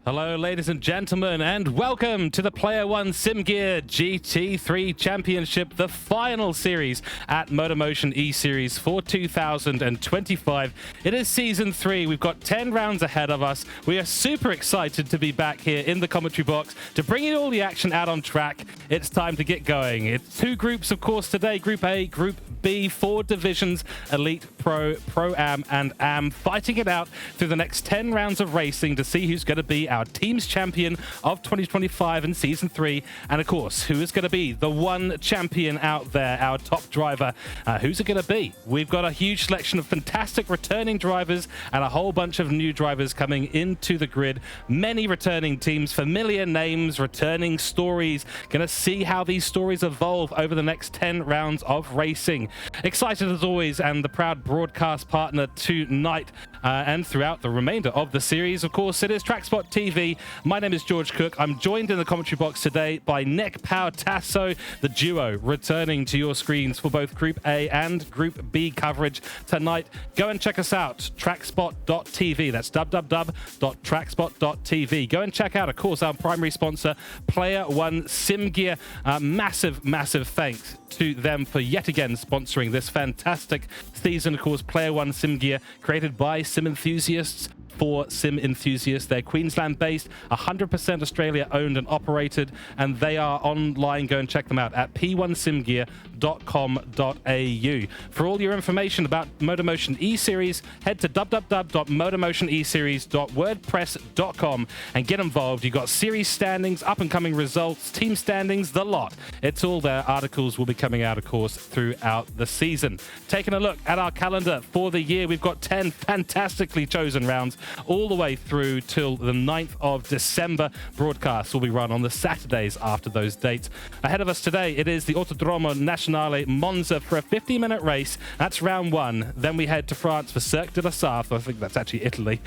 Hello, ladies and gentlemen, and welcome to the Player1 Sim Gear GT3 Championship, the final series at MotorMotion E-Series for 2025. It is Season 3. We've got 10 rounds ahead of us. We are super excited to be back here in the commentary box to bring you all the action out on track. It's time to get going. It's two groups, of course, today. Group A, Group B, 4 divisions, Elite, Pro, Pro-Am, and Am, fighting it out through the next 10 rounds of racing to see who's going to be our team's champion of 2025 in Season 3. And of course, who is going to be the one champion out there, our top driver? Who's it going to be? We've got a huge selection of fantastic returning drivers and a whole bunch of new drivers coming into the grid. Many returning teams, familiar names, returning stories. Going to see how these stories evolve over the next 10 rounds of racing. Excited as always, and the proud broadcast partner tonight and throughout the remainder of the series, of course, it is TrackSpot TV. My name is George Cook. I'm joined in the commentary box today by Nick Tasso, the duo returning to your screens for both Group A and Group B coverage tonight. Go and check us out, trackspot.tv. That's www.trackspot.tv. Go and check out, of course, our primary sponsor, Player1 Sim Gear. Massive thanks to them for yet again sponsoring this fantastic season. Of course, Player1 Sim Gear, created by sim enthusiasts for sim enthusiasts. They're Queensland based, 100% Australia owned and operated, and they are online. Go and check them out at p1simgear.com.au. For all your information about MotorMotion E-Series, head to www.motormotioneseries.wordpress.com and get involved. You've got series standings, up and coming results, team standings, the lot. It's all there. Articles will be coming out, of course, throughout the season. Taking a look at our calendar for the year, we've got 10 fantastically chosen rounds all the way through till the 9th of December. Broadcasts will be run on the Saturdays after those dates. Ahead of us today, it is the Autodromo Nazionale Monza for a 50-minute race. That's round 1. Then we head to France for Cirque de la Sarthe. I think that's actually Italy.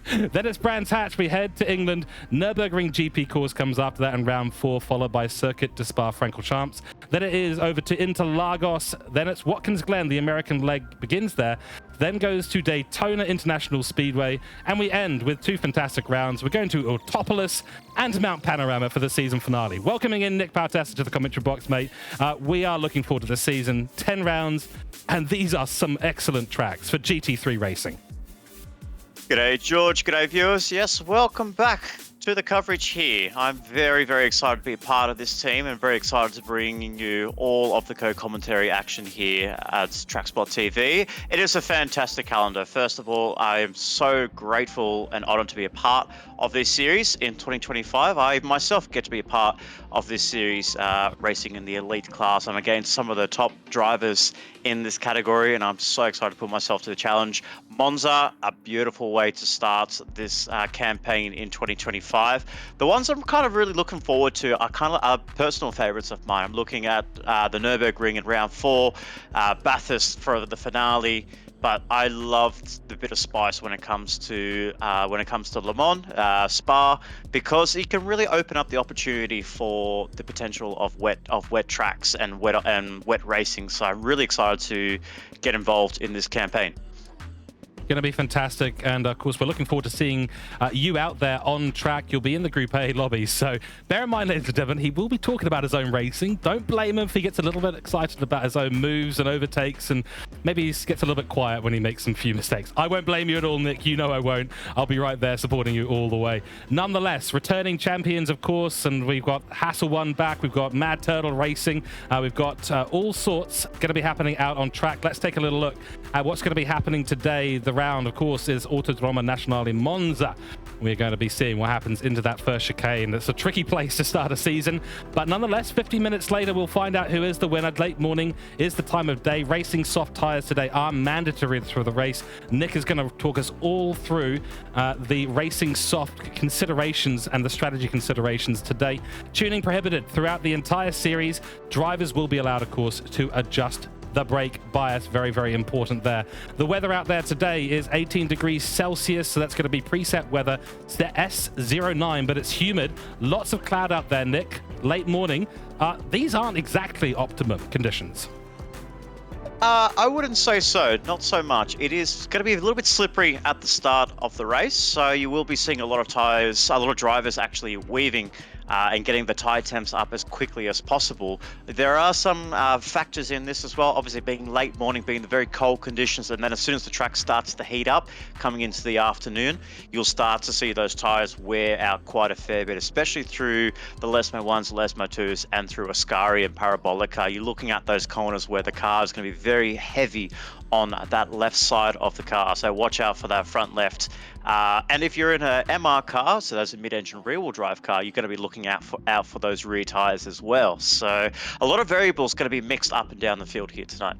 Then it's Brands Hatch. We head to England. Nürburgring GP course comes after that in round 4, followed by Circuit de Spa-Francorchamps. Then it is over to Interlagos. Then it's Watkins Glen. The American leg begins there. Then goes to Daytona International Speedway, and we end with 2 fantastic rounds. We're going to Autopolis and Mount Panorama for the season finale. Welcoming in Nick Tasso to the commentary box, mate. We are looking forward to this season. 10 rounds, and these are some excellent tracks for GT3 racing. G'day, George. G'day, viewers. Yes, welcome back to the coverage here. I'm very excited to be a part of this team and very excited to bring you all of the co-commentary action here at TrackSpot TV. It is a fantastic calendar. First of all, I am so grateful and honored to be a part of this series in 2025. I myself get to be a part of this series racing in the elite class. I'm against some of the top drivers in this category, and I'm so excited to put myself to the challenge. Monza, a beautiful way to start this campaign in 2025. The ones I'm kind of really looking forward to are personal favorites of mine. I'm looking at the Nürburgring in round 4, Bathurst for the finale. But I loved the bit of spice when it comes to Le Mans, Spa, because it can really open up the opportunity for the potential of wet tracks and wet racing. So I'm really excited to get involved in this campaign. Going to be fantastic, and of course we're looking forward to seeing you out there on track. You'll be in the Group A lobby, so bear in mind, ladies and gentlemen, he will be talking about his own racing. Don't blame him if he gets a little bit excited about his own moves and overtakes, and maybe he gets a little bit quiet when he makes some few mistakes. I won't blame you at all, Nick. You know I won't. I'll be right there supporting you all the way. Nonetheless, returning champions, of course, and we've got Hasel1 back. We've got Mad Turtle Racing. We've got all sorts going to be happening out on track. Let's take a little look at what's going to be happening today. The round, of course, is Autodromo Nazionale Monza. We're going to be seeing what happens into that first chicane. It's a tricky place to start a season, but nonetheless, 50 minutes later, we'll find out who is the winner. Late morning is the time of day. Racing soft tires today are mandatory through the race. Nick is going to talk us all through the racing soft considerations and the strategy considerations today. Tuning prohibited throughout the entire series. Drivers will be allowed, of course, to adjust the brake bias. Very important there. The weather out there today is 18 degrees Celsius, so that's going to be preset weather. It's the S09, but it's humid. Lots of cloud out there, Nick. Late morning. These aren't exactly optimum conditions. I wouldn't say so, not so much. It is going to be a little bit slippery at the start of the race, so you will be seeing a lot of drivers actually weaving and getting the tire temps up as quickly as possible. There are some factors in this as well, obviously being late morning, being the very cold conditions, and then as soon as the track starts to heat up, coming into the afternoon, you'll start to see those tires wear out quite a fair bit, especially through the Lesmo 1s, Lesmo 2s, and through Ascari and Parabolica. You're looking at those corners where the car is going to be very heavy on that left side of the car, so watch out for that front left. And if you're in a MR car, so that's a mid-engine rear-wheel drive car, you're going to be looking out for those rear tires as well. So a lot of variables going to be mixed up and down the field here tonight.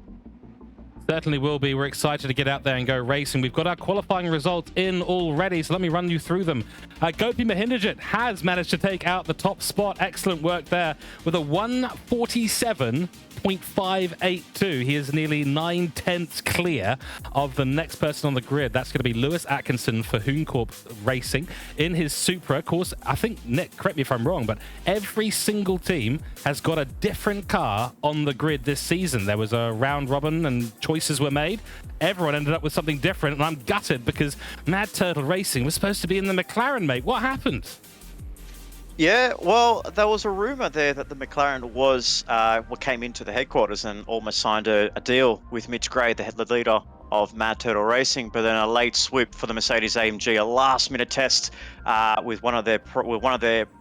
Certainly will be. We're excited to get out there and go racing. We've got our qualifying results in already, so let me run you through them. Gopi Mahindajit has managed to take out the top spot. Excellent work there with a 1:47.582. He is nearly 9/10 clear of the next person on the grid. That's going to be Lewis Atkinson for Hooncorp Racing in his Supra. Of course, I think, Nick, correct me if I'm wrong, but every single team has got a different car on the grid this season. There was a round robin and choices were made. Everyone ended up with something different, and I'm gutted because Mad Turtle Racing was supposed to be in the McLaren, mate. What happened? Yeah, well, there was a rumor there that the McLaren was what came into the headquarters and almost signed a deal with Mitch Gray, the leader of Mad Turtle Racing, but then a late swoop for the Mercedes AMG, a last-minute test with one of their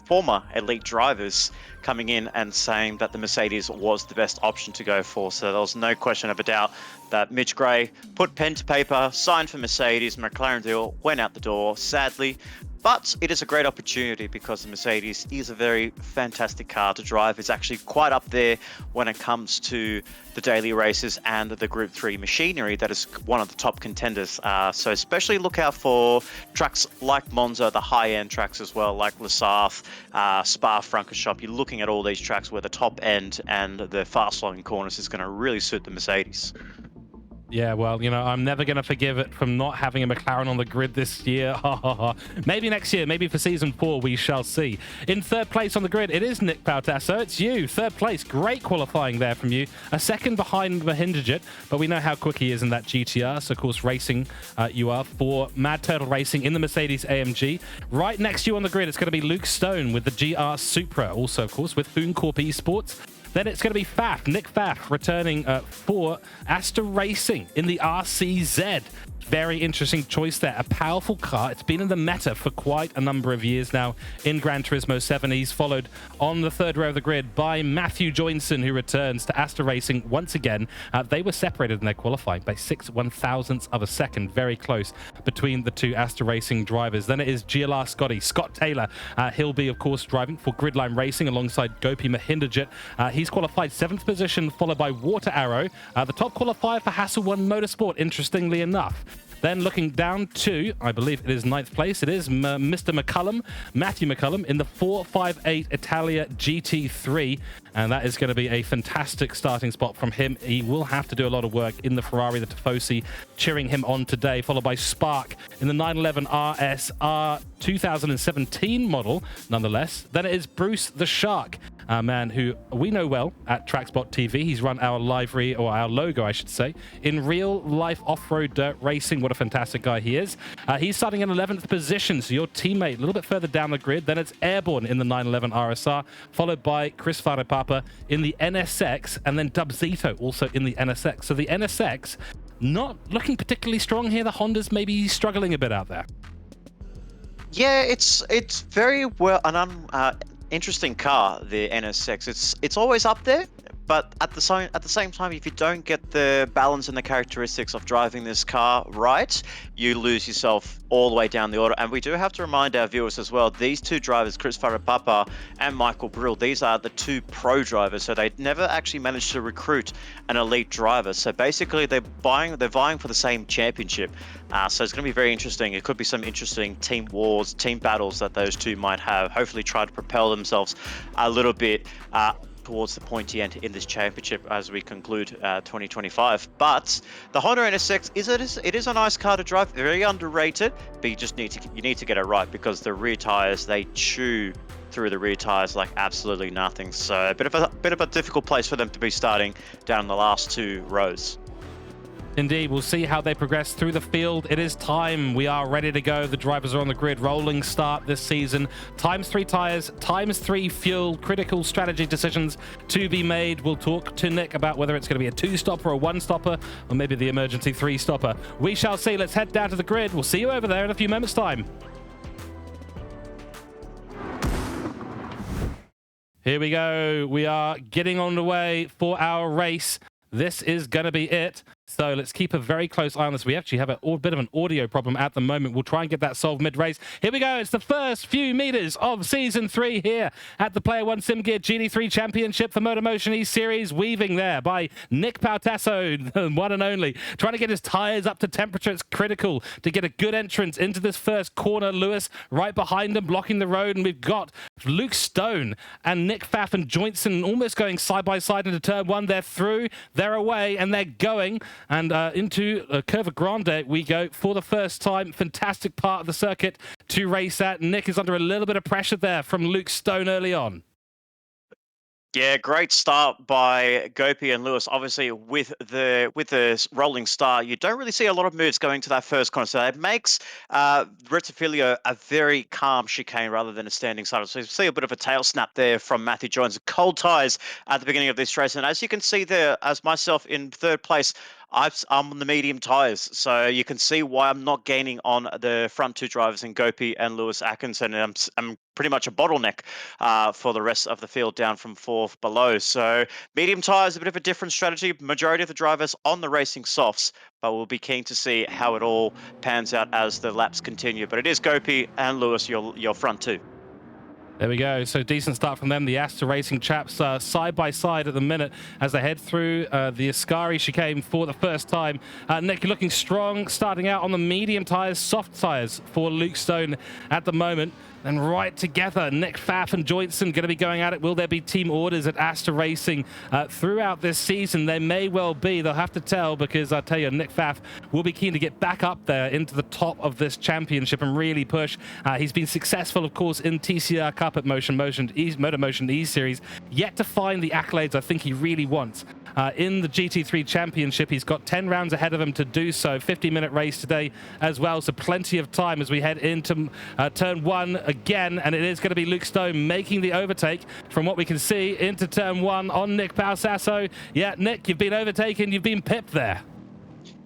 former elite drivers coming in and saying that the Mercedes was the best option to go for. So there was no question of a doubt that Mitch Gray put pen to paper, signed for Mercedes. McLaren deal went out the door, sadly. But it is a great opportunity because the Mercedes is a very fantastic car to drive. It's actually quite up there when it comes to the daily races and the Group 3 machinery. That is one of the top contenders. So especially look out for tracks like Monza, the high-end tracks as well, like Le Sarthe, Spa-Francorchamps. You're looking at all these tracks where the top end and the fast-flowing corners is going to really suit the Mercedes. Yeah, well, you know, I'm never going to forgive it from not having a McLaren on the grid this year. Maybe next year, maybe for Season 4, we shall see. In third place on the grid, it is Nick Pautasso. It's you. Third place. Great qualifying there from you. A second behind Mahindajit, but we know how quick he is in that GTR. So, of course, racing you are for Mad Turtle Racing in the Mercedes AMG. Right next to you on the grid, it's going to be Luke Stone with the GR Supra. Also, of course, with Hooncorp Esports. Then it's going to be Nick Pfaff, returning for Aster Racing in the RCZ. Very interesting choice there. A powerful car. It's been in the meta for quite a number of years now in Gran Turismo 7. He's followed on the third row of the grid by Matthew Joinson, who returns to Aster Racing once again. They were separated in their qualifying by 6/1000ths of a second. Very close between the two Aster Racing drivers. Then it is GLR Scotty, Scott Taylor. He'll be, of course, driving for Gridline Racing alongside Gopi Mahindajit. He's qualified 7th position, followed by Water Arrow. The top qualifier for Hasel1 Motorsport, interestingly enough. Then looking down to, I believe it is 9th place, it is Mr. McCullum, Matthew McCullum, in the 458 Italia GT3. And that is going to be a fantastic starting spot from him. He will have to do a lot of work in the Ferrari, the Tifosi, cheering him on today, followed by Spark in the 911 RSR 2017 model, nonetheless. Then it is Bruce the Shark, a man who we know well at Trackspot TV. He's run our livery, or our logo, I should say, in real life off-road dirt racing. What a fantastic guy he is. He's starting in 11th position, so your teammate a little bit further down the grid. Then it's Airborne in the 911 RSR, followed by Chris Farapapa in the NSX, and then Dubzito also in the NSX. So the NSX not looking particularly strong here. The Hondas maybe struggling a bit out there. Yeah, it's very well an interesting car, the NSX. It's always up there, but at the same time, if you don't get the balance and the characteristics of driving this car right, you lose yourself all the way down the order. And we do have to remind our viewers as well, these two drivers, Chris Farapapa and Michael Brill, these are the two pro drivers, so they never actually managed to recruit an elite driver. So basically, they're vying for the same championship. So it's going to be very interesting. It could be some interesting team wars, team battles that those two might have. Hopefully, try to propel themselves a little bit towards the pointy end in this championship as we conclude 2025. But the Honda NSX it is a nice car to drive, very underrated, but you need to get it right because the rear tires, they chew through the rear tires like absolutely nothing. So a bit of a difficult place for them to be starting down the last two rows. Indeed, we'll see how they progress through the field. It is time. We are ready to go. The drivers are on the grid. Rolling start this season. ×3 tires, ×3 fuel. Critical strategy decisions to be made. We'll talk to Nick about whether it's going to be a 2-stopper, a 1-stopper, or maybe the emergency 3-stopper. We shall see. Let's head down to the grid. We'll see you over there in a few moments' time. Here we go. We are getting on the way for our race. This is going to be it. So let's keep a very close eye on this. We actually have a bit of an audio problem at the moment. We'll try and get that solved mid-race. Here we go. It's the first few meters of Season 3 here at the Player1 SimGear GT3 Championship for MotorMotion E-Series. Weaving there by Nick Pautasso, the one and only. Trying to get his tires up to temperature. It's critical to get a good entrance into this first corner. Lewis right behind him, blocking the road. And we've got Luke Stone and Nick Pfaff and Jointson almost going side by side into turn 1. They're through, they're away, and they're going. And into Curva Grande we go for the first time. Fantastic part of the circuit to race at. Nick is under a little bit of pressure there from Luke Stone early on. Yeah, great start by Gopi and Lewis. Obviously, with the rolling start, you don't really see a lot of moves going to that first corner. So it makes Retifilio a very calm chicane rather than a standing start. So you see a bit of a tail snap there from Matthew Jones. Cold tyres at the beginning of this race. And as you can see there, as myself in third place, I'm on the medium tyres, so you can see why I'm not gaining on the front two drivers in Gopi and Lewis Atkinson. And I'm pretty much a bottleneck for the rest of the field down from fourth below. So medium tyres, a bit of a different strategy. Majority of the drivers on the racing softs, but we'll be keen to see how it all pans out as the laps continue. But it is Gopi and Lewis, your front two. There we go. So decent start from them. The Aster Racing chaps side by side at the minute as they head through the Ascari chicane for the first time. Nick looking strong, starting out on the medium tyres, soft tyres for Luke Stone at the moment. And right together, Nick Pfaff and Jointson going to be going at it. Will there be team orders at Aster Racing throughout this season? There may well be. They'll have to tell, because I tell you, Nick Pfaff will be keen to get back up there into the top of this championship and really push. He's been successful, of course, in TCR Cup at MotorMotion E-Series. Yet to find the accolades I think he really wants. In the GT3 Championship, he's got 10 rounds ahead of him to do so. 50-minute race today as well, so plenty of time as we head into turn 1 again. And it is going to be Luke Stone making the overtake from what we can see into turn 1 on Nick Pautasso. Yeah, Nick, you've been overtaken, you've been pipped there.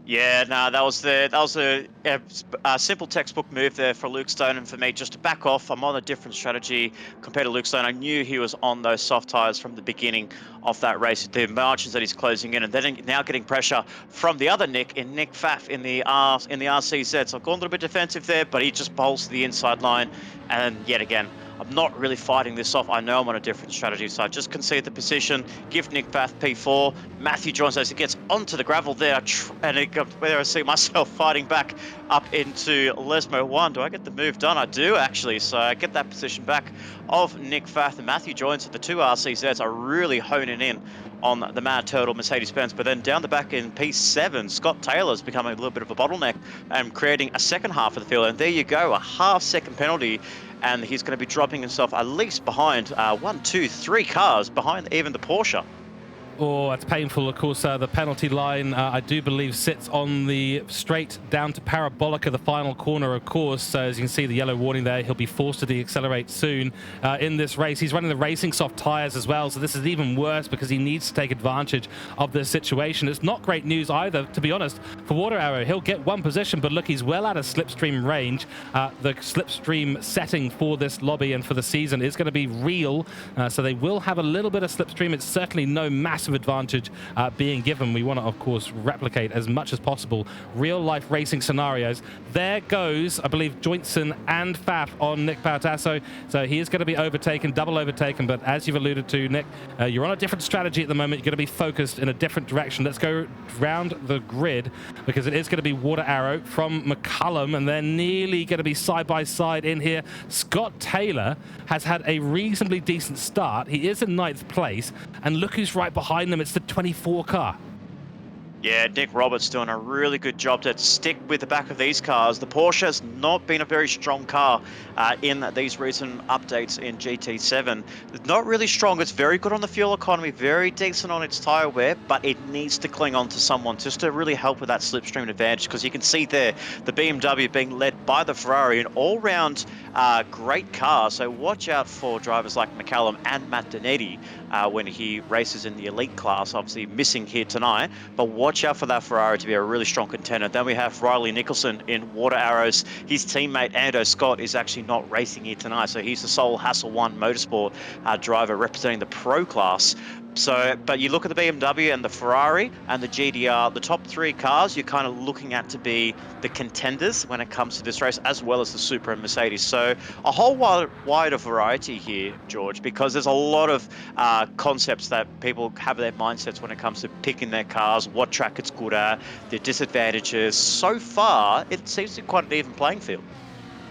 Yeah, no, that was a simple textbook move there for Luke Stone, and for me just to back off. I'm on a different strategy compared to Luke Stone. I knew he was on those soft tyres from the beginning of that race, the margins that he's closing in, and then now getting pressure from the other Nick Pfaff in the RCZ. So I've gone a little bit defensive there, but he just bowls to the inside line, and yet again, I'm not really fighting this off. I know I'm on a different strategy, so I just concede the position, give Nick Pfaff P4. Matthew Jones, as he gets onto the gravel there, and there I see myself fighting back up into Lesmo 1. Do I get the move done? I do, actually. So I get that position back of Nick Pfaff, and Matthew Jones, the two RCZs are really honing in on the Mad Turtle Mercedes-Benz. But then down the back in P7, Scott Taylor's becoming a little bit of a bottleneck and creating a second half of the field. And there you go, a half-second penalty, and he's going to be dropping himself at least behind 1, 2, 3 cars behind even the Porsche. Oh, that's painful. Of course, the penalty line, I do believe, sits on the straight down to Parabolica, the final corner, of course. As you can see, the yellow warning there. He'll be forced to deaccelerate soon in this race. He's running the racing soft tyres as well, so this is even worse because he needs to take advantage of this situation. It's not great news either, to be honest, for Water Arrow. He'll get one position, but look, he's well out of slipstream range. The slipstream setting for this lobby and for the season is going to be real, so they will have a little bit of slipstream. It's certainly no massive advantage being given. We want to, of course, replicate as much as possible real-life racing scenarios. There goes, I believe, Jointson and Pfaff on Nick Pautasso. So he is going to be overtaken, double overtaken. But as you've alluded to, Nick, you're on a different strategy at the moment. You're going to be focused in a different direction. Let's go round the grid because it is going to be Water Arrow from McCullum, and they're nearly going to be side by side in here. Scott Taylor has had a reasonably decent start. He is in 9th place, and look who's right behind them. It's the 24 car. Yeah, Nick Roberts doing a really good job to stick with the back of these cars. The Porsche has not been a very strong car in these recent updates in GT7. It's not really strong. It's very good on the fuel economy, very decent on its tyre wear, but it needs to cling on to someone just to really help with that slipstream advantage, because you can see there the BMW being led by the Ferrari, an all-round great car. So watch out for drivers like McCallum and Matt Donetti when he races in the elite class, obviously missing here tonight, but watch out for that Ferrari to be a really strong contender. Then we have Riley Nicholson in Water Arrows. His teammate Ando Scott is actually not racing here tonight, so he's the sole Hasel1 Motorsport driver representing the pro class. So, but you look at the BMW and the Ferrari and the GDR, the top three cars you're kind of looking at to be the contenders when it comes to this race, as well as the Supra and Mercedes. So a whole wider variety here, George, because there's a lot of concepts that people have their mindsets when it comes to picking their cars, what track it's good at, their disadvantages. So far, it seems to be quite an even playing field.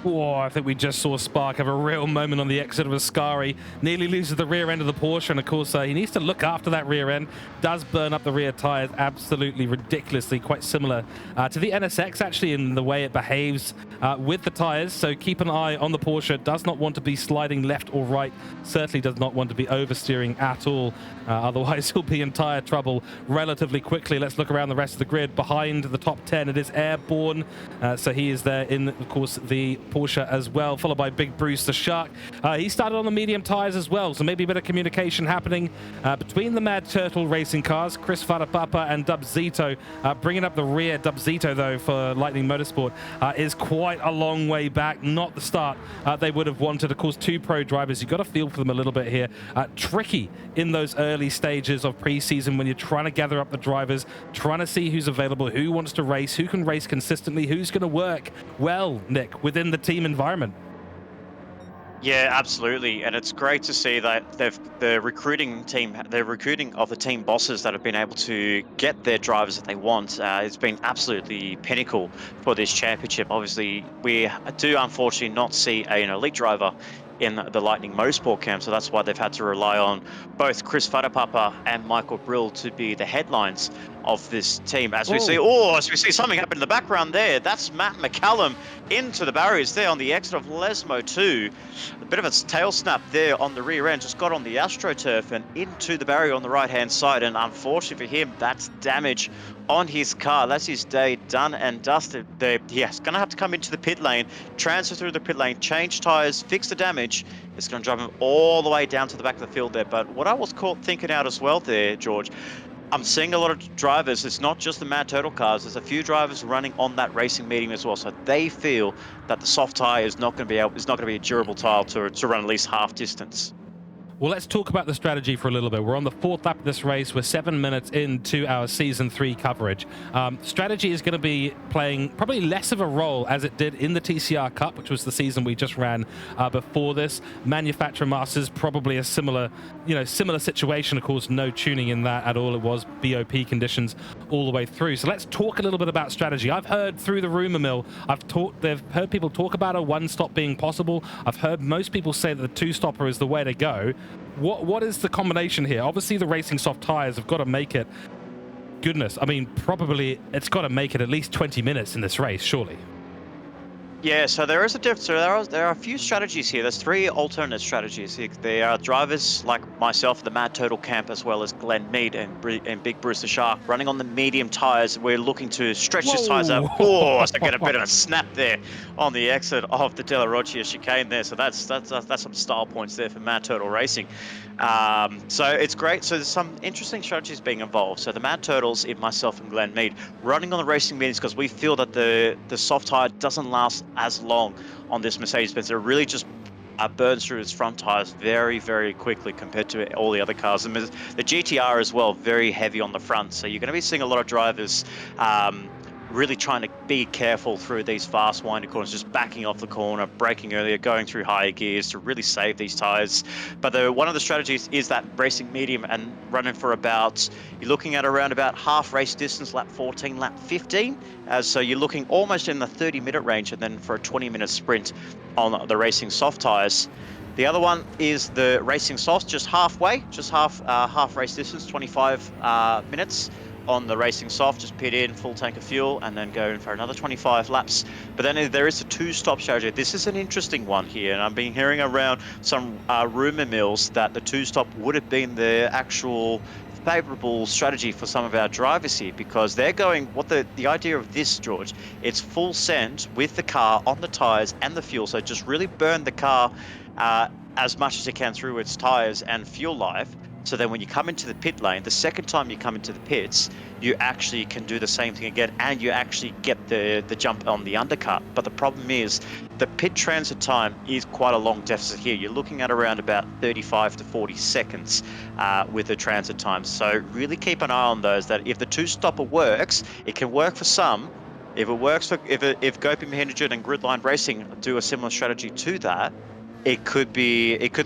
Oh, I think we just saw Spark have a real moment on the exit of Ascari. Nearly loses the rear end of the Porsche, and of course he needs to look after that rear end. Does burn up the rear tyres absolutely ridiculously, quite similar to the NSX actually in the way it behaves with the tyres. So keep an eye on the Porsche. Does not want to be sliding left or right. Certainly does not want to be oversteering at all. Otherwise he'll be in tyre trouble relatively quickly. Let's look around the rest of the grid. Behind the top 10 it is Airborne. So he is there in, of course, the Porsche as well, followed by Big Bruce the Shark. He started on the medium tyres as well, so maybe a bit of communication happening between the Mad Turtle racing cars, Chris Farapapa and Dub Zito. Bringing up the rear, Dub Zito, though, for Lightning Motorsport, is quite a long way back. Not the start they would have wanted. Of course, two pro drivers, you've got to feel for them a little bit here. Tricky in those early stages of pre-season when you're trying to gather up the drivers, trying to see who's available, who wants to race, who can race consistently, who's going to work well, Nick, within the team environment. Yeah, absolutely, and it's great to see that the recruiting of the team bosses that have been able to get their drivers that they want. It's been absolutely pinnacle for this championship. Obviously, we do unfortunately not see an elite driver in the Lightning Motorsport camp, so that's why they've had to rely on both Chris Farapapa and Michael Brill to be the headlines of this team. As we see something happen in the background there. That's Matt McCallum into the barriers there on the exit of Lesmo 2. A bit of a tail snap there on the rear end, just got on the AstroTurf and into the barrier on the right-hand side, and unfortunately for him, that's damage on his car. That's his day done and dusted. He's going to have to come into the pit lane, transfer through the pit lane, change tyres, fix the damage. It's going to drive him all the way down to the back of the field there. But what I was caught thinking out as well there, George, I'm seeing a lot of drivers. It's not just the Mad Turtle cars. There's a few drivers running on that racing medium as well. So they feel that the soft tire is not going to be a durable tire to run at least half distance. Well, let's talk about the strategy for a little bit. We're on the fourth lap of this race. We're 7 minutes into our Season 3 coverage. Strategy is going to be playing probably less of a role as it did in the TCR Cup, which was the season we just ran before this. Manufacturer Masters, probably a similar situation. Of course, no tuning in that at all. It was BOP conditions all the way through. So let's talk a little bit about strategy. I've heard through the rumor mill, they've heard people talk about a one-stop being possible. I've heard most people say that the two-stopper is the way to go. What is the combination here? Obviously, the racing soft tires have got to make it. Goodness, I mean, probably it's got to make it at least 20 minutes in this race, surely. Yeah, so there is a difference. So there are a few strategies here. There's three alternate strategies. There are drivers like myself, the Mad Turtle camp, as well as Glenn Mead and Big Bruce the Shark, running on the medium tires. We're looking to stretch these tires out. Oh, so get a bit of a snap there on the exit of the Della Roccia chicane there. So that's some style points there for Mad Turtle Racing. So it's great. So there's some interesting strategies being involved. So the Mad Turtles, myself and Glenn Mead, running on the racing mediums because we feel that the soft tire doesn't last as long on this Mercedes-Benz. It really just burns through its front tires very, very quickly compared to all the other cars. And the GTR as well, very heavy on the front. So you're going to be seeing a lot of drivers really trying to be careful through these fast winding corners, just backing off the corner, braking earlier, going through higher gears to really save these tires. But one of the strategies is that racing medium and running for you're looking at around about half race distance, lap 14, lap 15. So you're looking almost in the 30-minute range, and then for a 20-minute sprint on the racing soft tires. The other one is the racing softs, just half race distance, 25 minutes. on the racing soft, just pit in, full tank of fuel, and then go in for another 25 laps. But then there is a two-stop strategy. This is an interesting one here, and I've been hearing around some rumor mills that the two-stop would have been the actual favorable strategy for some of our drivers here, because they're going, what the idea of this, George, it's full send with the car on the tires and the fuel, so just really burn the car as much as it can through its tires and fuel life. So then when you come into the pit lane, the second time you come into the pits, you actually can do the same thing again, and you actually get the jump on the undercut. But the problem is the pit transit time is quite a long deficit here. You're looking at around about 35 to 40 seconds with the transit time. So really keep an eye on those, that if the two-stopper works, it can work for some. If it works for, if Gopi Mahendra and Gridline Racing do a similar strategy to that, it could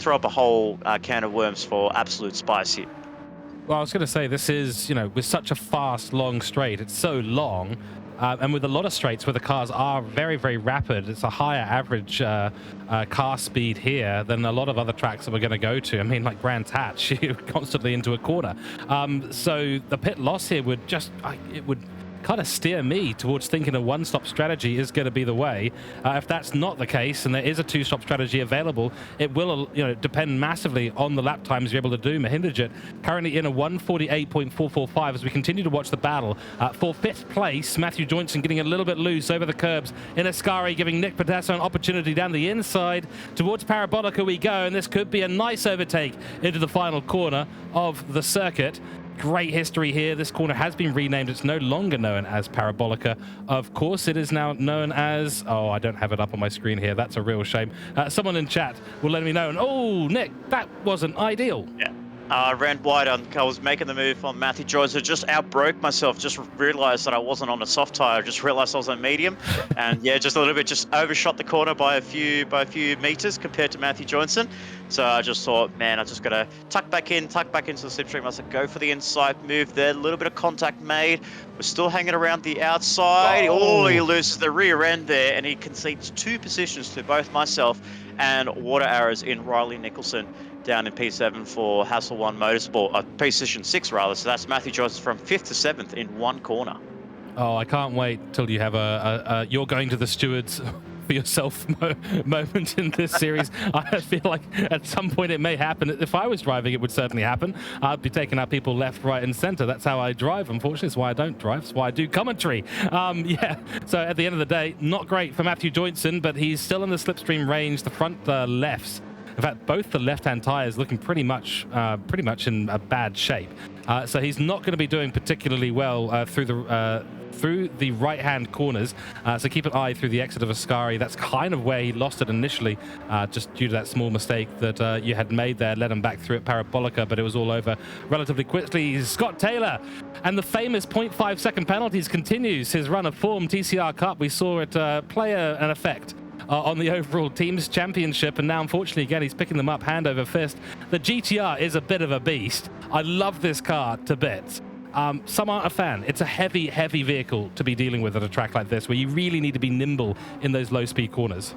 throw up a whole can of worms for absolute spice here. Well, I was going to say, this is, with such a fast, long straight, it's so long, and with a lot of straights where the cars are very, very rapid, it's a higher average car speed here than a lot of other tracks that we're going to go to. I mean, like Brands Hatch, you're constantly into a corner. So the pit loss here would it would kind of steer me towards thinking a one-stop strategy is going to be the way. If that's not the case, and there is a two-stop strategy available, it will depend massively on the lap times you're able to do. Mahendra currently in a 148.445 as we continue to watch the battle. For fifth place, Matthew Joynson getting a little bit loose over the curbs in Ascari, giving Nick Pedasso an opportunity down the inside. Towards Parabolica we go, and this could be a nice overtake into the final corner of the circuit. Great history here. This corner has been renamed. It's no longer known as Parabolica. Of course, it is now known as... Oh, I don't have it up on my screen here. That's a real shame. Someone in chat will let me know. And, oh, Nick, that wasn't ideal. Yeah. I ran wide on. I was making the move on Matthew Joyce. I just outbroke myself. Just realised that I wasn't on a soft tyre. Just realised I was on medium, and yeah, just a little bit. Just overshot the corner by a few meters compared to Matthew Joynson. So I just thought, man, I just got to tuck back into the slipstream. I said, go for the inside move there. A little bit of contact made. We're still hanging around the outside. Oh, he loses the rear end there, and he concedes 2 positions to both myself and Water Arrows in Riley Nicholson down in P7 for Hasel1 Motorsport, position 6 rather. So that's Matthew Joyce from 5th to 7th in one corner. Oh, I can't wait till you have a you're going to the stewards for yourself moment in this series. I feel like at some point it may happen. If I was driving, it would certainly happen. I'd be taking out people left, right, and center. That's how I drive, unfortunately. That's why I don't drive. That's why I do commentary. Yeah, so at the end of the day, not great for Matthew Joynson, but he's still in the slipstream range. The front lefts, in fact, both the left-hand tires looking pretty much in a bad shape. So he's not going to be doing particularly well through the right-hand corners. So keep an eye through the exit of Ascari. That's kind of where he lost it initially, just due to that small mistake that you had made there. Led him back through at Parabolica, but it was all over relatively quickly. Scott Taylor and the famous 0.5 second penalties continues his run of form. TCR Cup, we saw it play an effect on the overall teams championship, and now unfortunately again he's picking them up hand over fist. The GTR is a bit of a beast. I love this car to bits. Some aren't a fan. It's a heavy vehicle to be dealing with at a track like this, where you really need to be nimble in those low speed corners.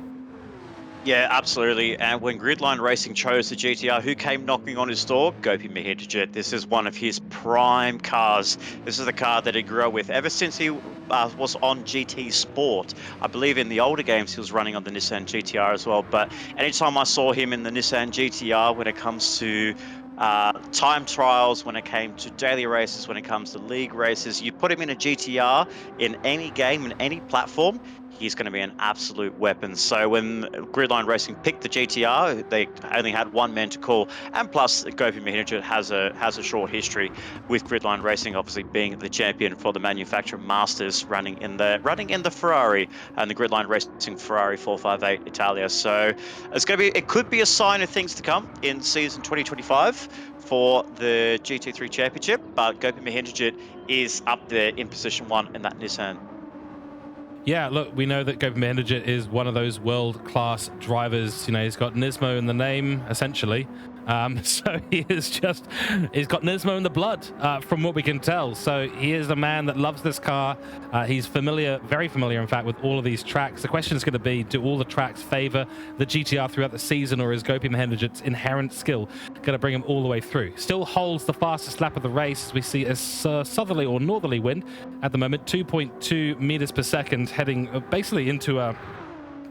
Yeah, absolutely. And when Gridline Racing chose the GTR, who came knocking on his door? Gopi Mahendra. This is one of his prime cars. This is the car that he grew up with ever since he was on GT Sport. I believe in the older games he was running on the Nissan GTR as well. But anytime I saw him in the Nissan GTR, when it comes to time trials, when it came to daily races, when it comes to league races, you put him in a GTR in any game, in any platform, he's going to be an absolute weapon. So when Gridline Racing picked the GTR, they only had one man to call, and plus Gopi Mahendra has a short history with Gridline Racing, obviously being the champion for the manufacturer Masters, running in the Ferrari and the Gridline Racing Ferrari 458 Italia. So it could be a sign of things to come in season 2025 for the GT3 Championship, but Gopi Mahendra is up there in position 1 in that Nissan. Yeah, look, we know that Gopi Mahendra is one of those world-class drivers. He's got Nismo in the name, essentially. So he is he's got Nismo in the blood, from what we can tell. So he is a man that loves this car. He's familiar, very familiar, in fact, with all of these tracks. The question is going to be, do all the tracks favor the GTR throughout the season, or is Gopi Mahendrajit's inherent skill going to bring him all the way through? Still holds the fastest lap of the race, as we see a southerly or northerly wind at the moment, 2.2 meters per second, heading basically into a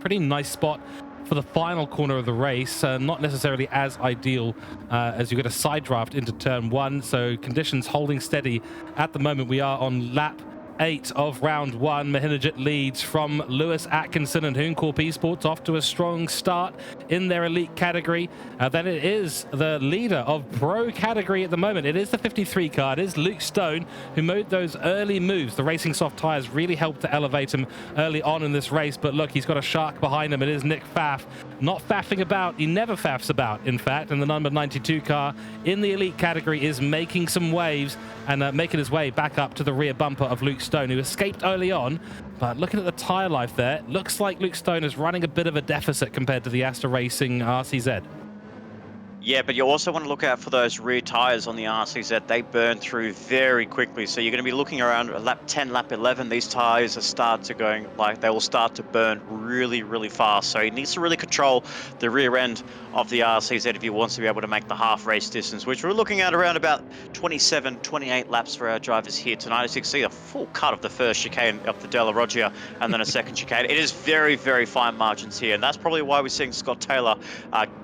pretty nice spot for the final corner of the race. Not necessarily as ideal, as you get a side draft into turn 1, so conditions holding steady at the moment. We are on lap 8 of round 1. Mahendrajit leads from Lewis Atkinson, and Hooncorp Esports off to a strong start in their elite category. Then it is the leader of pro category at the moment. It is the 53 car. It is Luke Stone, who made those early moves. The Racing Soft tyres really helped to elevate him early on in this race, but look, he's got a shark behind him. It is Nick Pfaff, not faffing about. He never faffs about, in fact, and the number 92 car in the elite category is making some waves and making his way back up to the rear bumper of Luke Stone, who escaped early on. But looking at the tyre life there, looks like Luke Stone is running a bit of a deficit compared to the Aster Racing RCZ. Yeah, but you also want to look out for those rear tyres on the RCZ. They burn through very quickly. So you're going to be looking around lap 10, lap 11. These tyres they will start to burn really, really fast. So he needs to really control the rear end of the RCZ if he wants to be able to make the half race distance, which we're looking at around about 27, 28 laps for our drivers here tonight. As you can see, a full cut of the first chicane up the Della Roggia and then a second chicane. It is very, very fine margins here. And that's probably why we're seeing Scott Taylor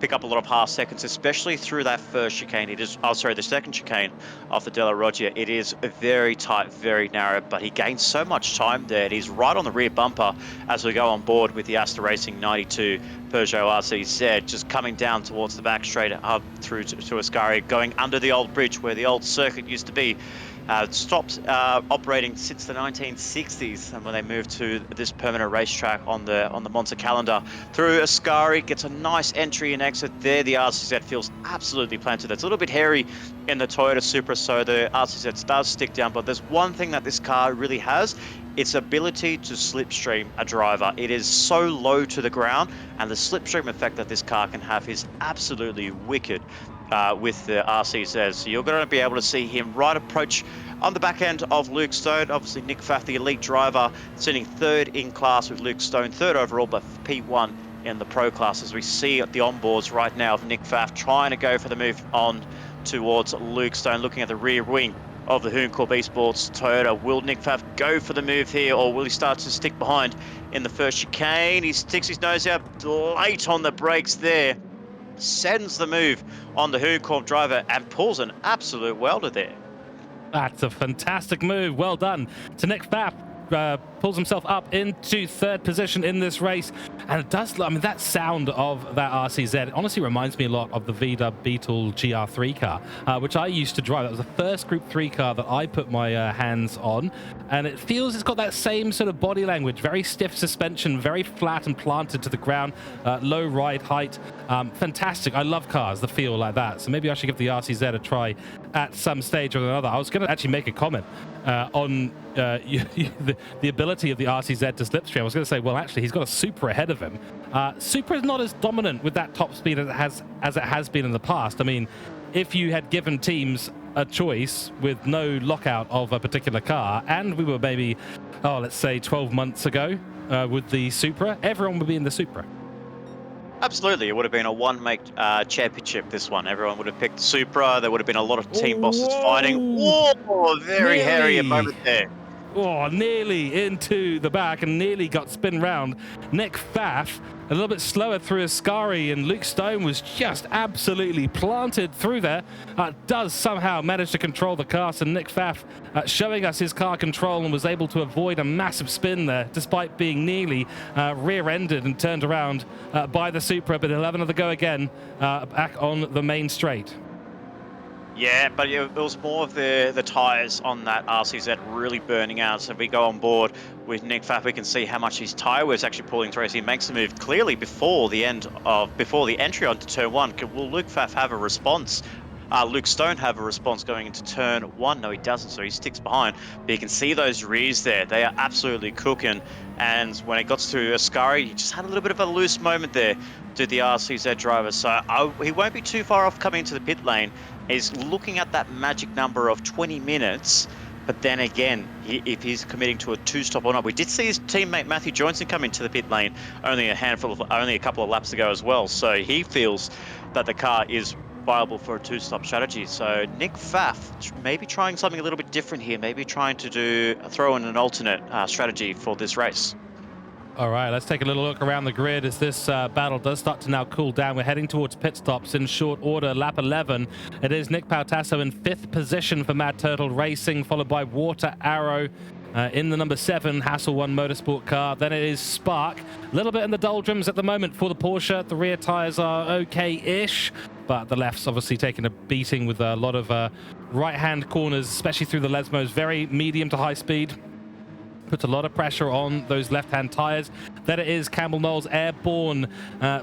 pick up a lot of half seconds, especially through that first chicane. The second chicane of the Della Roggia. It is very tight, very narrow, but he gains so much time there. He's right on the rear bumper as we go on board with the Aster Racing 92 Peugeot RCZ, just coming down towards the back straight up through to Ascari, going under the old bridge where the old circuit used to be. Stopped operating since the 1960s, and when they moved to this permanent racetrack on the Monza calendar. Through Ascari, gets a nice entry and exit there. The RCZ feels absolutely planted. It's a little bit hairy in the Toyota Supra, so the RCZ does stick down, but there's one thing that this car really has: its ability to slipstream a driver. It is so low to the ground, and the slipstream effect that this car can have is absolutely wicked with the RCZ. So you're going to be able to see him right approach on the back end of Luke Stone. Obviously, Nick Pfaff, the elite driver, sitting third in class with Luke Stone, third overall, but P1 in the pro class, as we see at the onboards right now of Nick Pfaff trying to go for the move on towards Luke Stone, looking at the rear wing of the Hooncorp Esports Toyota. Will Nick Pfaff go for the move here, or will he start to stick behind in the first chicane? He sticks his nose out late on the brakes there, sends the move on the Hooncorp driver and pulls an absolute welter there. That's a fantastic move. Well done to Nick Pfaff. Pulls himself up into third position in this race, and it does, I mean, that sound of that RCZ honestly reminds me a lot of the VW Beetle GR3 car, which I used to drive. That was the first Group 3 car that I put my hands on, and it feels it's got that same sort of body language, very stiff suspension, very flat and planted to the ground, low ride height. Fantastic. I love cars that feel like that, so maybe I should give the RCZ a try at some stage or another. I was going to actually make a comment on the ability of the RCZ to slipstream. I was going to say, well, actually, he's got a Supra ahead of him. Supra is not as dominant with that top speed as it has been in the past. I mean, if you had given teams a choice with no lockout of a particular car, and we were maybe, let's say 12 months ago with the Supra, everyone would be in the Supra. Absolutely, it would have been a one-make championship, this one. Everyone would have picked Supra. There would have been a lot of team bosses fighting. Whoa, very hairy a moment there. Oh, nearly into the back and nearly got spin round. Nick Pfaff a little bit slower through Ascari, and Luke Stone was just absolutely planted through there. Does somehow manage to control the car, so Nick Pfaff showing us his car control and was able to avoid a massive spin there, despite being nearly rear-ended and turned around by the Supra, but he'll have another go again back on the main straight. Yeah, but it was more of the tyres on that RCZ really burning out. So if we go on board with Nick Pfaff, we can see how much his tyre was actually pulling through. So he makes the move clearly before the entry onto turn 1. Will Luke Pfaff have a response Luke Stone have a response going into turn 1. No, he doesn't, so he sticks behind. But you can see those rears there. They are absolutely cooking. And when it got to Ascari, he just had a little bit of a loose moment there to the RCZ driver. So he won't be too far off coming into the pit lane. He's looking at that magic number of 20 minutes. But then again, if he's committing to a 2-stop or not, we did see his teammate Matthew Johnson come into the pit lane only a couple of laps ago as well. So he feels that the car is viable for a 2-stop strategy. So Nick Pfaff maybe trying something a little bit different here, maybe trying to throw in an alternate strategy for this race. All right, let's take a little look around the grid as this battle does start to now cool down. We're heading towards pit stops in short order. Lap 11, it is Nick Pautasso in 5th position for Mad Turtle Racing, followed by Water Arrow in the number 7 Hasel1 Motorsport car. Then it is Spark. A little bit in the doldrums at the moment for the Porsche. The rear tires are okay-ish, but the left's obviously taking a beating with a lot of right-hand corners, especially through the Lesmos. Very medium to high speed. Puts a lot of pressure on those left-hand tires. Then it is Campbell Knowles airborne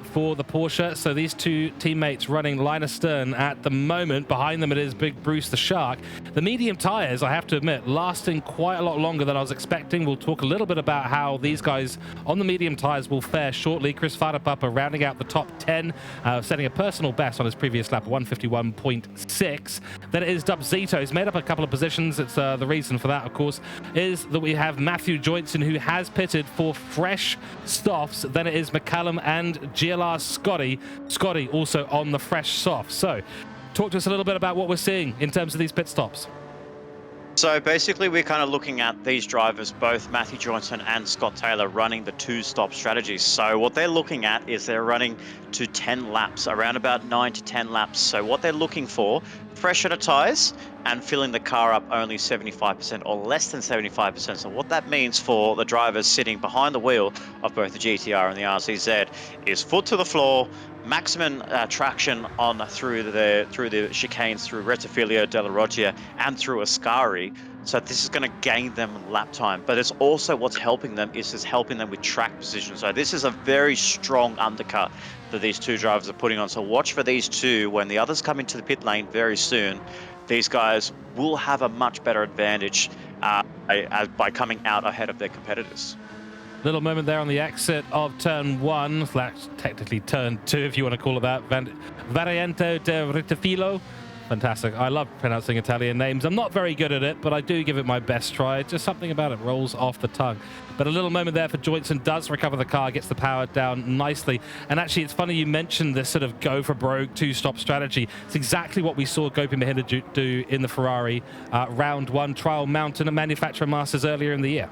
for the Porsche. So these two teammates running line astern at the moment. Behind them it is Big Bruce the Shark. The medium tires, I have to admit, lasting quite a lot longer than I was expecting. We'll talk a little bit about how these guys on the medium tires will fare shortly. Chris Farapapa rounding out the top 10, setting a personal best on his previous lap, 151.6. Then it is Dub Zito. He's made up a couple of positions. It's the reason for that, of course, is that we have Matthew Joynson, who has pitted for fresh softs. Then it is McCallum and GLR Scotty. Scotty also on the fresh soft. So talk to us a little bit about what we're seeing in terms of these pit stops. So basically, we're kind of looking at these drivers, both Matthew Johnson and Scott Taylor, running the 2-stop strategy. So what they're looking at is they're running to 10 laps, around about 9 to 10 laps. So what they're looking for, fresh set of tires and filling the car up only 75% or less than 75%. So what that means for the drivers sitting behind the wheel of both the GTR and the RCZ is foot to the floor, maximum traction on through the chicanes, through Rettifilio, Della Roggia, and through Ascari. So this is going to gain them lap time, but it's also what's helping them is helping them with track position. So this is a very strong undercut that these two drivers are putting on. So watch for these two when the others come into the pit lane very soon. These guys will have a much better advantage by coming out ahead of their competitors. Little moment there on the exit of turn 1. That's technically turn 2, if you want to call it that. Variante de Rettifilo. Fantastic. I love pronouncing Italian names. I'm not very good at it, but I do give it my best try. Just something about it rolls off the tongue. But a little moment there for Joynson, does recover the car, gets the power down nicely. And actually, it's funny you mentioned this sort of go for broke 2-stop strategy. It's exactly what we saw Gopi Mahinda do in the Ferrari round 1 trial mountain and manufacturer masters earlier in the year.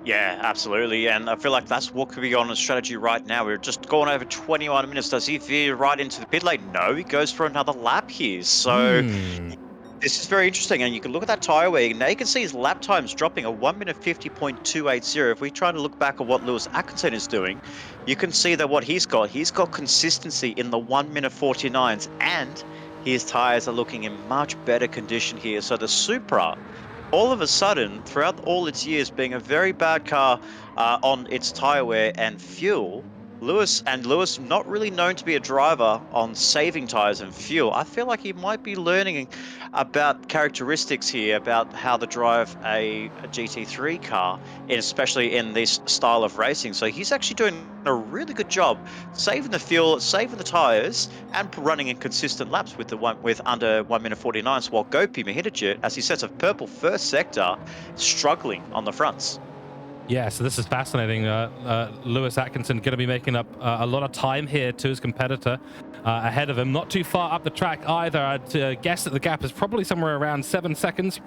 Yeah, absolutely. And I feel like that's what could be on a strategy right now. We're just going over 21 minutes. Does he veer right into the pit lane? No, he goes for another lap here. So this is very interesting. And you can look at that tyre wear. Now you can see his lap times dropping a 1:50.280. If we try to look back at what Lewis Atkinson is doing, you can see that what he's got consistency in the 1:49s, and his tyres are looking in much better condition here. So the Supra, all of a sudden, throughout all its years being a very bad car on its tyre wear and fuel, Lewis not really known to be a driver on saving tyres and fuel. I feel like he might be learning about characteristics here, about how to drive a GT3 car, and especially in this style of racing. So he's actually doing a really good job saving the fuel, saving the tyres, and running in consistent laps with under 1:49. While Gopi Mahidajit, as he sets a purple first sector, struggling on the fronts. Yeah, so this is fascinating. Lewis Atkinson going to be making up a lot of time here to his competitor ahead of him. Not too far up the track either. I'd guess that the gap is probably somewhere around 7 seconds.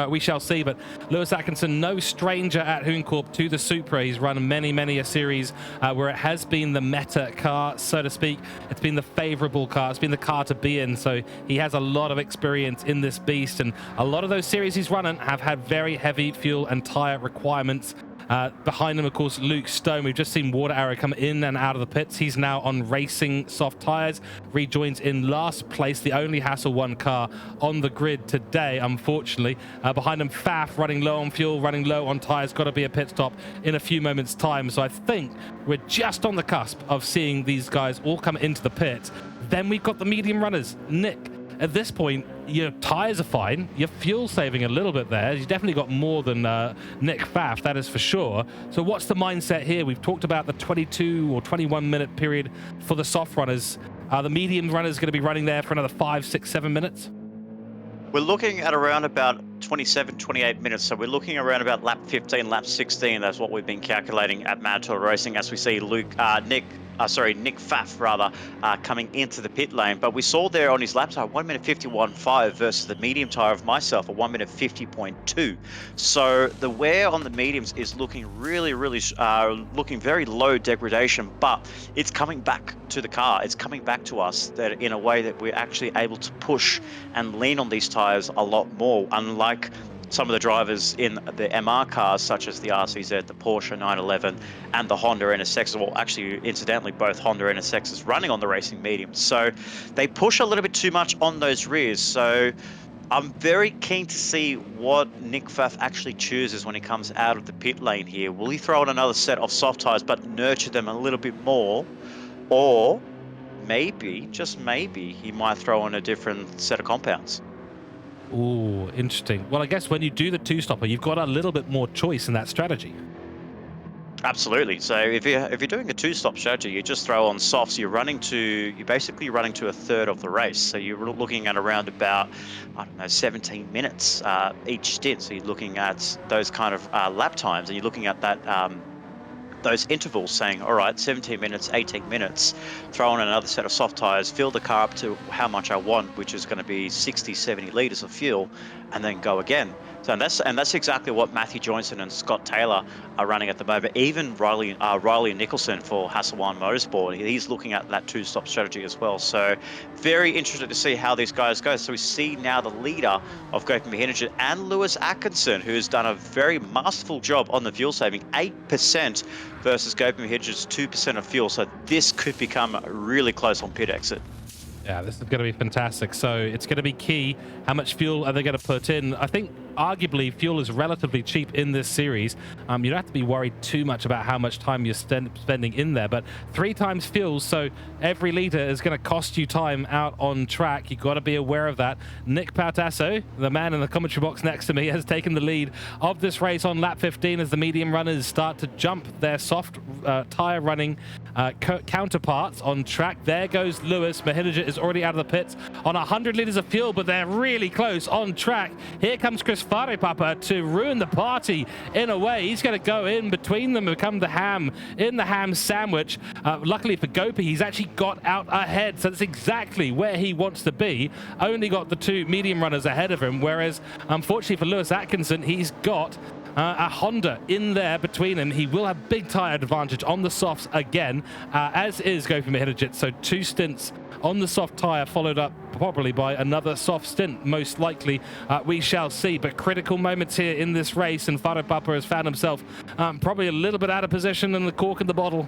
We shall see, but Lewis Atkinson, no stranger at Hooncorp to the Supra. He's run many a series where it has been the meta car, so to speak. It's been the favorable car. It's been the car to be in, so he has a lot of experience in this beast, and a lot of those series he's running have had very heavy fuel and tire requirements. Behind him, of course, Luke Stone. We've just seen Water Arrow come in and out of the pits. He's now on racing soft tires, rejoins in last place, the only Hasel1 car on the grid today, unfortunately. Behind him, Faf running low on fuel, running low on tires, got to be a pit stop in a few moments' time. So I think we're just on the cusp of seeing these guys all come into the pit. Then we've got the medium runners. Nick, at this point, your tires are fine. You're fuel saving a little bit there. You've definitely got more than Nick Pfaff, that is for sure. So what's the mindset here? We've talked about the 22 or 21 minute period for the soft runners. The medium runners going to be running there for another 5, 6, 7 minutes? We're looking at around about 27, 28 minutes. So we're looking around about lap 15, lap 16. That's what we've been calculating at Mandatory Racing as we see Nick Pfaff rather, coming into the pit lane. But we saw there on his lap time 1 minute 51.5 versus the medium tire of myself, a 1 minute 50.2. So the wear on the mediums is looking really looking very low degradation, but it's coming back to the car. It's coming back to us that in a way that we're actually able to push and lean on these tires a lot more, unlike some of the drivers in the MR cars, such as the RCZ, the Porsche 911, and the Honda NSX. Well, actually, incidentally, both Honda NSXs running on the racing medium. So they push a little bit too much on those rears. So I'm very keen to see what Nick Pfaff actually chooses when he comes out of the pit lane here. Will he throw on another set of soft tires, but nurture them a little bit more? Or maybe, just maybe, he might throw on a different set of compounds. Ooh, interesting. Well, I guess when you do the two-stopper, you've got a little bit more choice in that strategy. Absolutely. So if you're doing a two-stop strategy, you just throw on softs. You're basically running to a third of the race. So you're looking at around about, I don't know, 17 minutes each stint. So you're looking at those kind of lap times, and you're looking at that those intervals, saying, all right, 17 minutes, 18 minutes, throw on another set of soft tires, fill the car up to how much I want, which is going to be 60, 70 litres of fuel, and then go again. So and that's exactly what Matthew Johnson and Scott Taylor are running at the moment. Even Riley Nicholson for Hasel1 Motorsport, he's looking at that two-stop strategy as well. So very interested to see how these guys go. So we see now the leader of Gopin Mahinajit and Lewis Atkinson, who has done a very masterful job on the fuel saving, 8% versus Gopin Mahinajit's 2% of fuel. So this could become really close on pit exit. Yeah, this is going to be fantastic. So it's going to be key. How much fuel are they going to put in? I think arguably fuel is relatively cheap in this series. You don't have to be worried too much about how much time you're spending in there, but 3 times fuel, so every litre is going to cost you time out on track. You've got to be aware of that. Nick Pautasso, the man in the commentary box next to me, has taken the lead of this race on lap 15 as the medium runners start to jump their soft tyre running counterparts on track. There goes Lewis. Mahinajit is already out of the pits on 100 litres of fuel, but they're really close on track. Here comes Chris Farepapa to ruin the party in a way. He's going to go in between them, become the ham in the ham sandwich. Luckily for Gopi, he's actually got out ahead, so that's exactly where he wants to be. Only got the 2 medium runners ahead of him, whereas unfortunately for Lewis Atkinson, he's got a Honda in there between him. He will have big tyre advantage on the softs again, as is Gopin Mahinajit. So 2 stints on the soft tyre, followed up probably by another soft stint, most likely. We shall see. But critical moments here in this race, and Farepapa has found himself probably a little bit out of position and the cork in the bottle.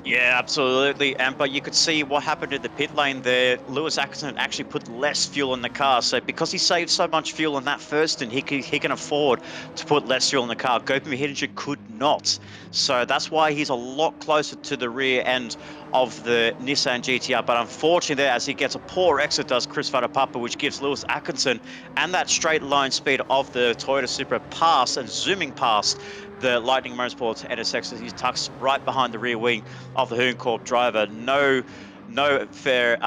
Yeah, absolutely. But you could see what happened in the pit lane there. Lewis Atkinson actually put less fuel in the car. So because he saved so much fuel in that first, and he can afford to put less fuel in the car, Gopin Mahinajit could not. So that's why he's a lot closer to the rear end of the Nissan GTR. But unfortunately there, as he gets a poor exit, does Chris Farepapa, which gives Lewis Atkinson and that straight line speed of the Toyota Supra pass and zooming past the Lightning Motorsports NSX as he tucks right behind the rear wing of the Hooncorp driver. No fair,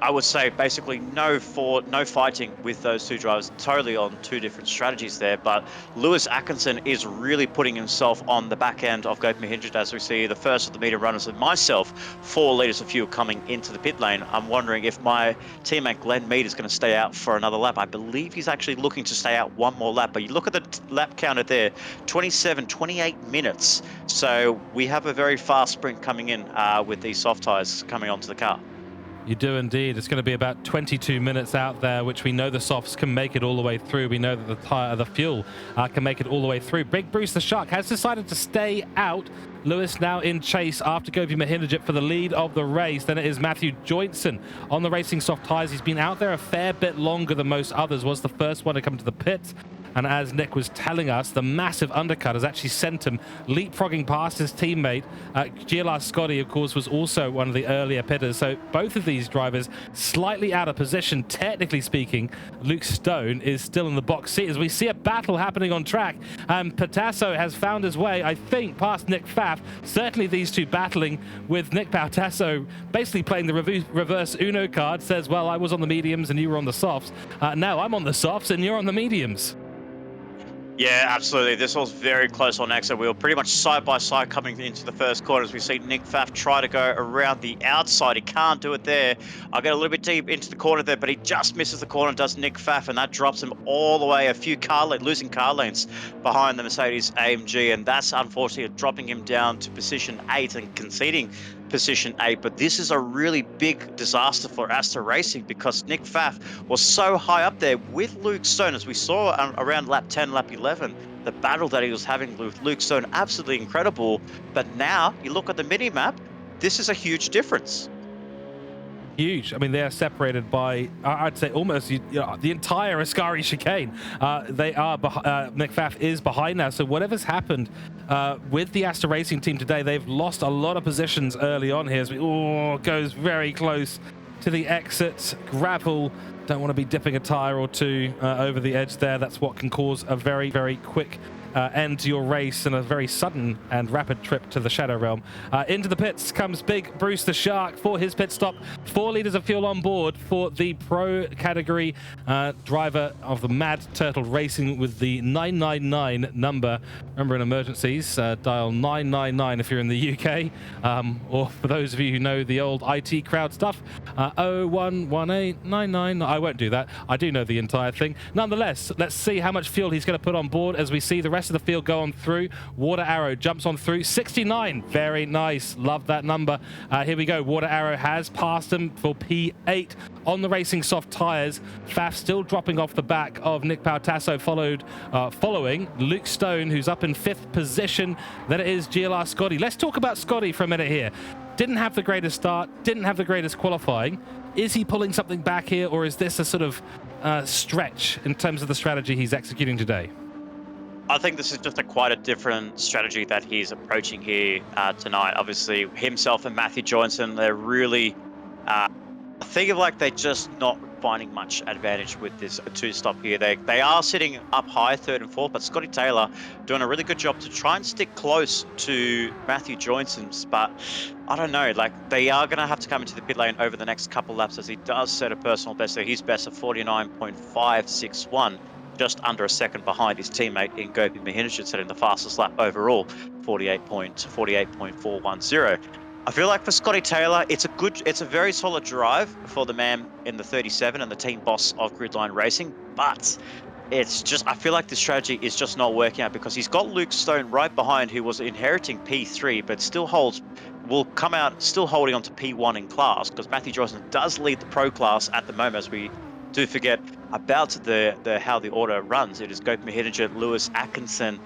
I would say basically no fighting with those 2 drivers, totally on 2 different strategies there. But Lewis Atkinson is really putting himself on the back end of Gopin Mahinajit as we see the first of the medium runners and myself, 4 litres of fuel coming into the pit lane. I'm wondering if my teammate Glenn Mead is going to stay out for another lap. I believe he's actually looking to stay out 1 more lap, but you look at the lap counter there, 28 minutes. So we have a very fast sprint coming in with these soft tyres coming onto the car. You do indeed. It's going to be about 22 minutes out there, which we know the softs can make it all the way through. We know that the fuel can make it all the way through. Big Bruce the Shark has decided to stay out. Lewis now in chase after Gopi Mahinajit for the lead of the race. Then it is Matthew Joyntson on the racing soft tyres. He's been out there a fair bit longer than most others. Was the first one to come to the pits. And as Nick was telling us, the massive undercut has actually sent him leapfrogging past his teammate. GLR Scotty, of course, was also one of the earlier pitters. So both of these drivers slightly out of position. Technically speaking, Luke Stone is still in the box seat as we see a battle happening on track. Patasso has found his way, I think, past Nick Pfaff. Certainly these two battling, with Nick Patasso basically playing the reverse Uno card. Says, well, I was on the mediums and you were on the softs. Now I'm on the softs and you're on the mediums. Yeah, absolutely. This was very close on exit. We were pretty much side by side coming into the first quarter as we see Nick Pfaff try to go around the outside. He can't do it there. I get a little bit deep into the corner there, but he just misses the corner, does Nick Pfaff, and that drops him all the way a few losing car lengths behind the Mercedes AMG, and that's unfortunately dropping him down to position 8 and conceding position 8. But this is a really big disaster for Aster Racing because Nick Pfaff was so high up there with Luke Stone, as we saw around lap 10, lap 11. The battle that he was having with Luke Stone, absolutely incredible. But now you look at the mini map, this is a huge difference. Huge. I mean, they are separated by, I'd say, almost the entire Ascari chicane. They are, Nick Pfaff is behind now. So whatever's happened with the Aster Racing team today, they've lost a lot of positions early on here. As goes very close to the exit. Gravel. Don't want to be dipping a tire or two over the edge there. That's what can cause a very, very quick end to your race and a very sudden and rapid trip to the Shadow Realm. Into the pits comes Big Bruce the Shark for his pit stop. 4 liters of fuel on board for the pro category driver of the Mad Turtle Racing with the 999 number. Remember, in emergencies, dial 999 if you're in the UK, or for those of you who know the old IT crowd stuff, 011899. I won't do that. I do know the entire thing. Nonetheless, let's see how much fuel he's going to put on board as we see the rest of the field go on through. Water Arrow jumps on through. 69. Very nice. Love that number. Here we go. Water Arrow has passed him for P8 on the racing soft tires. Pfaff still dropping off the back of Nick Patasso, following Luke Stone, who's up in 5th position. Then it is GLR Scotty. Let's talk about Scotty for a minute here. Didn't have the greatest start, didn't have the greatest qualifying. Is he pulling something back here, or is this a sort of stretch in terms of the strategy he's executing today? I think this is just quite a different strategy that he's approaching here tonight. Obviously, himself and Matthew Joyntson, they're really, I think of like they're just not finding much advantage with this 2-stop here. They are sitting up high, 3rd and 4th, but Scotty Taylor doing a really good job to try and stick close to Matthew Joyntson's. But I don't know, like they are going to have to come into the pit lane over the next couple laps as he does set a personal best. So his best of 49.561. Just under a second behind his teammate in Gopi Mahinajit, setting the fastest lap overall, 48.410. I feel like for Scotty Taylor, it's a very solid drive for the man in the 37 and the team boss of Gridline Racing, but it's just, I feel like the strategy is just not working out because he's got Luke Stone right behind, who was inheriting P3, but will come out still holding on to P1 in class, because Matthew Joyntson does lead the pro class at the moment, as we do forget about how the order runs. It is Gopi Mahinajit, Lewis Atkinson,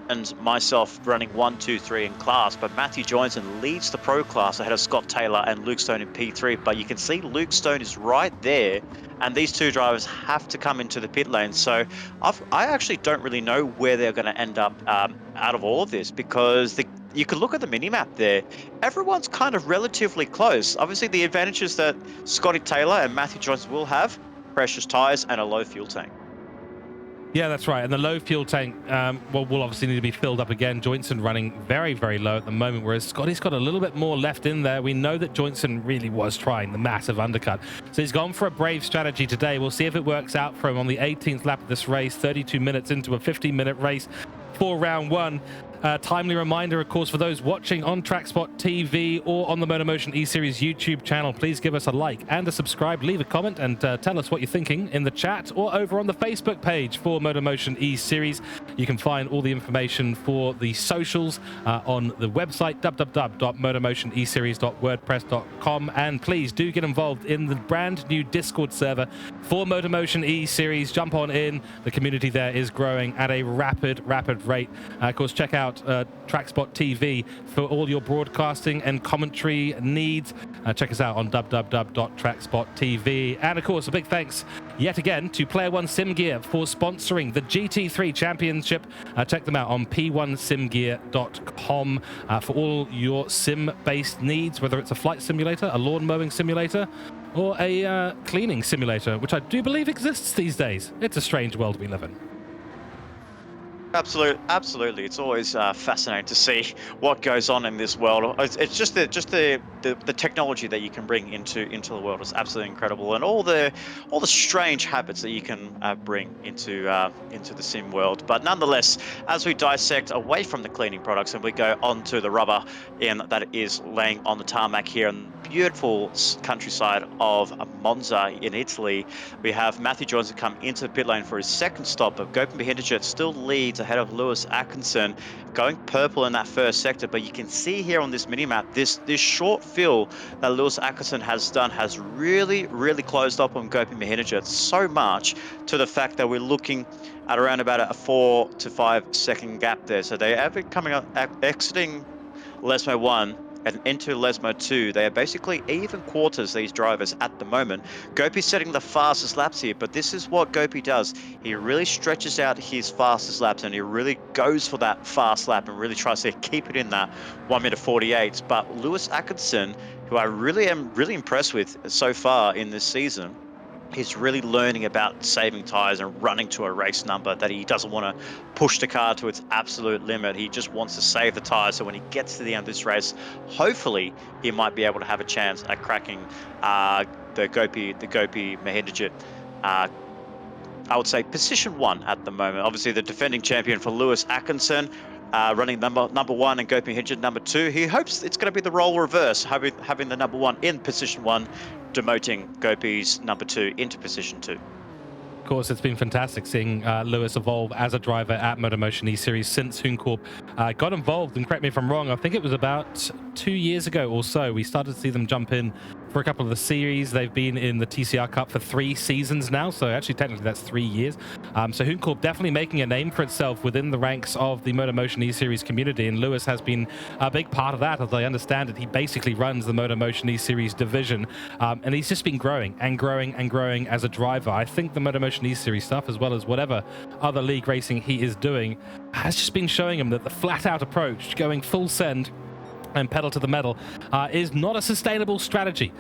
and myself running 1, 2, 3 in class, but Matthew Joyntson leads the pro class ahead of Scott Taylor and Luke Stone in P3. But you can see Luke Stone is right there, and these two drivers have to come into the pit lane. So I actually don't really know where they're going to end up out of all of this, because you could look at the mini-map there. Everyone's kind of relatively close. Obviously, the advantages that Scotty Taylor and Matthew Joyntson will have: precious tyres and a low fuel tank. Yeah, that's right. And the low fuel tank will obviously need to be filled up again. Joyntson running very, very low at the moment, whereas Scotty's got a little bit more left in there. We know that Joyntson really was trying the massive undercut. So he's gone for a brave strategy today. We'll see if it works out for him on the 18th lap of this race, 32 minutes into a 15-minute race for round 1. Timely reminder, of course, for those watching on TrackSpot TV or on the MotorMotion E-Series YouTube channel, please give us a like and a subscribe, leave a comment, and tell us what you're thinking in the chat or over on the Facebook page for MotorMotion E-Series. You can find all the information for the socials on the website www.motormotioneseries.wordpress.com, and please do get involved in the brand new Discord server for MotorMotion E-Series. Jump on in. The community there is growing at a rapid rate. Of course, check out TrackSpot TV for all your broadcasting and commentary needs. Check us out on www.trackspot.tv. And of course, a big thanks yet again to Player1 Sim Gear for sponsoring the GT3 Championship. Check them out on p1simgear.com for all your sim-based needs, whether it's a flight simulator, a lawn mowing simulator, or a cleaning simulator, which I do believe exists these days. It's a strange world we live in. Absolutely. It's always fascinating to see what goes on in this world. It's just the technology that you can bring into the world is absolutely incredible, and all the strange habits that you can bring into the sim world. But nonetheless, as we dissect away from the cleaning products and we go onto the rubber that is laying on the tarmac here in the beautiful countryside of Monza in Italy, we have Matthew Jones to come into the pit lane for his second stop. But Gopin Behindjic still leads ahead of Lewis Atkinson, going purple in that first sector. But you can see here on this mini-map, this short fill that Lewis Atkinson has done has really closed up on Gopin Behindjic, so much to the fact that we're looking at around about a 4 to 5 second gap there. So they have been coming up, exiting Lesmo 1 and into Lesmo 2. They are basically even quarters, these drivers, at the moment. Gopi's setting the fastest laps here, but this is what Gopi does. He really stretches out his fastest laps, and he really goes for that fast lap and really tries to keep it in that 1:48. But Lewis Atkinson, who I really am impressed with so far in this season, he's really learning about saving tires and running to a race number that he doesn't want to push the car to its absolute limit. He just wants to save the tires, so when he gets to the end of this race, hopefully he might be able to have a chance at cracking the Gopi Behindjic, I would say, position 1 at the moment. Obviously the defending champion for Lewis Atkinson, running number 1 and Gopin Behindjic number 2. He hopes it's going to be the role reverse, having the number 1 in position 1, demoting Gopi's number 2 into position 2. Of course, it's been fantastic seeing Lewis evolve as a driver at MotorMotion E-Series since Hooncorp got involved. And correct me if I'm wrong, I think it was about 2 years ago or so we started to see them jump in for a couple of the series. They've been in the TCR Cup for 3 seasons now, so actually technically that's 3 years. So Hooncorp definitely making a name for itself within the ranks of the MotorMotion E-Series community, and Lewis has been a big part of that. As I understand it, he basically runs the MotorMotion E-Series division, and he's just been growing and growing as a driver. I think the MotorMotion E-Series stuff, as well as whatever other league racing he is doing, has just been showing him that the flat-out approach, going full send and pedal to the metal, is not a sustainable strategy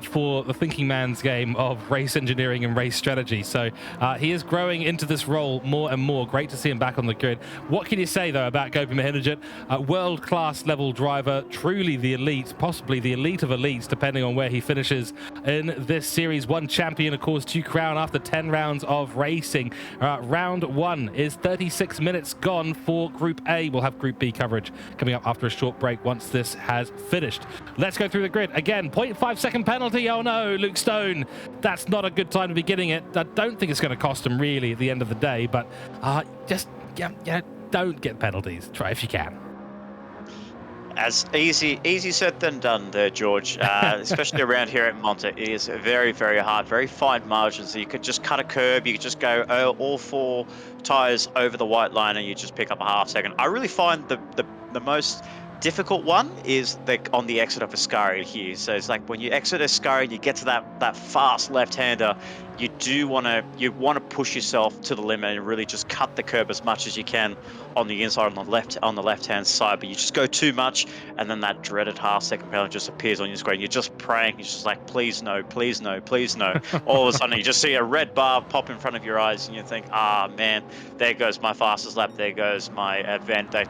for the thinking man's game of race engineering and race strategy. So he is growing into this role more and more. Great to see him back on the grid. What can you say, though, about Gopin Behindjic? World-class level driver, truly the elite, possibly the elite of elites, depending on where he finishes in this Series 1 champion, of course, to crown after 10 rounds of racing. Round 1 is 36 minutes gone for Group A. We'll have Group B coverage coming up after a short break once this has finished. Let's go through the grid again. 0.5 second penalty. Oh no, Luke Stone. That's not a good time to be getting it. I don't think it's going to cost him really at the end of the day, but just don't get penalties. Try if you can. As easy said than done there, George. Especially around here at Monza, it is very hard, very fine margins. You could just cut a curb, you could just go all 4 tires over the white line, and you just pick up a half second. I really find the most difficult one is on the exit of Ascari here. So it's like when you exit Ascari and you get to that fast left-hander, you want to push yourself to the limit and really just cut the curb as much as you can on the inside, on the left-hand side. But you just go too much, and then that dreaded half-second penalty just appears on your screen. You're just praying. You're just like, please no, please no, please no. All of a sudden, you just see a red bar pop in front of your eyes, and you think, man, there goes my fastest lap. There goes my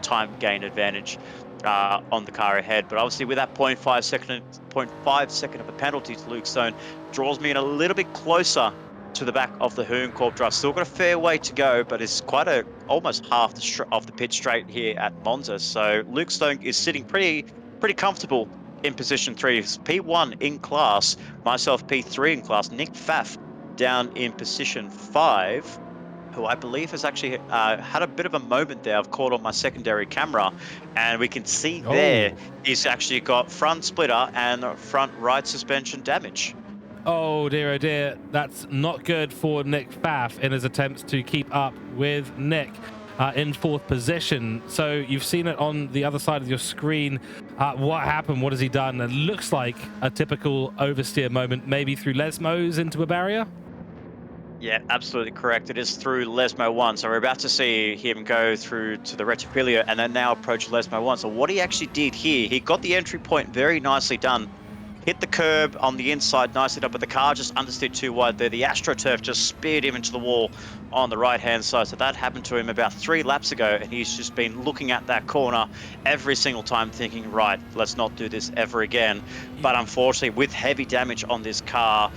time gain advantage on the car ahead. But obviously with that 0.5 second of a penalty to Luke Stone, draws me in a little bit closer to the back of the Hooncorp drive. Still got a fair way to go, but it's quite almost half of the pit straight here at Monza. So Luke Stone is sitting pretty comfortable in position 3. P1 in class, myself P3 in class, Nick Pfaff down in position 5, who I believe has actually had a bit of a moment there. I've caught on my secondary camera, and we can see there he's actually got front splitter and front right suspension damage. Oh dear, that's not good for Nick Pfaff in his attempts to keep up with Nick in 4th position. So you've seen it on the other side of your screen. What happened? What has he done? It looks like a typical oversteer moment, maybe through Lesmos into a barrier. Yeah, absolutely correct. It is through Lesmo 1. So we're about to see him go through to the Retifilia and then now approach Lesmo 1. So what he actually did here, he got the entry point very nicely done. Hit the curb on the inside nicely done, but the car just understeered too wide there. The AstroTurf just speared him into the wall on the right-hand side. So that happened to him about 3 laps ago, and he's just been looking at that corner every single time thinking, right, let's not do this ever again. But unfortunately, with heavy damage on this car,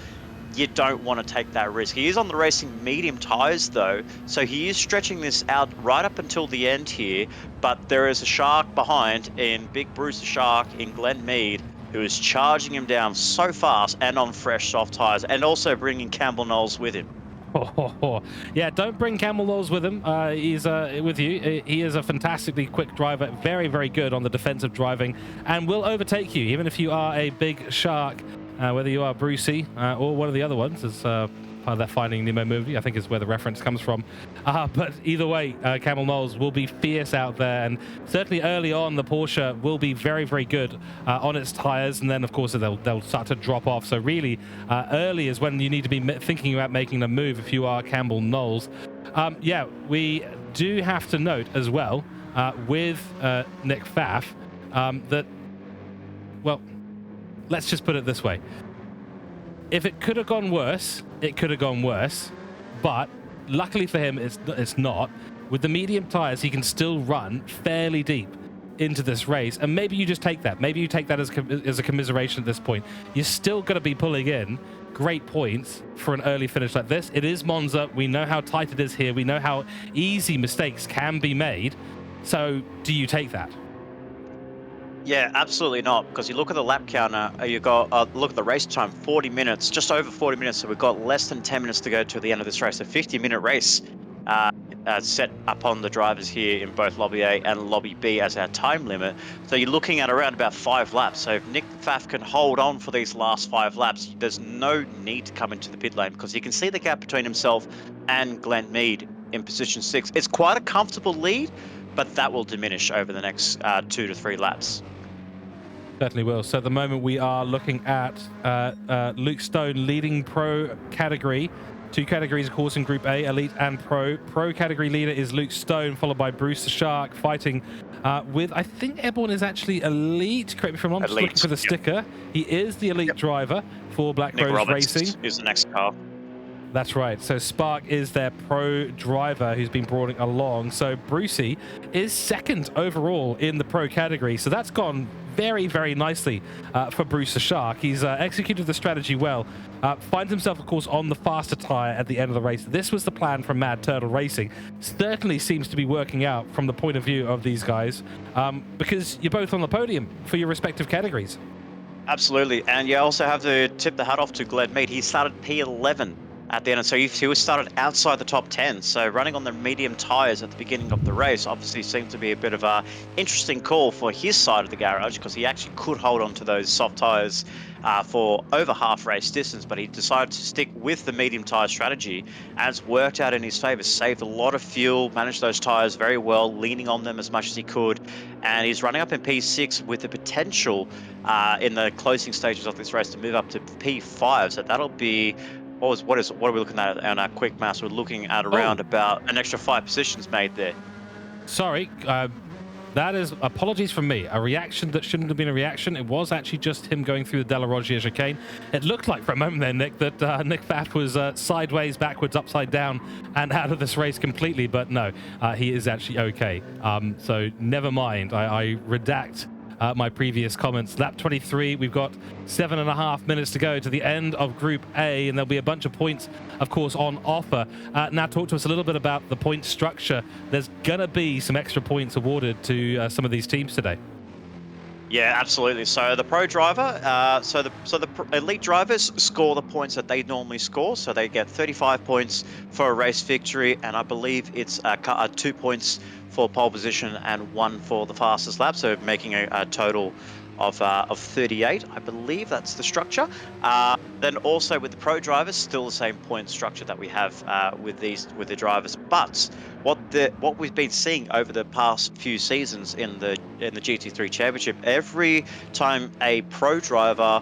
you don't want to take that risk. He is on the racing medium tyres though, so he is stretching this out right up until the end here, but there is a shark behind in Big Bruce the Shark in Glen Mead, who is charging him down so fast and on fresh soft tyres, and also bringing Campbell Knowles with him. Yeah, don't bring Campbell Knowles with him. He's with you. He is a fantastically quick driver, very good on the defensive driving, and will overtake you, even if you are a big shark. Whether you are Brucey or one of the other ones, as part of that Finding Nemo movie, I think is where the reference comes from. But either way, Campbell Knowles will be fierce out there, and certainly early on, the Porsche will be very good on its tyres, and then of course they'll start to drop off. So really, early is when you need to be thinking about making a move if you are Campbell Knowles. Yeah, we do have to note as well with Nick Pfaff that, well, let's just put it this way. If it could have gone worse, it could have gone worse. But luckily for him, it's not. With the medium tyres, he can still run fairly deep into this race. And maybe you just take that. Maybe you take that as a commiseration at this point. You're still going to be pulling in great points for an early finish like this. It is Monza. We know how tight it is here. We know how easy mistakes can be made. So do you take that? Yeah, absolutely not, because you look at the lap counter, you got look at the race time, 40 minutes, just over 40 minutes, so we've got less than 10 minutes to go to the end of this race. A 50-minute race set up on the drivers here in both Lobby A and Lobby B as our time limit. So you're looking at around about 5 laps. So if Nick Pfaff can hold on for these last 5 laps, there's no need to come into the pit lane, because you can see the gap between himself and Glen Mead in position 6. It's quite a comfortable lead, but that will diminish over the next 2 to 3 laps. Certainly will. So at the moment we are looking at Luke Stone leading pro category. 2 categories, of course, in Group A, Elite and Pro. Pro category leader is Luke Stone, followed by Bruce the Shark, fighting with, I think Airborne is actually Elite. Correct me if I'm wrong, I'm just looking for the sticker. He is the Elite driver for Black Rose Racing. Is the next car. That's right. So Spark is their pro driver who's been brought along. So Brucey is 2nd overall in the pro category. So that's gone very nicely for Bruce the Shark. He's executed the strategy well. Finds himself, of course, on the faster tyre at the end of the race. This was the plan from Mad Turtle Racing. Certainly seems to be working out from the point of view of these guys, because you're both on the podium for your respective categories. Absolutely. And you also have to tip the hat off to Glen Mead. He started P11 at the end, and so he was started outside the top 10. So running on the medium tyres at the beginning of the race obviously seemed to be a bit of a interesting call for his side of the garage, because he actually could hold on to those soft tyres for over half race distance, but he decided to stick with the medium tyre strategy, and it's worked out in his favour. Saved a lot of fuel, managed those tyres very well, leaning on them as much as he could, and he's running up in P6 with the potential in the closing stages of this race to move up to P5. So that'll be what are we looking at on our quick maths? We're looking at around about an extra 5 positions made there. Sorry, that is, apologies from me, a reaction that shouldn't have been a reaction. It was actually just him going through the Della Roggia chicane. It looked like for a moment there, Nick, that Nick Pfaff was sideways, backwards, upside down, and out of this race completely, but no, he is actually okay. So never mind, I redact my previous comments. Lap 23, we've got 7.5 minutes to go to the end of Group A, and there'll be a bunch of points, of course, on offer. Now, talk to us a little bit about the point structure. There's going to be some extra points awarded to some of these teams today. Yeah, absolutely. So the pro driver, so the elite drivers score the points that they normally score. So they get 35 points for a race victory, and I believe it's 2 points for pole position and 1 for the fastest lap. So making a total of 38. I believe that's the structure. Then also with the pro drivers, still the same point structure that we have with the drivers. But what we've been seeing over the past few seasons in the GT3 Championship, every time a pro driver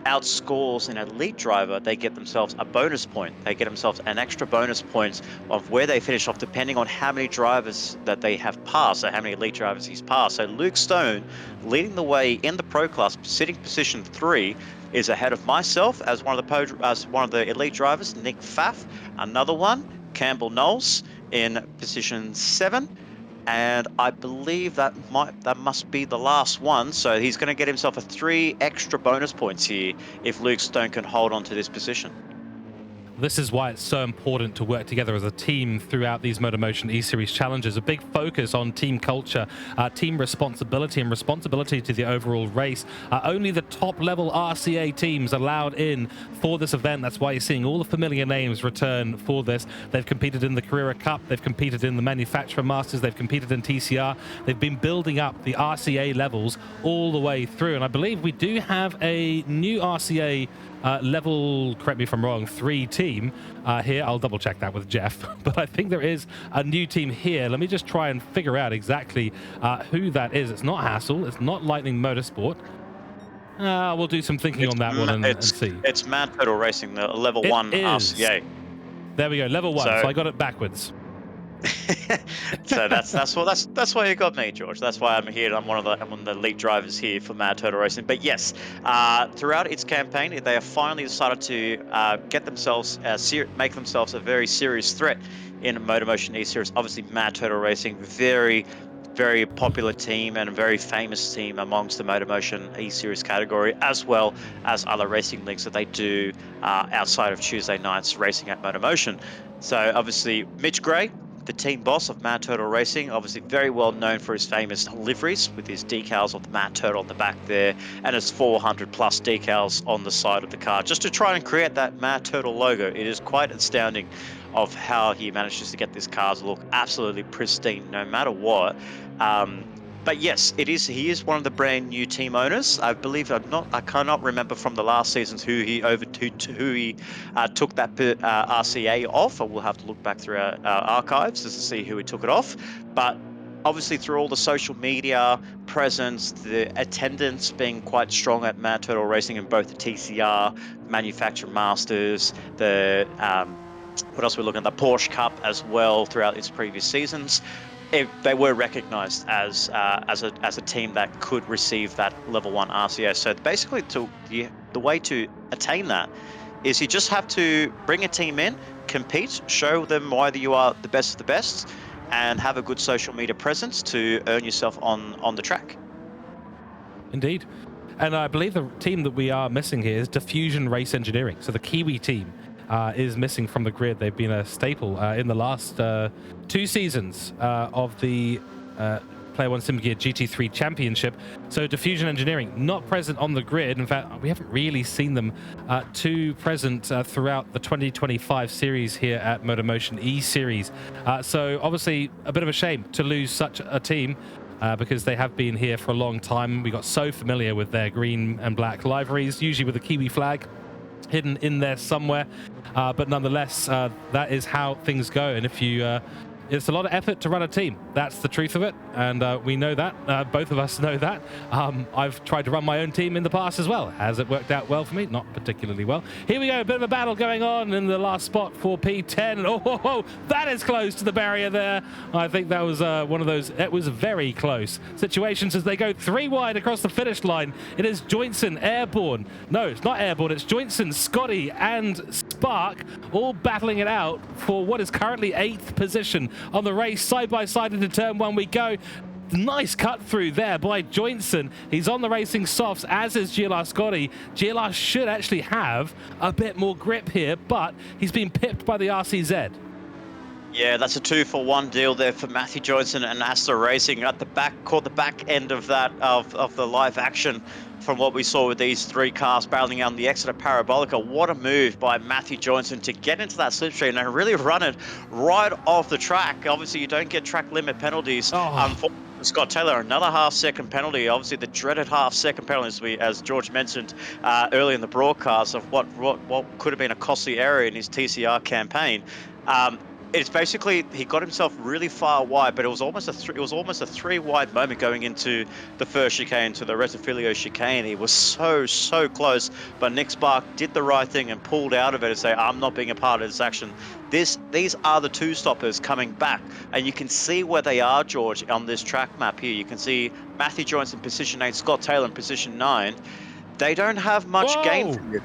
outscores an elite driver, they get themselves a bonus point. They get themselves an extra bonus point of where they finish off, depending on how many drivers that they have passed, so how many elite drivers he's passed. So Luke Stone, leading the way in the pro class, sitting position 3, is ahead of myself as one of the elite drivers. Nick Pfaff, another one. Campbell Knowles in position 7. And I believe that must be the last one. So he's going to get himself a 3 extra bonus points here if Luke Stone can hold on to this position. This is why it's so important to work together as a team throughout these MotorMotion E-Series challenges. A big focus on team culture, team responsibility, and responsibility to the overall race. Only the top-level RCA teams allowed in for this event. That's why you're seeing all the familiar names return for this. They've competed in the Carrera Cup. They've competed in the Manufacturer Masters. They've competed in TCR. They've been building up the RCA levels all the way through. And I believe we do have a new RCA level, correct me if I'm wrong, 3 team here. I'll double check that with Jeff, but I think there is a new team here. Let me just try and figure out exactly who that is. It's not Hasel, it's not Lightning Motorsport. We'll do some thinking on that one and see. It's Mad Turtle Racing, the level 1 RCA. There we go, level 1. So I got it backwards. So that's why you got me, George. That's why I'm here. I'm one of the elite drivers here for Mad Turtle Racing. But yes, throughout its campaign, they have finally decided to get themselves make themselves a very serious threat in MotorMotion E-Series. Obviously, Mad Turtle Racing, very popular team and a very famous team amongst the MotorMotion E-Series category, as well as other racing leagues that they do outside of Tuesday nights racing at MotorMotion. So obviously, Mitch Gray, the team boss of Mad Turtle Racing, obviously very well known for his famous liveries with his decals of the Mad Turtle on the back there and his 400 plus decals on the side of the car, just to try and create that Mad Turtle logo. It is quite astounding of how he manages to get this car to look absolutely pristine no matter what. But yes, he is one of the brand new team owners. I believe I cannot remember from the last seasons who he took that RCA off. I will have to look back through our archives just to see who he took it off. But obviously through all the social media presence, the attendance being quite strong at Mad Turtle Racing in both the TCR, Manufacturer Masters, the what else we're looking at, the Porsche Cup as well throughout its previous seasons. They were recognised as a team that could receive that level 1 RCA. So basically, the way to attain that is you just have to bring a team in, compete, show them why you are the best of the best, and have a good social media presence to earn yourself on the track. Indeed. And I believe the team that we are missing here is Diffusion Race Engineering. So the Kiwi team is missing from the grid. They've been a staple in the last 2 seasons of the Player1 SimGear GT3 Championship. So Diffusion Engineering not present on the grid. In fact, we haven't really seen them too present throughout the 2025 series here at MotorMotion E-Series. So obviously a bit of a shame to lose such a team. Because they have been here for a long time. We got so familiar with their green and black liveries, usually with the Kiwi flag hidden in there somewhere. But nonetheless, that is how things go. And if you it's a lot of effort to run a team. That's the truth of it, and we know that. Both of us know that. I've tried to run my own team in the past as well. Has it worked out well for me? Not particularly well. Here we go, a bit of a battle going on in the last spot for P10. Oh, that is close to the barrier there. I think that was one of those, it was very close situations as they go 3 wide across the finish line. It is Jointson, Airborne. No, it's not Airborne, it's Jointson, Scotty, and Spark all battling it out for what is currently 8th position on the race. Side by side into turn 1 we go. Nice cut through there by Jointson. He's on the racing softs, as is GLR Scotty. GLR should actually have a bit more grip here, but he's been pipped by the RCZ. Yeah, that's a 2-for-1 deal there for Matthew Johnson and Aster Racing at the back, caught the back end of that of the live action from what we saw with these three cars battling out the Exeter Parabolica. What a move by Matthew Johnson to get into that slipstream and really run it right off the track. Obviously, you don't get track limit penalties. Unfortunately, Scott Taylor, another half-second penalty. Obviously, the dreaded half-second penalty, as George mentioned early in the broadcast, of what could have been a costly error in his TCR campaign. It's basically he got himself really far wide, but it was almost a three wide moment going into the first chicane to the Resifilio chicane. He was so close, but Nick Spark did the right thing and pulled out of it and say, "I'm not being a part of this action." These are the two stoppers coming back, and you can see where they are, George, on this track map here. You can see Matthew Jones in position 8, Scott Taylor in position 9. They don't have much gain from it.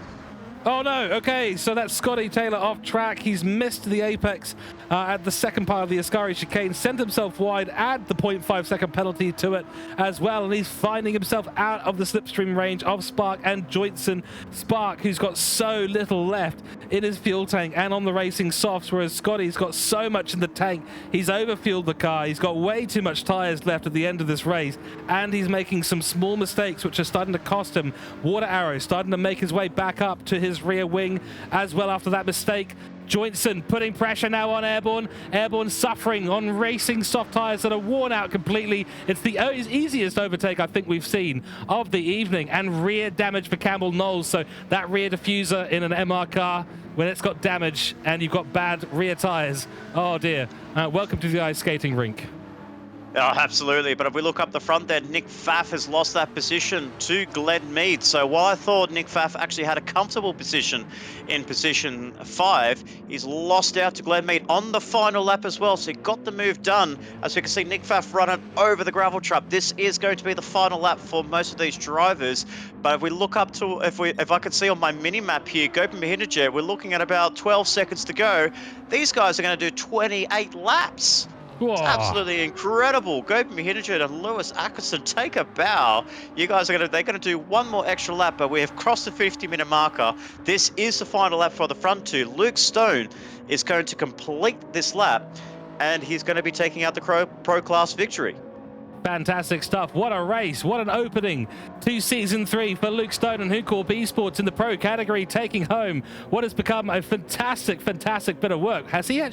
Oh no, okay, so that's Scotty Taylor off track. He's missed the apex at the second part of the Ascari chicane, sent himself wide, add the 0.5 second penalty to it as well, and he's finding himself out of the slipstream range of Spark and Jointson. Spark, who's got so little left in his fuel tank and on the racing softs, whereas Scotty's got so much in the tank. He's overfueled the car, he's got way too much tyres left at the end of this race, and he's making some small mistakes which are starting to cost him. Water Arrow starting to make his way back up to his rear wing as well after that mistake. Jointson putting pressure now on Airborne. Airborne suffering on racing soft tyres that are worn out completely. It's the easiest overtake I think we've seen of the evening, and rear damage for Campbell Knowles. So that rear diffuser in an MR car, when it's got damage and you've got bad rear tyres, oh dear. Welcome to the ice skating rink. Oh, absolutely. But if we look up the front there, Nick Pfaff has lost that position to Glenn Mead. So while I thought Nick Pfaff actually had a comfortable position in position 5, he's lost out to Glenn Mead on the final lap as well. So he got the move done. As we can see, Nick Pfaff run it over the gravel trap. This is going to be the final lap for most of these drivers. But if we look up to, if I could see on my mini map here, Gopin Mahinajit, we're looking at about 12 seconds to go. These guys are going to do 28 laps. It's absolutely incredible. Gopin Mahinajit and Lewis Atkinson take a bow. You guys are they're gonna do one more extra lap, but we have crossed the 50-minute marker. This is the final lap for the front two. Luke Stone is going to complete this lap, and he's going to be taking out the Pro Class victory. Fantastic stuff. What a race. What an opening to Season 3 for Luke Stone and HoonCorp Esports in the Pro category, taking home what has become a fantastic bit of work. Has he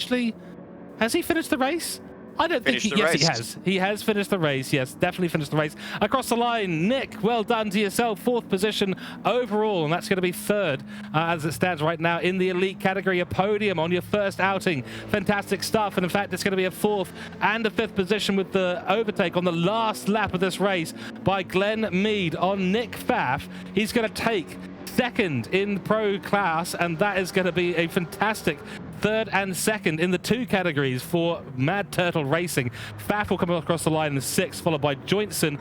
finished the race? I don't think he has. He has finished the race. Yes, definitely finished the race. Across the line, Nick, well done to yourself. 4th position overall, and that's going to be 3rd as it stands right now in the elite category. A podium on your first outing. Fantastic stuff. And in fact, it's going to be a 4th and a 5th position with the overtake on the last lap of this race by Glenn Mead on Nick Pfaff. He's going to take 2nd in Pro Class, and that is going to be a fantastic 3rd and 2nd in the 2 categories for Mad Turtle Racing. Pfaff will come across the line in 6th, followed by Jointson,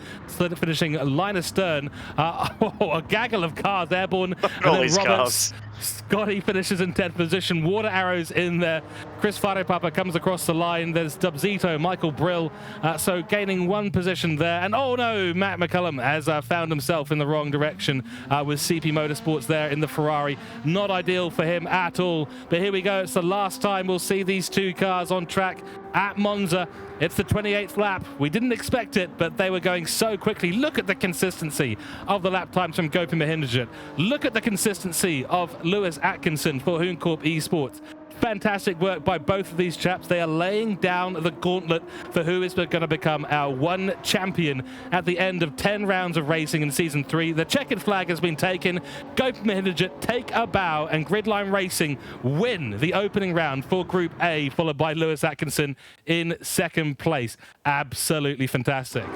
finishing line astern. A gaggle of cars, Airborne, and then Roberts. Cars. Scotty finishes in 10th position. Water Arrows in there. Chris Farepapa comes across the line. There's Dubzito, Michael Brill. So gaining 1 position there. And oh no, Matt McCullum has found himself in the wrong direction with CP Motorsports there in the Ferrari. Not ideal for him at all. But here we go. It's the last time we'll see these 2 cars on track at Monza. It's the 28th lap. We didn't expect it, but they were going so quickly. Look at the consistency of the lap times from Gopin Mahinajit. Look at the consistency of Lewis Atkinson for HoonCorp Esports. Fantastic work by both of these chaps. They are laying down the gauntlet for who is going to become our 1 champion at the end of 10 rounds of racing in Season 3. The checkered flag has been taken. Gopin Mahinajit take a bow, and Gridline Racing win the opening round for Group A, followed by Lewis Atkinson in 2nd place. Absolutely fantastic.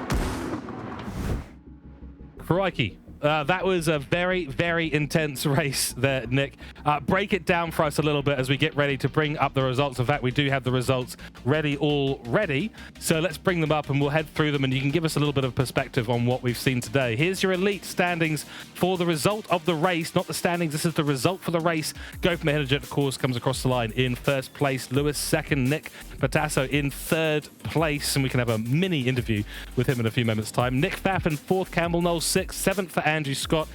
Crikey. That was a very, very intense race there, Nick. break it down for us a little bit as we get ready to bring up the results. In fact, we do have the results ready already. So let's bring them up and we'll head through them and you can give us a little bit of perspective on what we've seen today. Here's your elite standings for the result of the race. Not the standings, this is the result for the race. Go from Mehedic, of course, comes across the line in first place. Lewis second. Nick Patasso in third place. And we can have a mini interview with him in a few moments' time. Nick Pfaff in fourth. Campbell Knowles sixth. Seventh for Andrew Scott.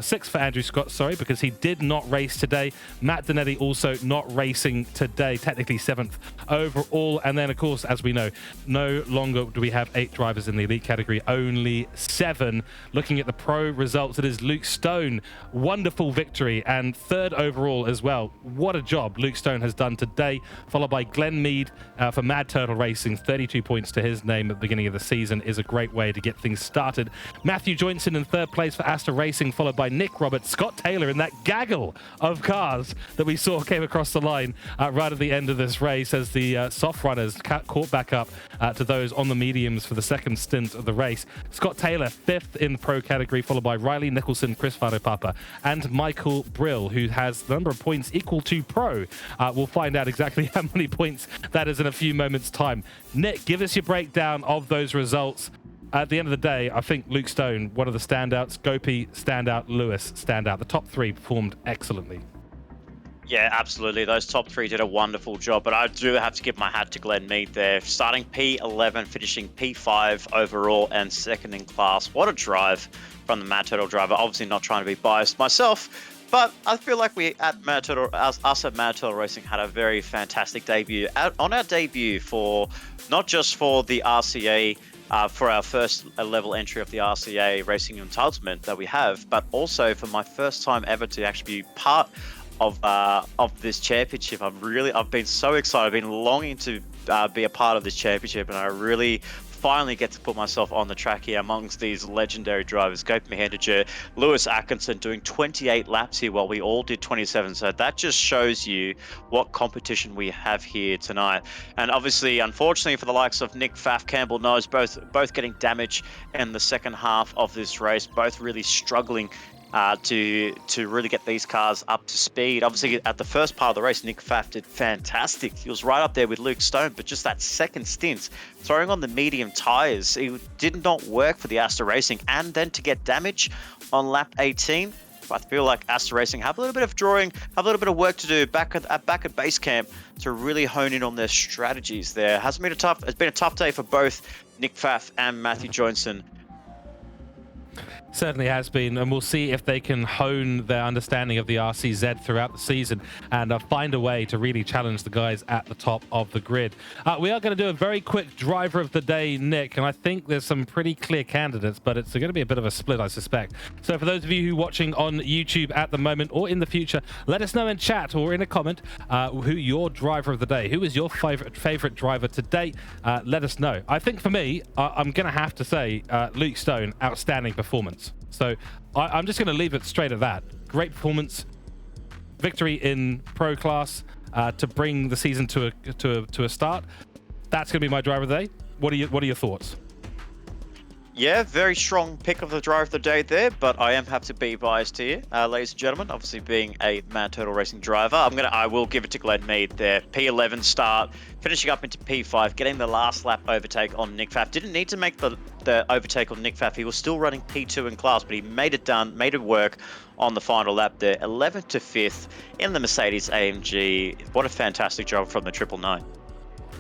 Sixth for Andrew Scott, sorry, because he did not race today. Matt Donetti also not racing today, technically seventh overall. And then, of course, as we know, no longer do we have 8 drivers in the elite category, only 7. Looking at the pro results, it is Luke Stone, wonderful victory, and third overall as well. What a job Luke Stone has done today, followed by Glenn Mead for Mad Turtle Racing. 32 points to his name at the beginning of the season is a great way to get things started. Matthew Joinson in third place for Aster Racing, followed by Nick Roberts. Scott Taylor in that gaggle of cars that we saw came across the line right at the end of this race as the soft runners caught back up to those on the mediums for the second stint of the race. Scott Taylor fifth in the pro category, followed by Riley Nicholson, Chris Papa, and Michael Brill, who has the number of points equal to pro. We'll find out exactly how many points that is in a few moments' time. Nick, give us your breakdown of those results. At the end of the day, I think Luke Stone, one of the standouts, Gopi, standout, Lewis, standout. The top 3 performed excellently. Yeah, absolutely. Those top 3 did a wonderful job, but I do have to give my hat to Glenn Mead there. Starting P11, finishing P5 overall and second in class. What a drive from the Mad Turtle driver. Obviously not trying to be biased myself, but I feel like we at Mad Turtle, us at Mad Turtle Racing had a very fantastic debut. On our debut for, not just for the RCA, for our first level entry of the RCA racing entitlement that we have, but also for my first time ever to actually be part of this championship. I've been so excited. I've been longing to be a part of this championship, and I really finally get to put myself on the track here amongst these legendary drivers. Gopi Mehedic, Lewis Atkinson doing 28 laps here while we all did 27. So that just shows you what competition we have here tonight. And obviously, unfortunately for the likes of Nick Pfaff, Campbell Knowles, both getting damage in the second half of this race, both really struggling to really get these cars up to speed. Obviously, at the first part of the race, Nick Pfaff did fantastic. He was right up there with Luke Stone, but just that second stint, throwing on the medium tyres, it did not work for the Aster Racing. And then to get damage on lap 18, I feel like Aster Racing have a little bit of work to do back at base camp to really hone in on their strategies there. It's been a tough day for both Nick Pfaff and Matthew Joinson. Certainly has been, and we'll see if they can hone their understanding of the RCZ throughout the season and find a way to really challenge the guys at the top of the grid. We are going to do a very quick driver of the day, Nick, and I think there's some pretty clear candidates, but it's going to be a bit of a split, I suspect. So for those of you who are watching on YouTube at the moment or in the future, let us know in chat or in a comment who your driver of the day, who is your favorite driver today. Let us know. I think for me, I'm going to have to say Luke Stone, outstanding performance. So I'm just going to leave it straight at that. Great performance, victory in pro class to bring the season to a start. That's going to be my driver of the day. What are your thoughts? Yeah, very strong pick of the driver of the day there, but I am have to be biased here, ladies and gentlemen. Obviously, being a Mad Turtle Racing driver, I will give it to Glenn Mead there. P11 start, finishing up into P5, getting the last lap overtake on Nick Pfaff. Didn't need to make the overtake on Nick Pfaff. He was still running P2 in class, but he made it work on the final lap there. 11th to 5th in the Mercedes AMG. What a fantastic job from the 999.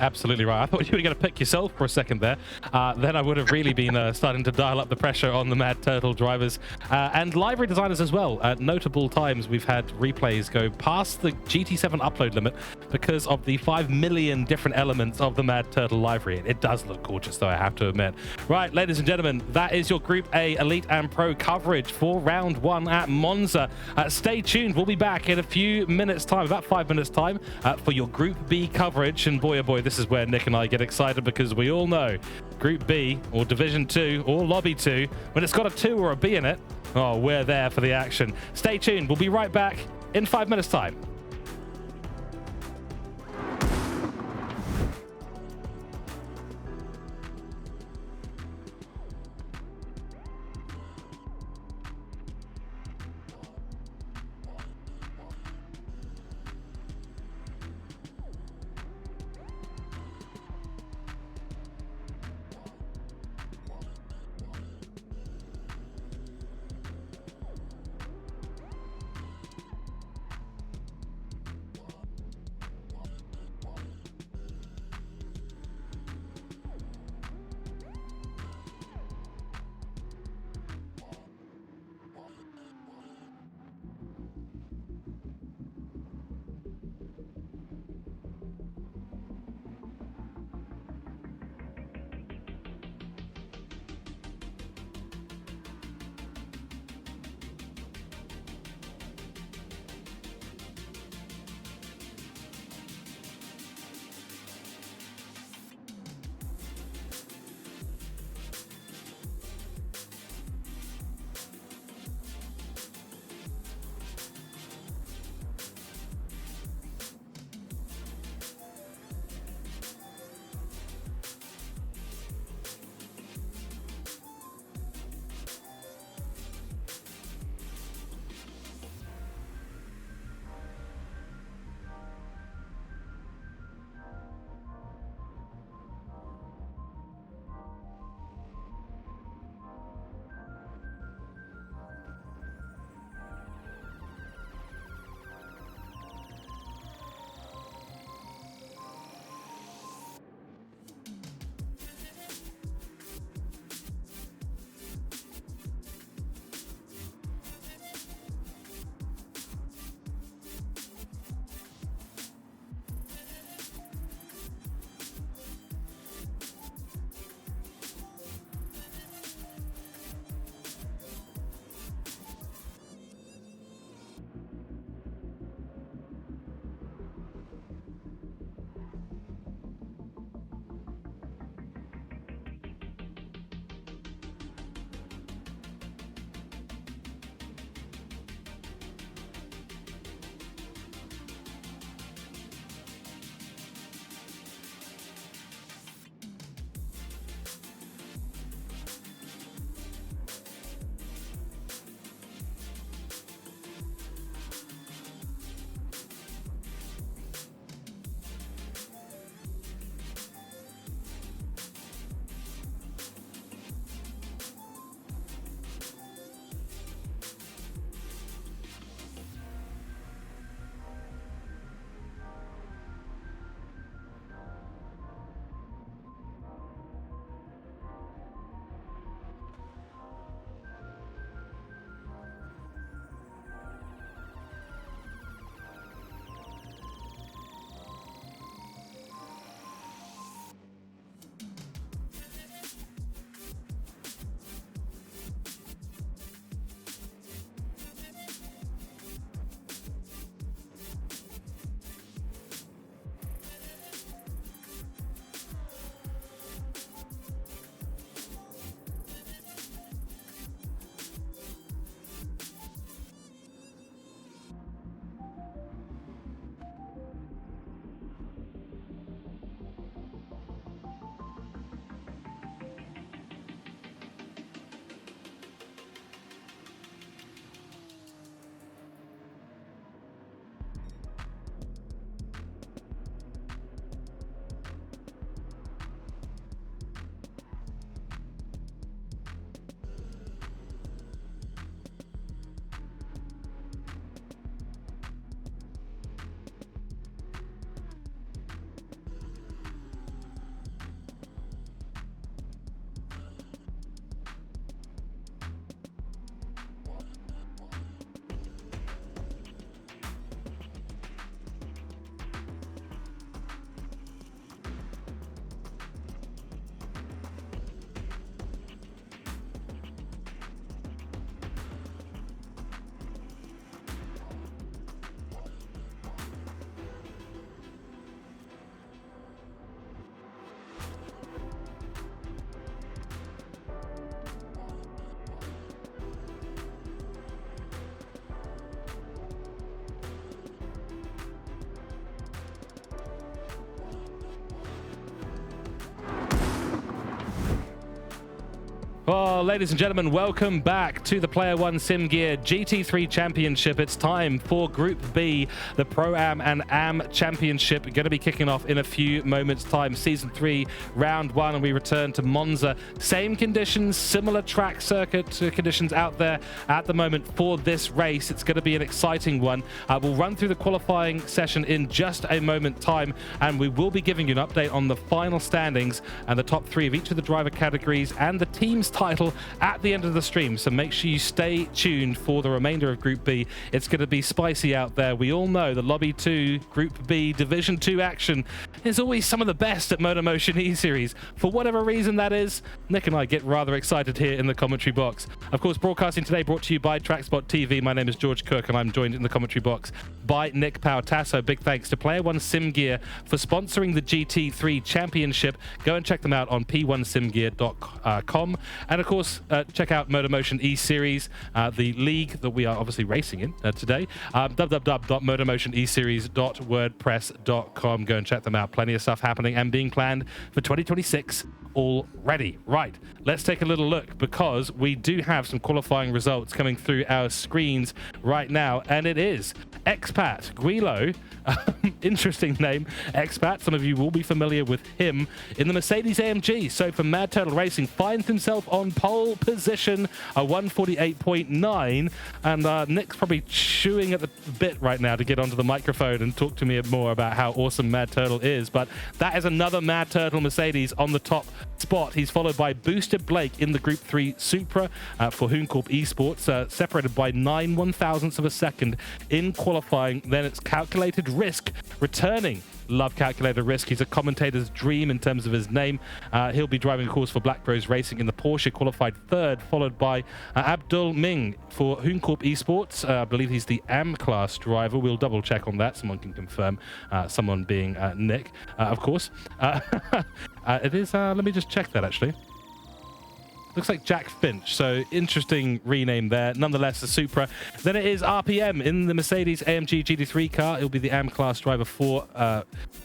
Absolutely right. I thought you were going to pick yourself for a second there. Then I would have really been starting to dial up the pressure on the Mad Turtle drivers and livery designers as well. At notable times, we've had replays go past the GT7 upload limit because of the 5 million different elements of the Mad Turtle livery. It does look gorgeous, though, I have to admit. Right, ladies and gentlemen, that is your Group A Elite and Pro coverage for round 1 at Monza. Stay tuned. We'll be back in a few minutes' time, about 5 minutes' time, for your Group B coverage. And boy, oh boy, this is where Nick and I get excited because we all know Group B or Division 2 or Lobby 2, when it's got a 2 or a B in it, oh, we're there for the action. Stay tuned. We'll be right back in 5 minutes' time. Well, ladies and gentlemen, welcome back to the Player1 Sim Gear GT3 Championship. It's time for Group B, the Pro-Am and Am Championship. Going to be kicking off in a few moments' time. Season 3, Round 1, and we return to Monza. Same conditions, similar track circuit conditions out there at the moment for this race. It's going to be an exciting one. We'll run through the qualifying session in just a moment time, and we will be giving you an update on the final standings and the top 3 of each of the driver categories and the team's title at the end of the stream. So make sure you stay tuned for the remainder of Group B. It's going to be spicy out there. We all know the Lobby 2 Group B Division 2 action is always some of the best at MotorMotion E-Series. For whatever reason that is, Nick and I get rather excited here in the commentary box. Of course, broadcasting today brought to you by Trackspot TV. My name is George Cook and I'm joined in the commentary box by Nick Tasso. Big thanks to Player1 Sim Gear for sponsoring the GT3 Championship. Go and check them out on p1simgear.com. And of course, check out MotorMotion E-Series, the league that we are obviously racing in today. www.motormotioneseries.wordpress.com. Go and check them out. Plenty of stuff happening and being planned for 2026 already. Right, let's take a little look because we do have some qualifying results coming through our screens right now, and it is Expat Guilo. Interesting name, Expat. Some of you will be familiar with him in the Mercedes AMG. So for Mad Turtle Racing, finds himself on pole position, a 148.9, and Nick's probably chewing at the bit right now to get onto the microphone and talk to me more about how awesome Mad Turtle is. But that is another Mad Turtle Mercedes on the top spot. He's followed by Booster Blake in the Group 3 Supra for Hooncorp Esports, separated by 9/1000ths of a second in qualifying. Then it's Calculated Risk returning. Love Calculated Risk. He's a commentator's dream in terms of his name. He'll be driving a course for Black Rose Racing in the Porsche, qualified 3rd, followed by Abdul Ming for Hooncorp Esports. I believe he's the AM class driver. We'll double check on that. Someone can confirm, someone being Nick, of course. It is, let me just check that actually. Looks like Jack Finch, so interesting rename there. Nonetheless, the Supra. Then it is RPM in the Mercedes AMG GT3 car. It'll be the AM class driver for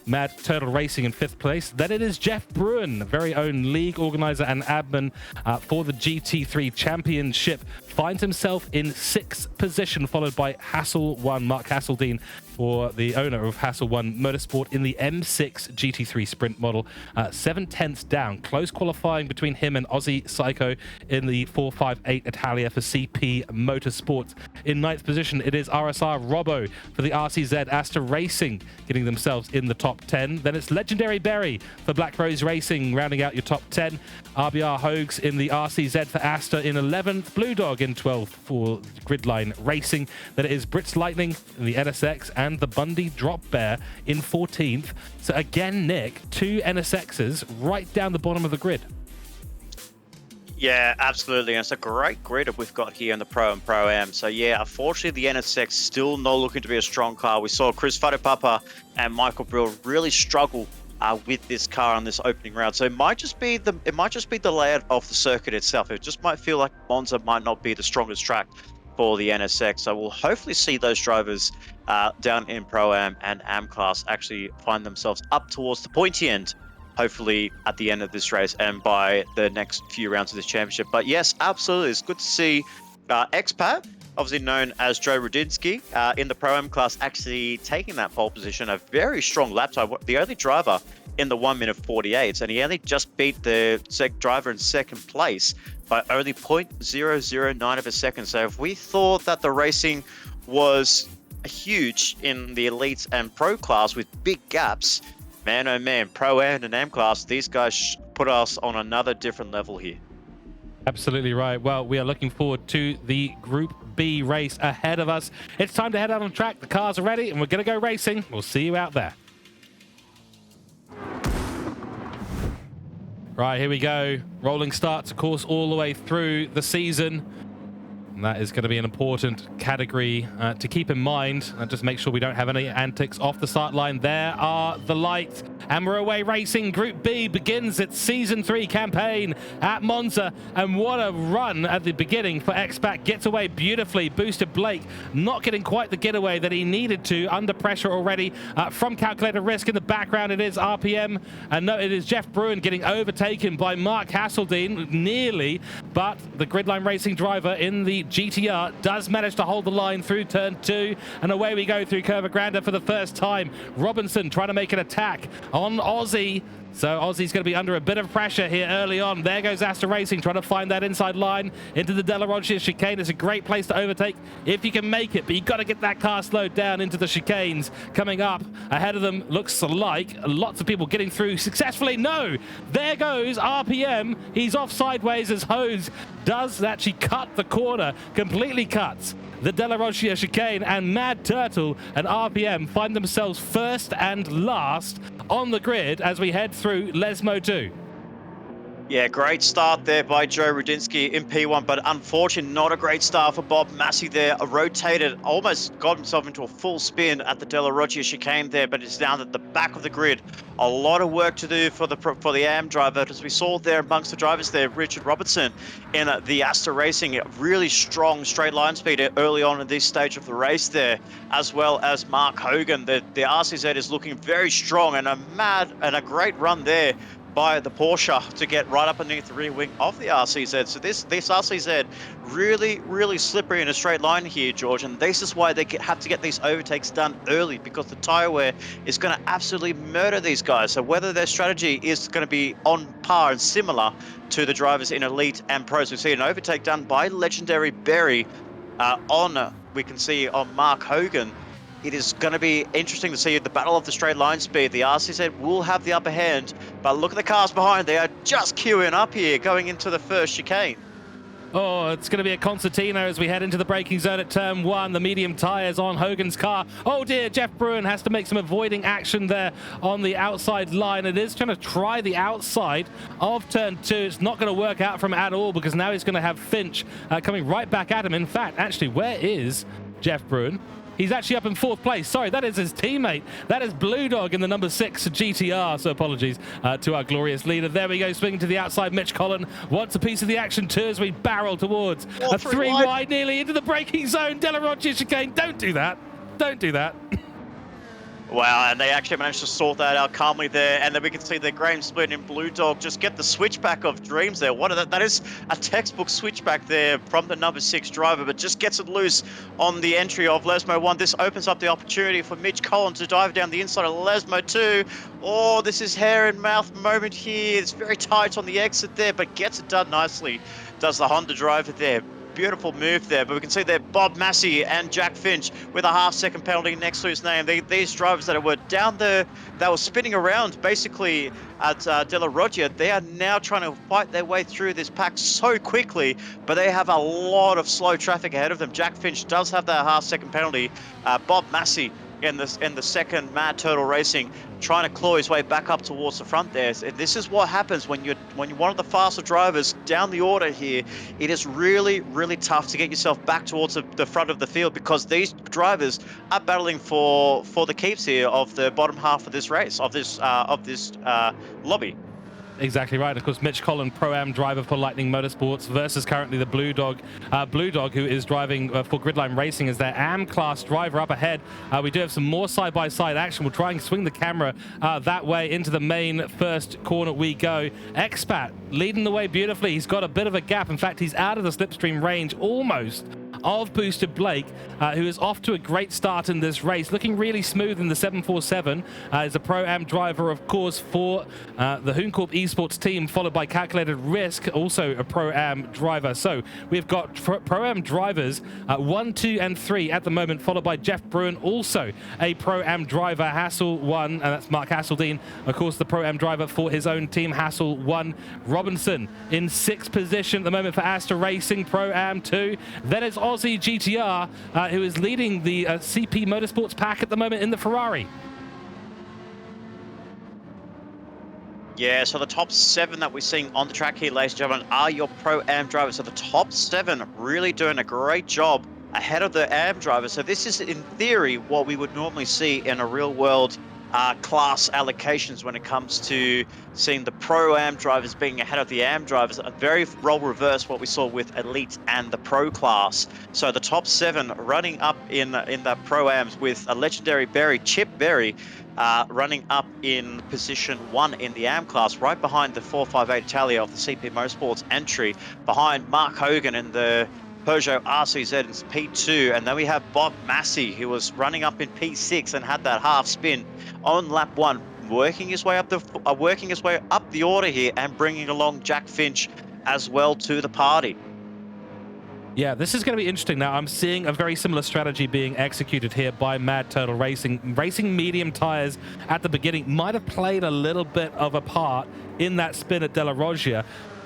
Mad Turtle Racing in 5th place. Then it is Jeff Bruin, very own league organizer and admin for the GT3 Championship. Finds himself in 6th position, followed by Hasel1, Mark Hasseldine, for the owner of Hasel1 Motorsport in the M6 GT3 Sprint model. 7/10ths down. Close qualifying between him and Aussie Psycho in the 458 Italia for CP Motorsports. In 9th position, it is RSR Robbo for the RCZ Aster Racing, getting themselves in the top 10. Then it's Legendary Berry for Black Rose Racing, rounding out your top 10. RBR Hogs in the RCZ for Aster in 11th. Blue Dog in 12th for Gridline Racing. Then it is Brits Lightning in the NSX and the Bundy Drop Bear in 14th. So again, Nick, 2 NSXs right down the bottom of the grid. Yeah, absolutely. And it's a great grid that we've got here in the Pro and Pro-Am. So yeah, unfortunately, the NSX still not looking to be a strong car. We saw Chris Fatipapa and Michael Brill really struggle with this car on this opening round. So it might just be the layout of the circuit itself. It just might feel like Monza might not be the strongest track for the NSX. So we'll hopefully see those drivers down in Pro-Am and Am class actually find themselves up towards the pointy end, hopefully at the end of this race and by the next few rounds of this championship. But yes, absolutely, it's good to see Expat, obviously known as Joe Rudinsky, in the Pro-Am class, actually taking that pole position. A very strong lap time, the only driver in the 1:48, and he only just beat the driver in 2nd place by only 0.009 of a second. So if we thought that the racing was huge in the elites and pro class with big gaps, man, oh man, Pro and Am class, these guys put us on another different level here. Absolutely right. Well, we are looking forward to the Group B race ahead of us. It's time to head out on track. The cars are ready and we're going to go racing. We'll see you out there. Right, here we go. Rolling starts, of course, all the way through the season. And that is going to be an important category to keep in mind. And just make sure we don't have any antics off the start line. There are the lights. And we're away racing. Group B begins its Season 3 campaign at Monza. And what a run at the beginning for Expat. Gets away beautifully. Boosted Blake not getting quite the getaway that he needed to, under pressure already from Calculated Risk. In the background, it is RPM. And no, it is Jeff Bruin getting overtaken by Mark Hasel1 nearly. But the Gridline Racing driver in the GTR does manage to hold the line through turn 2. And away we go through Curva Grande for the first time. Robinson trying to make an attack on Aussie. So Aussie's going to be under a bit of pressure here early on. There goes Aster Racing trying to find that inside line into the Della Roggia chicane. It's a great place to overtake if you can make it, but you've got to get that car slowed down into the chicanes. Coming up ahead of them looks like lots of people getting through successfully. No, there goes RPM. He's off sideways as Hose does actually cut the corner, completely cuts the Della Roggia chicane, and Mad Turtle and RPM find themselves first and last on the grid as we head through Lesmo 2. Yeah, great start there by Joe Rudinsky in P1, but unfortunately not a great start for Bob Massey there. Rotated, almost got himself into a full spin at the Della Roggia chicane there, but it's down at the back of the grid. A lot of work to do for the AM driver, as we saw there amongst the drivers there, Richard Robertson in the Aster Racing, really strong straight line speed early on in this stage of the race there, as well as Mark Hogan. The RCZ is looking very strong, and a great run there by the Porsche to get right up underneath the rear wing of the RCZ. So this RCZ really slippery in a straight line here, George, and this is why they have to get these overtakes done early, because the tire wear is going to absolutely murder these guys. So whether their strategy is going to be on par and similar to the drivers in Elite and Pros, we see an overtake done by legendary Berry we can see on Mark Hogan. It is going to be interesting to see the battle of the straight line speed. The RCZ will have the upper hand, but look at the cars behind. They are just queuing up here going into the first chicane. Oh, it's going to be a concertina as we head into the braking zone at turn 1. The medium tyres on Hogan's car. Oh dear, Jeff Bruin has to make some avoiding action there on the outside line. It is trying to try the outside of turn 2. It's not going to work out for him at all, because now he's going to have Finch coming right back at him. In fact, actually, where is Jeff Bruin? He's actually up in 4th place. Sorry, that is his teammate. That is Blue Dog in the number 6 GTR. So apologies to our glorious leader. There we go, swinging to the outside. Mitch Collin wants a piece of the action too as we barrel towards a 3 wide nearly into the braking zone. Della Roggia chicane. Don't do that. Don't do that. Wow, and they actually managed to sort that out calmly there, and then we can see the Graham Split and Blue Dog just get the switchback of dreams there. That is a textbook switchback there from the number 6 driver, but just gets it loose on the entry of Lesmo 1. This opens up the opportunity for Mitch Collins to dive down the inside of Lesmo 2. Oh, this is hair and mouth moment here. It's very tight on the exit there, but gets it done nicely. Does the Honda driver there. Beautiful move there, but we can see there Bob Massey and Jack Finch with a half-second penalty next to his name. These drivers that were down there, they were spinning around basically at Della Roggia. They are now trying to fight their way through this pack so quickly, but they have a lot of slow traffic ahead of them. Jack Finch does have that half-second penalty. Bob Massey in the second Mad Turtle Racing trying to claw his way back up towards the front there. This is what happens when you're one of the faster drivers down the order here. It is really tough to get yourself back towards the front of the field, because these drivers are battling for the keeps here of the bottom half of this race, of this lobby. Exactly right. Of course, Mitch Collin, Pro-Am driver for Lightning Motorsports, versus currently the Blue Dog. Blue Dog, who is driving for Gridline Racing as their AM class driver up ahead. We do have some more side-by-side action. We'll try and swing the camera that way into the main first corner we go. Expat leading the way beautifully. He's got a bit of a gap. In fact, he's out of the slipstream range almost of Boosted Blake, who is off to a great start in this race, looking really smooth in the 747. Is a Pro-Am driver, of course, for the Hooncorp Esports team, followed by Calculated Risk, also a Pro-Am driver. So we've got Pro-Am drivers 1, 2, and 3 at the moment, followed by Jeff Bruin, also a Pro-Am driver. Hasel1, and that's Mark Hasel1, of course, the Pro-Am driver for his own team, Hasel1. Robinson in 6th position at the moment for Aster Racing, Pro-Am 2. Then it's Aussie GTR, who is leading the CP Motorsports pack at the moment in the Ferrari. Yeah, so the top 7 that we're seeing on the track here, ladies and gentlemen, are your Pro-Am drivers. So the top 7 really doing a great job ahead of the AM drivers. So this is, in theory, what we would normally see in a real-world class allocations when it comes to seeing the Pro-Am drivers being ahead of the Am drivers. A very role reverse what we saw with Elite and the Pro class. So the top 7 running up in the Pro-Ams with a legendary Chip Berry, running up in position 1 in the Am class, right behind the 458 Italia of the CP Motorsports entry, behind Mark Hogan in the Peugeot RCZ in P2, and then we have Bob Massey, who was running up in P6 and had that half spin on lap 1, working his way up the order here and bringing along Jack Finch as well to the party. Yeah, this is going to be interesting. Now, I'm seeing a very similar strategy being executed here by Mad Turtle Racing. Racing medium tires at the beginning might have played a little bit of a part in that spin at Della Roggia.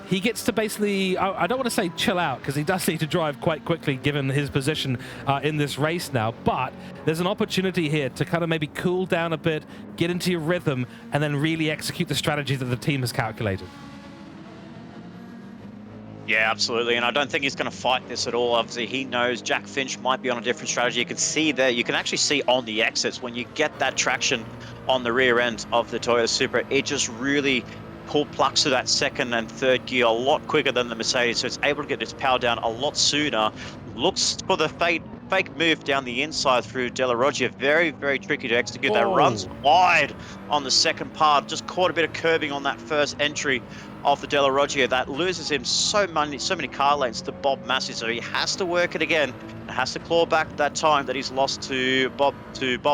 He gets to basically, I don't want to say chill out, because he does need to drive quite quickly given his position in this race now, but there's an opportunity here to kind of maybe cool down a bit, get into your rhythm, and then really execute the strategy that the team has calculated. Yeah, absolutely, and I don't think he's going to fight this at all. Obviously, he knows Jack Finch might be on a different strategy. You can see there, you can actually see on the exits, when you get that traction on the rear end of the Toyota Supra, it just really plucks to that second and third gear a lot quicker than the Mercedes, so it's able to get its power down a lot sooner. Looks for the fake move down the inside through Della Roggia. Very, very tricky to execute. Whoa. That runs wide on the second part. Just caught a bit of curbing on that first entry of the Della Roggia. That loses him so many car lengths to Bob Massey, so he has to work it again and has to claw back that time that he's lost to Bob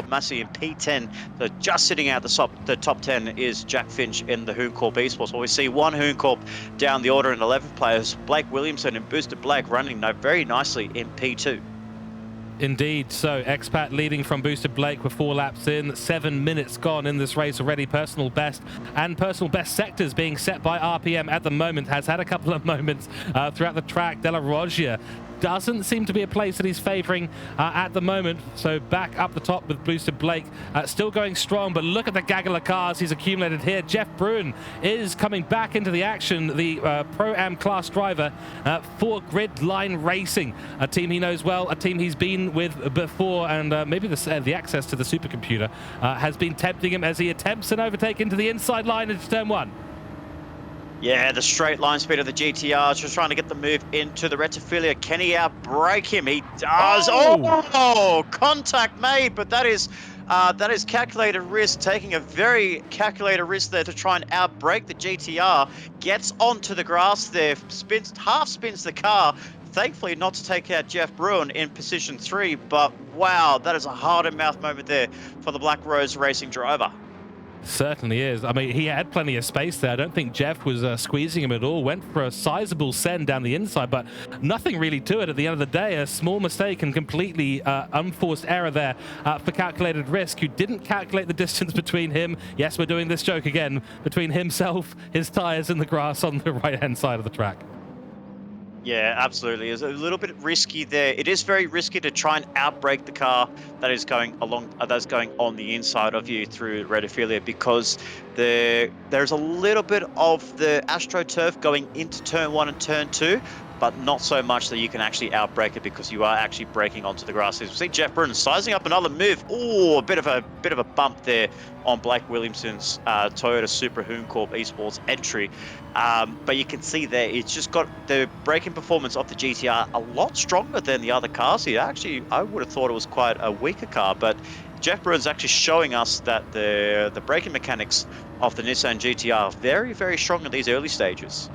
Massey in P10. So just sitting out the top 10 is Jack Finch in the Hooncorp Esports. Well, we see one Hooncorp down the order in 11 players. Blake Williamson and Boosted Blake running very nicely in P2. Indeed. So Expat leading from Boosted Blake with 4 laps in, 7 minutes gone in this race already. Personal best and personal best sectors being set by RPM at the moment. Has had a couple of moments throughout the track. Della Roggia doesn't seem to be a place that he's favoring at the moment. So back up the top with Boosted Blake, still going strong, but look at the gaggle of cars he's accumulated here. Jeff Bruin is coming back into the action, the Pro-Am class driver for Gridline Racing, a team he knows well, a team he's been with before, and maybe the access to the supercomputer has been tempting him as he attempts an overtake into the inside line into turn 1. Yeah, the straight line speed of the GTR, just trying to get the move into the Retifilia. Can he outbrake him? He does. Oh, contact made, but that is calculated risk, taking a very calculated risk there to try and outbrake the GTR. Gets onto the grass there, half spins the car. Thankfully not to take out Jeff Bruin in position 3, but wow, that is a hard-in-mouth moment there for the Black Rose Racing driver. Certainly is. I mean, he had plenty of space there. I don't think Jeff was squeezing him at all. Went for a sizable send down the inside, but nothing really to it at the end of the day. A small mistake and completely unforced error there for calculated risk, who didn't calculate the distance between him. Yes, we're doing this joke again, between himself, his tires, and the grass on the right-hand side of the track. Yeah, absolutely. It's a little bit risky there. It is very risky to try and outbrake the car that is going on the inside of you through Retifilia, because there's a little bit of the AstroTurf going into turn 1 and turn 2, but not so much that you can actually outbrake it, because you are actually braking onto the grass. We see Jeff Bruin sizing up another move. Oh, a bit of a bump there on Blake Williamson's Toyota Supra Hooncorp Esports entry. But you can see there, it's just got the braking performance of the GTR a lot stronger than the other cars here. Actually, I would have thought it was quite a weaker car, but Jeff Bruin's actually showing us that the braking mechanics of the Nissan GTR are very, very strong in these early stages.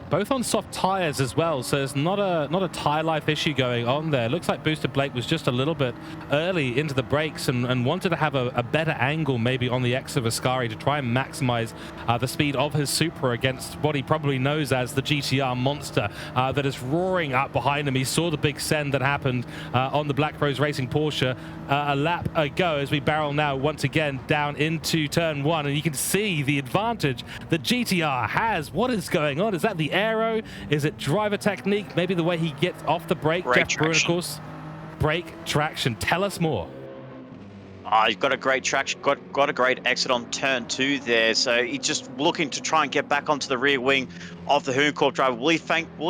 Both on soft tires as well, so there's not a tire life issue going on there. Looks like Boosted Blake was just a little bit early into the brakes and wanted to have a better angle maybe on the X of Ascari to try and maximize the speed of his Supra against what he probably knows as the GTR monster that is roaring up behind him. He saw the big send that happened on the Black Rose Racing Porsche a lap ago, as we barrel now once again down into turn 1, and you can see the advantage the GTR has. What is going on? Is that the aero? Is it driver technique? Maybe the way he gets off the brake. Jeff Bruin, of course. Brake traction. Tell us more. He's got a great traction, got a great exit on turn 2 there. So he's just looking to try and get back onto the rear wing of the Hooncorp driver. Will he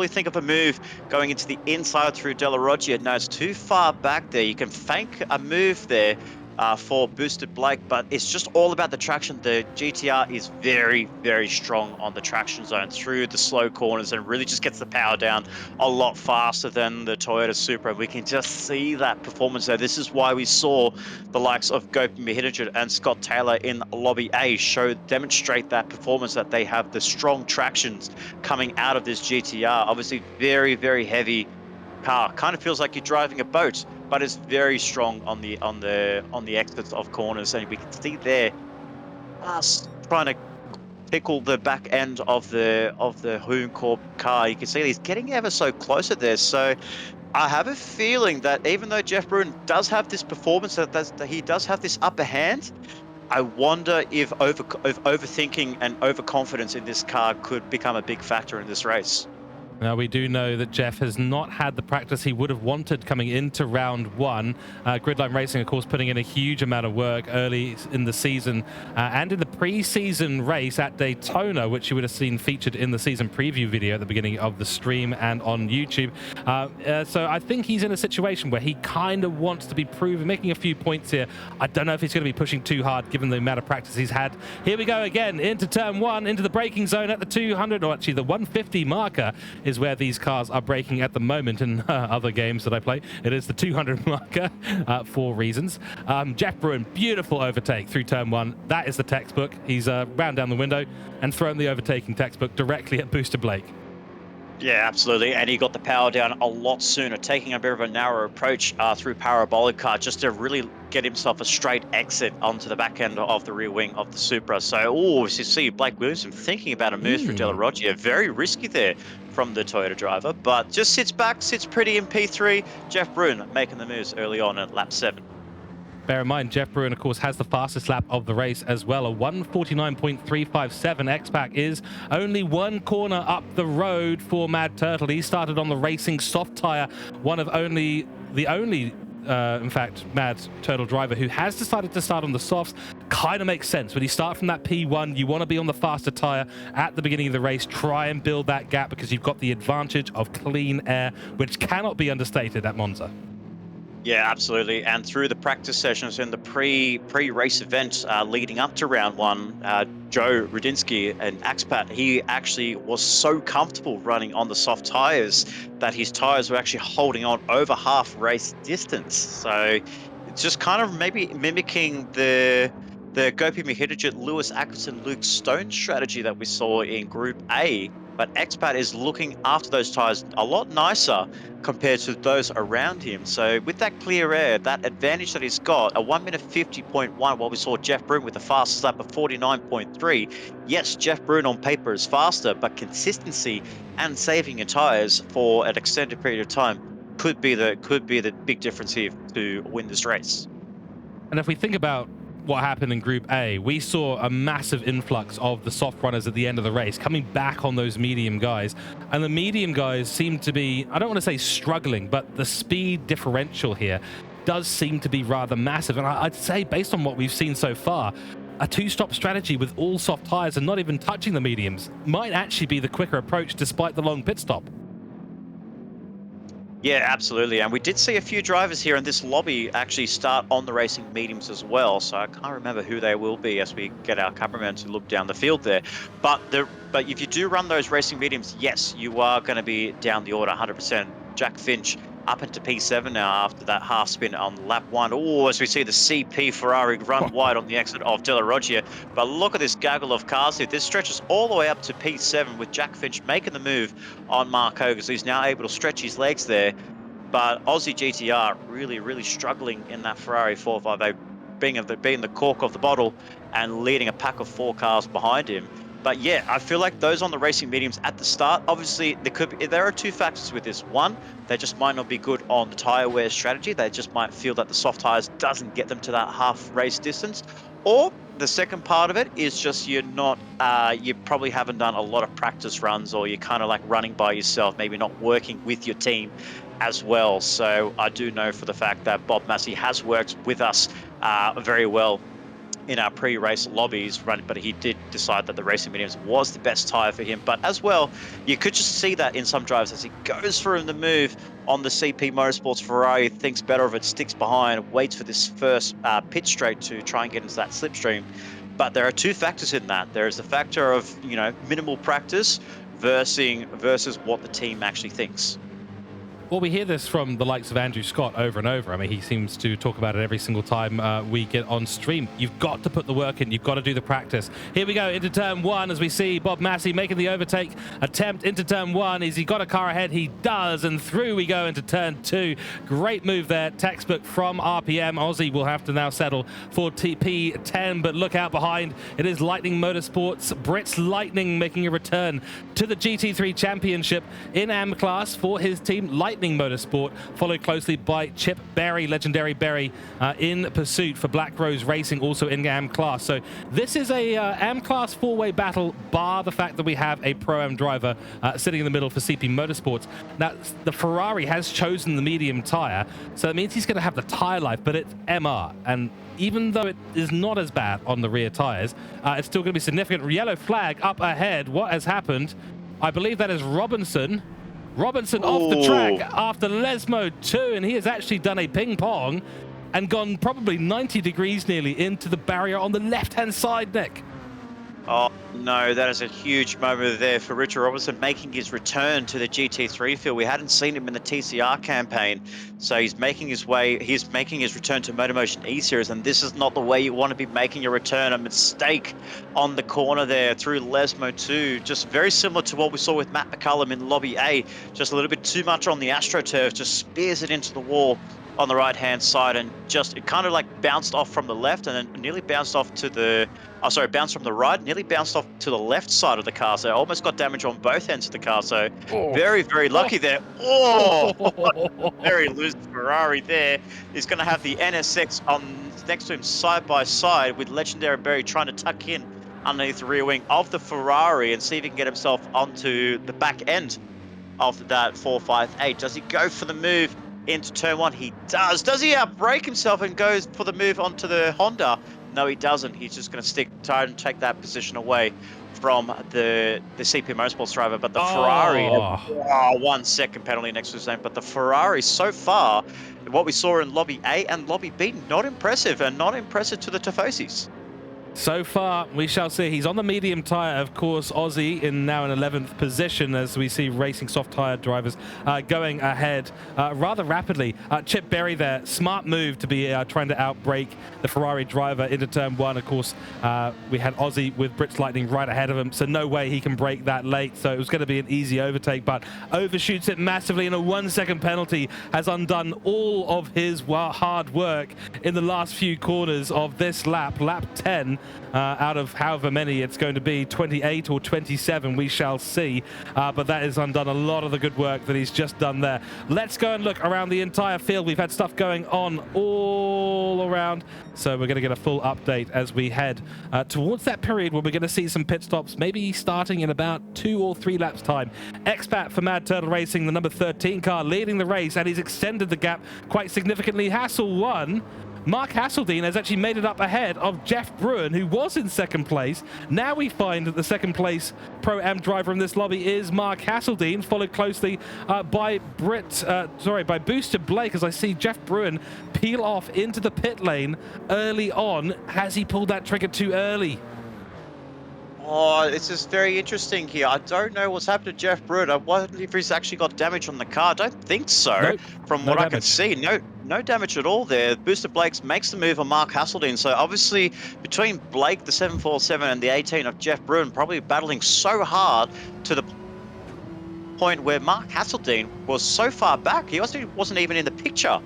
think of a move going into the inside through Della Roggia? No, it's too far back there. You can fake a move there for boosted Blake, but it's just all about the traction. The GTR is very, very strong on the traction zone through the slow corners and really just gets the power down a lot faster than the Toyota Supra. We can just see that performance there. This is why we saw the likes of Gopi Mihidajit and Scott Taylor in Lobby A demonstrate that performance, that they have the strong tractions coming out of this GTR. Obviously, very, very heavy car. Kind of feels like you're driving a boat, but it's very strong on the exits of corners, and we can see there us trying to tickle the back end of the Hoon car. You can see he's getting ever so closer there. So I have a feeling that even though Jeff Bruin does have this performance, that he does have this upper hand, I wonder if overthinking and overconfidence in this car could become a big factor in this race. Now, we do know that Jeff has not had the practice he would have wanted coming into round one. Gridline Racing, of course, putting in a huge amount of work early in the season and in the pre-season race at Daytona, which you would have seen featured in the season preview video at the beginning of the stream and on YouTube. So I think he's in a situation where he kind of wants to be proven, making a few points here. I don't know if he's going to be pushing too hard given the amount of practice he's had. Here we go again into turn one, into the braking zone at the 200, or actually the 150 marker is where these cars are braking at the moment in other games that I play. It is the 200 marker for reasons. Jeff Bruin, beautiful overtake through turn one. That is the textbook. He's round down the window and thrown the overtaking textbook directly at Booster Blake. Yeah, absolutely. And he got the power down a lot sooner, taking a bit of a narrow approach through parabolic car just to really get himself a straight exit onto the back end of the rear wing of the Supra. So, you see Blake Williamson thinking about a move through De La Roggia. Very risky there from the Toyota driver, but just sits back, sits pretty in P3. Jeff Bruin making the moves early on at lap 7. Bear in mind, Jeff Bruin, of course, has the fastest lap of the race as well. A 1:49.357. X-Pac is only one corner up the road for Mad Turtle. He started on the racing soft tire, one of the only in fact, Mad Turtle driver who has decided to start on the softs. Kind of makes sense. When you start from that P1, you want to be on the faster tire at the beginning of the race. Try and build that gap because you've got the advantage of clean air, which cannot be understated at Monza. Yeah, absolutely. And through the practice sessions in the pre-race event leading up to round one, Joe Rudinsky and Axpat, he actually was so comfortable running on the soft tires that his tires were actually holding on over half race distance. So it's just kind of maybe mimicking the Gopi Mihidajit, Lewis Atkinson, Luke Stone strategy that we saw in Group A. But Expat is looking after those tires a lot nicer compared to those around him. So with that clear air, that advantage that he's got, a 1:50.1, while we saw Jeff Bruin with the fastest lap of 49.3. Yes, Jeff Bruin on paper is faster, but consistency and saving your tires for an extended period of time could be the big difference here to win this race. And if we think about what happened in Group A, we saw a massive influx of the soft runners at the end of the race coming back on those medium guys, and the medium guys seem to be, I don't want to say struggling, but the speed differential here does seem to be rather massive. And I'd say, based on what we've seen so far, a two-stop strategy with all soft tires and not even touching the mediums might actually be the quicker approach despite the long pit stop. Yeah, absolutely. And we did see a few drivers here in this lobby actually start on the racing mediums as well. So I can't remember who they will be as we get our cameraman to look down the field there. But if you do run those racing mediums, yes, you are going to be down the order 100%. Jack Finch up into P7 now after that half spin on lap 1. Oh, as we see the CP Ferrari run wide on the exit of De La Roggia. But look at this gaggle of cars here. This stretches all the way up to P7 with Jack Finch making the move on Mark Hogan. So he's now able to stretch his legs there. But Aussie GTR really, really struggling in that Ferrari 458, being the cork of the bottle and leading a pack of 4 cars behind him. But yeah, I feel like those on the racing mediums at the start, obviously there are 2 factors with this. One, they just might not be good on the tire wear strategy. They just might feel that the soft tires doesn't get them to that half race distance. Or the second part of it is just you probably haven't done a lot of practice runs, or you're kind of like running by yourself, maybe not working with your team as well. So I do know for the fact that Bob Massey has worked with us very well in our pre-race lobbies, but he did decide that the racing mediums was the best tire for him. But as well, you could just see that in some drives as he goes through the move on the CP Motorsports Ferrari, thinks better of it, sticks behind, waits for this first pit straight to try and get into that slipstream. But there are two factors in that. There is the factor of, minimal practice versus what the team actually thinks. Well, we hear this from the likes of Andrew Scott over and over. I mean, he seems to talk about it every single time we get on stream. You've got to put the work in. You've got to do the practice. Here we go into turn one as we see Bob Massey making the overtake attempt into turn one. Has he got a car ahead? He does. And through we go into turn two. Great move there. Textbook from RPM. Aussie will have to now settle for TP10, but look out behind. It is Lightning Motorsports. Brits Lightning making a return to the GT3 Championship in AM class for his team. Lightning Motorsport, followed closely by Chip Berry, Legendary Berry, in pursuit for Black Rose Racing, also in AM class. So this is a AM class four-way battle, bar the fact that we have a Pro-Am driver sitting in the middle for CP Motorsports. Now, the Ferrari has chosen the medium tire, so that means he's going to have the tire life, but it's MR. And even though it is not as bad on the rear tires, it's still going to be significant. Yellow flag up ahead. What has happened? I believe that is Robinson off the track after Lesmo 2, and he has actually done a ping pong and gone probably 90 degrees nearly into the barrier on the left-hand side, Nick. Oh, no, that is a huge moment there for Richard Robinson making his return to the GT3 field. We hadn't seen him in the TCR campaign, so he's making his return to MotorMotion E-Series, and this is not the way you want to be making your return. A mistake on the corner there through Lesmo 2, just very similar to what we saw with Matt McCullum in Lobby A, just a little bit too much on the AstroTurf, just spears it into the wall on the right-hand side, and just it kind of like bounced off from the left and then nearly bounced off to the bounced from the right, nearly bounced off to the left side of the car, so almost got damage on both ends of the car. So very, very lucky there. Very loose Ferrari there. He's going to have the NSX on next to him side by side with Legendary Berry trying to tuck in underneath the rear wing of the Ferrari and see if he can get himself onto the back end of that 458. Does he go for the move into turn one? He does. Does he outbrake himself and goes for the move onto the Honda? No, he doesn't. He's just going to stick tight and take that position away from the CP Motorsports driver. But the Ferrari, 1 second penalty next to his name. But the Ferrari so far, what we saw in Lobby A and Lobby B, not impressive, and not impressive to the Tifosis. So far, we shall see. He's on the medium tyre, of course. Aussie now in 11th position as we see racing soft tyre drivers going ahead rather rapidly. Chip Berry there, smart move to be trying to outbrake the Ferrari driver into turn one. Of course, we had Aussie with Brits Lightning right ahead of him, so no way he can break that late. So it was going to be an easy overtake, but overshoots it massively, and a 1 second penalty has undone all of his hard work in the last few corners of this lap 10. Out of however many it's going to be, 28 or 27, we shall see. But that has undone a lot of the good work that he's just done there. Let's go and look around the entire field. We've had stuff going on all around, so we're going to get a full update as we head towards that period where we're going to see some pit stops, maybe starting in about 2 or 3 laps time. Expat for Mad Turtle Racing, the number 13 car, leading the race, and he's extended the gap quite significantly. Hasel1, Mark Hasseldine, has actually made it up ahead of Jeff Bruin, who was in second place. Now we find that the second place Pro-Am driver in this lobby is Mark Hasseldine, followed closely by by Booster Blake, as I see Jeff Bruin peel off into the pit lane early on. Has he pulled that trigger too early? Oh, this is very interesting here. I don't know what's happened to Jeff Bruin. I wonder if he's actually got damage on the car. I don't think so. Nope, From what I can see, no damage at all there. Booster Blake makes the move on Mark Hasseldine. So obviously, between Blake, the 747, and the 18 of Jeff Bruin, probably battling so hard to the point where Mark Hasseldine was so far back, he wasn't even in the picture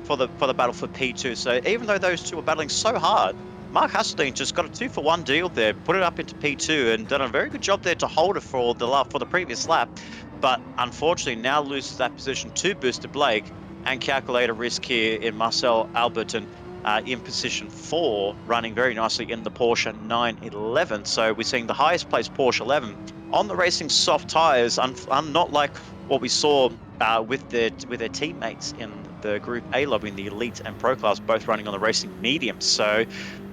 for the battle for P2. So even though those two were battling so hard, Mark Hasseldine just got a 2-for-1 deal there, put it up into P2, and done a very good job there to hold it for the previous lap. But unfortunately, now loses that position to Booster Blake and calculate a risk here in Marcel Alberton in position 4, running very nicely in the Porsche 911. So we're seeing the highest placed Porsche 11 on the racing soft tires, not like what we saw with their teammates in the Group A lobby in the Elite and Pro class, both running on the racing mediums. So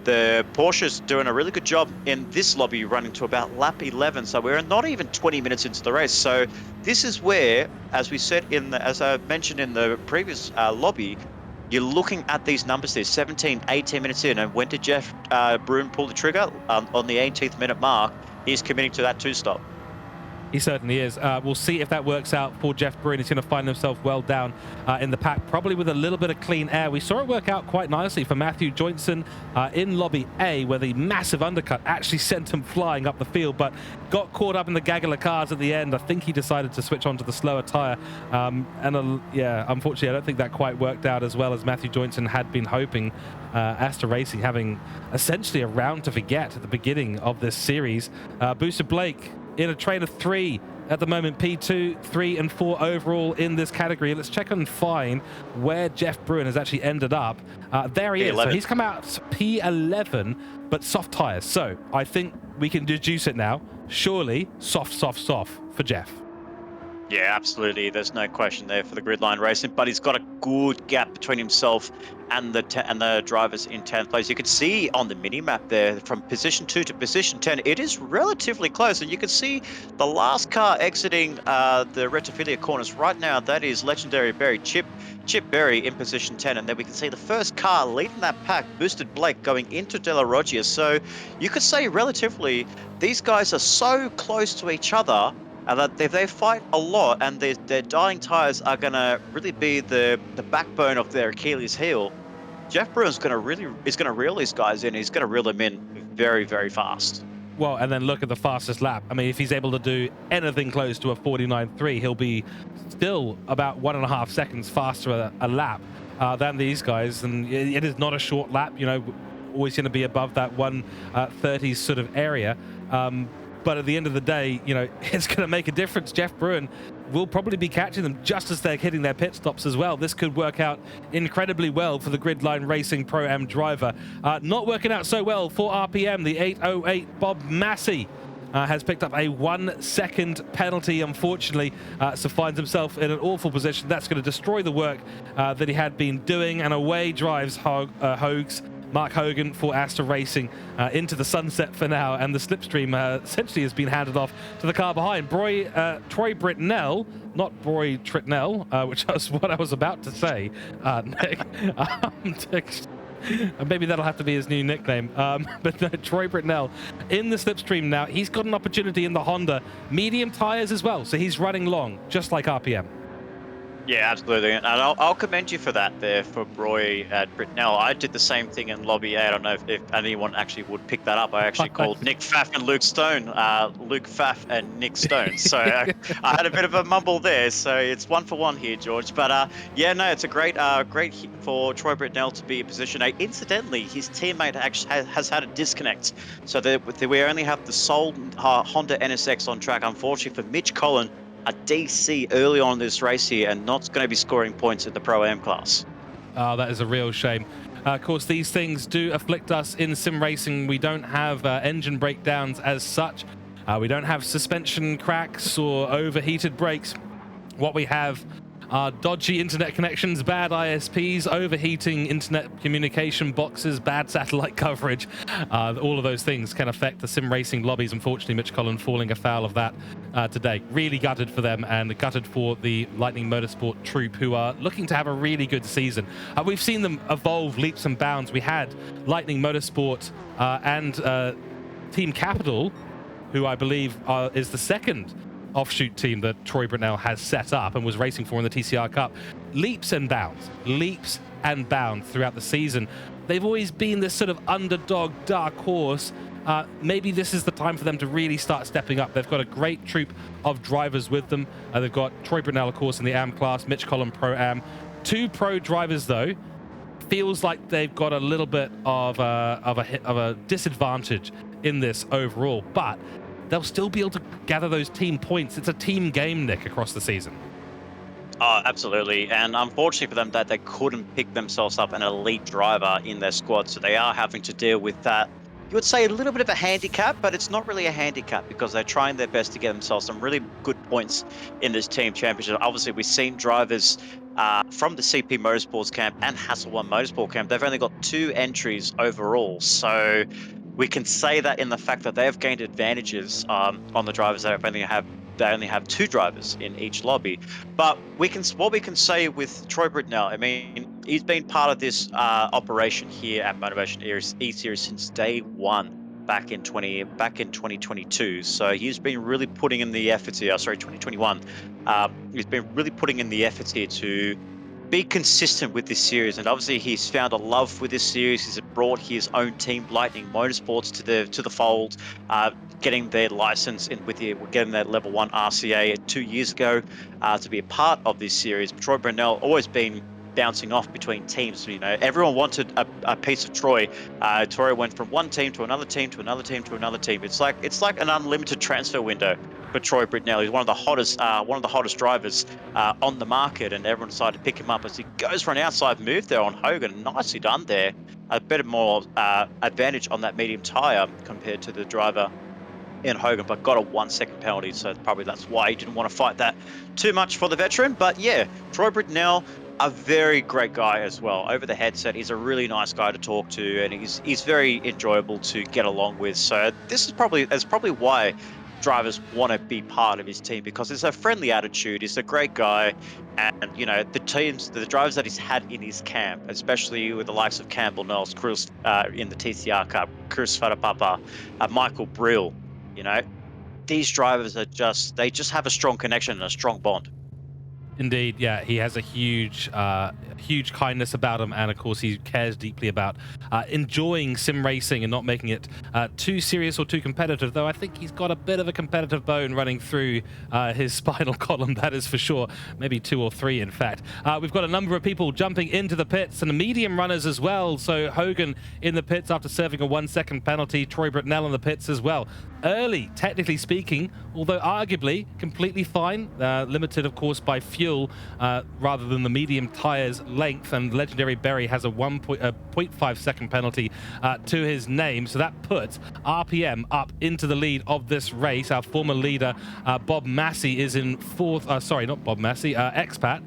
The Porsche's doing a really good job in this lobby, running to about lap 11. So we're not even 20 minutes into the race. So this is where, as we said as I mentioned in the previous lobby, you're looking at these numbers there, 17, 18 minutes in. And when did Jeff Bruin pull the trigger? On the 18th minute mark, he's committing to that two-stop. He certainly is. We'll see if that works out for Jeff Bruin. He's going to find himself well down in the pack, probably with a little bit of clean air. We saw it work out quite nicely for Matthew Jointson in Lobby A, where the massive undercut actually sent him flying up the field, but got caught up in the gaggle of cars at the end. I think he decided to switch onto the slower tyre. Yeah, unfortunately, I don't think that quite worked out as well as Matthew Jointson had been hoping. Aster Racing having essentially a round to forget at the beginning of this series. Booster Blake in a train of 3 at the moment, P2, 3 and 4 overall in this category. Let's check and find where Jeff Bruin has actually ended up. There he is. So he's come out P11, but soft tyres. So I think we can deduce it now. Surely soft for Jeff. Yeah, absolutely. There's no question there for the grid line racing, but he's got a good gap between himself and the drivers in 10th place. You can see on the mini map there from position 2 to position 10, it is relatively close, and you can see the last car exiting the Retifilia corners right now. That is legendary Berry Chip Berry in position 10, and then we can see the first car leading that pack, Boosted Blake, going into De La Roggia. So you could say relatively these guys are so close to each other. And that they fight a lot, and their dying tires are going to really be the backbone of their Achilles heel. Jeff Bruin's going to reel these guys in. He's going to reel them in very, very fast. Well, and then look at the fastest lap. I mean, if he's able to do anything close to a 49.3, he'll be still about 1.5 seconds faster a lap than these guys. And it is not a short lap, you know, always going to be above that 1:30 sort of area. But at the end of the day, you know, it's going to make a difference. Jeff Bruin will probably be catching them just as they're hitting their pit stops as well. This could work out incredibly well for the Gridline Racing Pro-Am driver. Not working out so well for RPM. The 808 Bob Massey has picked up a 1 second penalty, unfortunately, so finds himself in an awful position. That's going to destroy the work that he had been doing, and away drives Hogues. Mark Hogan for Aster Racing into the sunset for now, and the slipstream essentially has been handed off to the car behind. Troy Britnell, not Broy Tritnell, which was what I was about to say, Nick. Maybe that'll have to be his new nickname. But no, Troy Britnell in the slipstream now. He's got an opportunity in the Honda. Medium tyres as well, so he's running long, just like RPM. Yeah, absolutely, and I'll commend you for that there for Roy at Britnell. I did the same thing in Lobby A. I don't know if anyone actually would pick that up. I actually called Nick Pfaff and Luke Stone, Luke Pfaff and Nick Stone. So I had a bit of a mumble there. So it's 1 for 1 here, George. But yeah, no, it's a great hit for Troy Britnell to be in position 8. Incidentally, his teammate actually has had a disconnect. So we only have the sole Honda NSX on track. Unfortunately for Mitch Collin, a DC early on in this race here, and not going to be scoring points in the Pro-Am class. Oh, that is a real shame. Of course, these things do afflict us in sim racing. We don't have engine breakdowns as such. We don't have suspension cracks or overheated brakes. What we have are dodgy internet connections, bad ISPs, overheating internet communication boxes, bad satellite coverage. All of those things can affect the sim racing lobbies. Unfortunately, Mitch Collin falling afoul of that today. Really gutted for them, and gutted for the Lightning Motorsport troop, who are looking to have a really good season. We've seen them evolve leaps and bounds. We had Lightning Motorsport and Team Capital, who I believe is the second offshoot team that Troy Britnell has set up and was racing for in the TCR Cup. Leaps and bounds throughout the season. They've always been this sort of underdog, dark horse. Maybe this is the time for them to really start stepping up. They've got a great troop of drivers with them. They've got Troy Britnell, of course, in the AM class, Mitch Collin Pro-Am. 2 pro drivers, though. Feels like they've got a little bit of a disadvantage in this overall, but they'll still be able to gather those team points. It's a team game, Nick, across the season. Oh, absolutely. And unfortunately for them, that they couldn't pick themselves up an elite driver in their squad. So they are having to deal with that you would say a little bit of a handicap, but it's not really a handicap because they're trying their best to get themselves some really good points in this team championship. Obviously, we've seen drivers from the CP Motorsports camp and Hasel1 Motorsport camp. They've only got 2 entries overall, so we can say that in the fact that they have gained advantages on the drivers that they only have 2 drivers in each lobby. But what we can say with Troy Britnell, I mean, he's been part of this operation here at MotorMotion E-Series since day one back in 2022. So he's been really putting in the effort here. Sorry, 2021. He's been really putting in the effort here to be consistent with this series, and obviously he's found a love with this series. He's brought his own team, Lightning Motorsports, to the fold, getting their license in with getting their level 1 RCA 2 years ago to be a part of this series. Troy Britnell always been bouncing off between teams. You know, everyone wanted a piece of Troy. Troy went from one team to another team to another team to another team. It's like an unlimited transfer window for Troy Britnell. He's one of the hottest drivers on the market, and everyone decided to pick him up as he goes for an outside move there on Hogan. Nicely done there. A bit more advantage on that medium tire compared to the driver in Hogan, but got a 1-second penalty, so probably that's why he didn't want to fight that too much for the veteran. But yeah, Troy Britnell, a very great guy as well. Over the headset, he's a really nice guy to talk to, and he's very enjoyable to get along with. So that's probably why drivers want to be part of his team, because it's a friendly attitude. He's a great guy, and you know, the drivers that he's had in his camp, especially with the likes of Campbell Knowles, Chris in the TCR Cup, Chris Fatapapa, Michael Brill. You know, these drivers they just have a strong connection and a strong bond. Indeed, yeah, he has a huge kindness about him, and of course he cares deeply about enjoying sim racing and not making it too serious or too competitive, though I think he's got a bit of a competitive bone running through his spinal column, that is for sure. Maybe 2 or 3, in fact. We've got a number of people jumping into the pits, and the medium runners as well. So Hogan in the pits after serving a 1-second penalty, Troy Britnell in the pits as well. Early, technically speaking, although arguably completely fine, limited of course by fuel rather than the medium tires length, and Legendary Berry has a 0.5 second penalty to his name, so that puts RPM up into the lead of this race. Our former leader Bob Massey is in 4th, sorry, not Bob Massey, Expat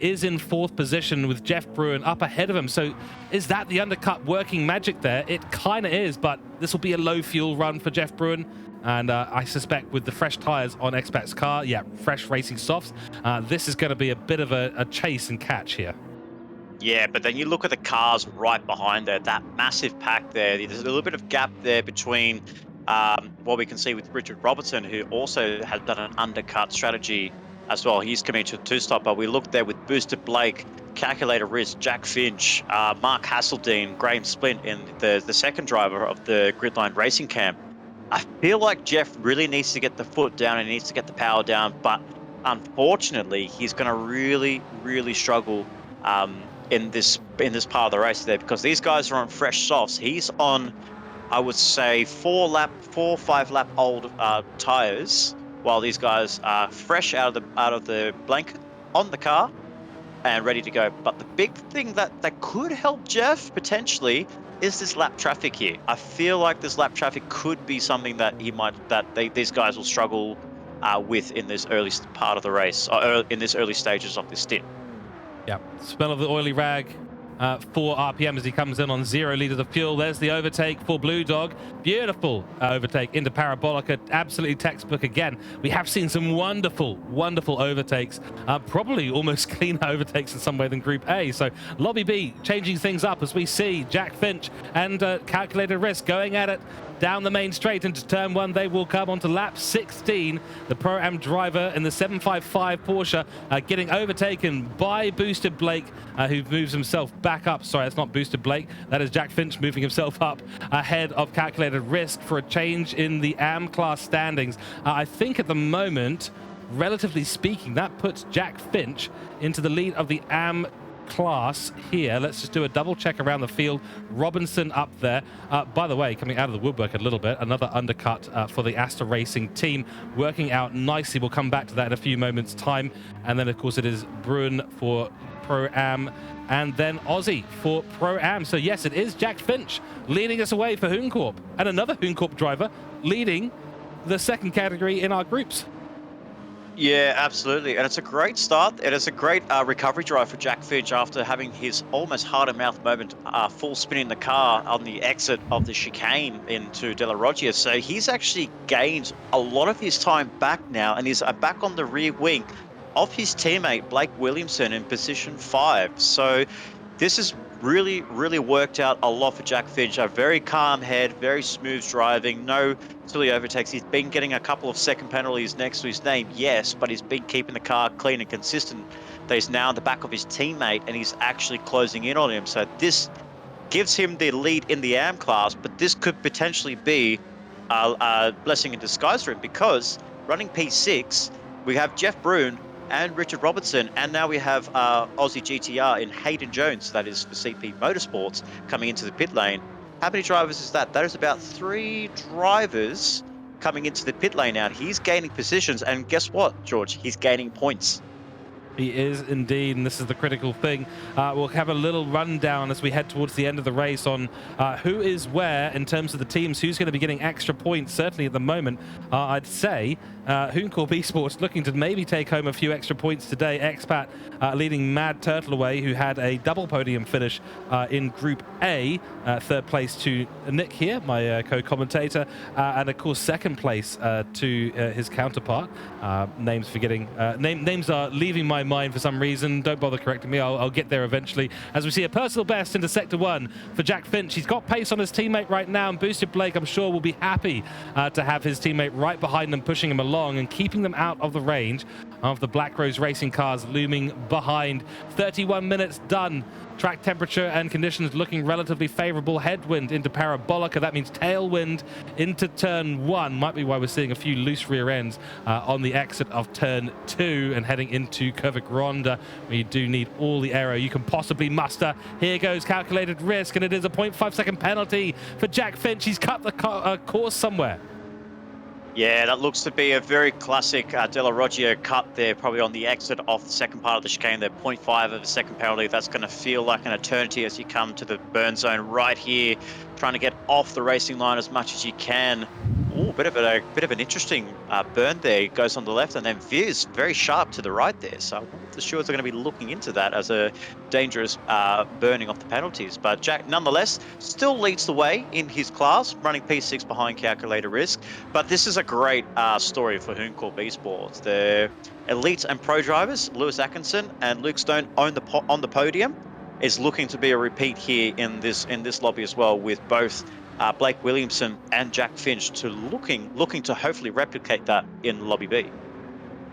is in 4th position with Jeff Bruin up ahead of him. So is that the undercut working magic there? It kind of is, but this will be a low fuel run for Jeff Bruin. And I suspect with the fresh tires on Expat's car, yeah, fresh racing softs, this is going to be a bit of a chase and catch here. Yeah, but then you look at the cars right behind there, that massive pack there. There's a little bit of gap there between what we can see with Richard Robertson, who also has done an undercut strategy as well. He's coming to a 2-stopper. We look there with Boosted Blake, Calculator Risk, Jack Finch, Mark Hasseldean, Graham Splint in the second driver of the Gridline Racing Camp. I feel like Jeff really needs to get the foot down and needs to get the power down, but unfortunately, he's going to really, really struggle in this part of the race there, because these guys are on fresh softs. He's on, I would say, 5 lap old tires, while these guys are fresh out of the blanket on the car and ready to go. But the big thing that could help Jeff potentially is this lap traffic here. I feel like this lap traffic could be something that these guys will struggle with in this early part of the race, or in this early stages of this stint. Yeah, smell of the oily rag for RPM as he comes in on 0 liters of fuel. There's the overtake for Blue Dog. Beautiful overtake into Parabolica. Absolutely textbook again. We have seen some wonderful, wonderful overtakes. Probably almost cleaner overtakes in some way than Group A. So Lobby B changing things up as we see Jack Finch and Calculated Risk going at it down the main straight into turn 1. They will come onto lap 16. The Pro-Am driver in the 755 Porsche getting overtaken by Boosted Blake, who moves himself back up. Sorry, that's not Boosted Blake. That is Jack Finch moving himself up ahead of Calculated Risk for a change in the AM class standings. I think at the moment, relatively speaking, that puts Jack Finch into the lead of the AM class here. Let's just do a double check around the field. Robinson up there. By the way, coming out of the woodwork a little bit, another undercut for the Aster Racing team, working out nicely. We'll come back to that in a few moments' time. And then, of course, it is Bruin for Pro-Am. and then Aussie for Pro-Am. So yes, it is Jack Finch leading us away for Hooncorp, and another Hooncorp driver leading the second category in our groups. Yeah, absolutely. And it's a great start. It is a great recovery drive for Jack Finch after having his almost heart-and-mouth moment full spin in the car on the exit of the chicane into De La Roggia. So he's actually gained a lot of his time back now and is back on the rear wing of his teammate, Blake Williamson, in position 5. So this has really, really worked out a lot for Jack Finch. A very calm head, very smooth driving, no silly overtakes. He's been getting a couple of second penalties next to his name, yes, but he's been keeping the car clean and consistent. That he's now in the back of his teammate and he's actually closing in on him. So this gives him the lead in the AM class, but this could potentially be a blessing in disguise for him because running P6, we have Jeff Brune and Richard Robertson, and now we have Aussie GTR in Hayden Jones, that is for CP Motorsports, coming into the pit lane. How many drivers is that? That is about 3 drivers coming into the pit lane now. He's gaining positions, and guess what, George? He's gaining points. He is indeed, and this is the critical thing. We'll have a little rundown as we head towards the end of the race on who is where in terms of the teams, who's going to be getting extra points. Certainly at the moment, I'd say Hooncorp Esports looking to maybe take home a few extra points today. Expat leading Mad Turtle away, who had a double podium finish in Group A. Third place to Nick here, my co-commentator, and of course second place to his counterpart. Names are leaving my mind for some reason. Don't bother correcting me. I'll get there eventually. As we see a personal best into Sector 1 for Jack Finch. He's got pace on his teammate right now, and Boosted Blake, I'm sure, will be happy to have his teammate right behind them, pushing him along and keeping them out of the range of the Black Rose Racing cars looming behind. 31 minutes done. Track temperature and conditions looking relatively favorable. Headwind into Parabolica. That means tailwind into turn 1. Might be why we're seeing a few loose rear ends on the exit of turn 2 and heading into Curva Grande, where you do need all the aero you can possibly muster. Here goes calculated risk, and it is a 0.5 second penalty for Jack Finch. He's cut the course somewhere. Yeah, that looks to be a very classic De La Roggia cut there, probably on the exit off the second part of the chicane there. 0.5 of a second penalty. That's going to feel like an eternity as you come to the burn zone right here, trying to get off the racing line as much as you can. Oh, bit of an interesting burn there. It goes on the left and then veers very sharp to the right there. So I'm not sure they're going to be looking into that as a dangerous burning off the penalties. But Jack, nonetheless, still leads the way in his class, running P6 behind calculator risk. But this is a great story for Hooncorp Esports. The elite and pro drivers, Lewis Atkinson and Luke Stone, on the podium. Is looking to be a repeat here in this lobby as well, with both Blake Williamson and Jack Finch to looking to hopefully replicate that in Lobby B.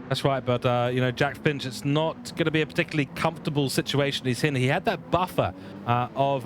That's right, but you know, Jack Finch, it's not going to be a particularly comfortable situation he's in. He had that buffer of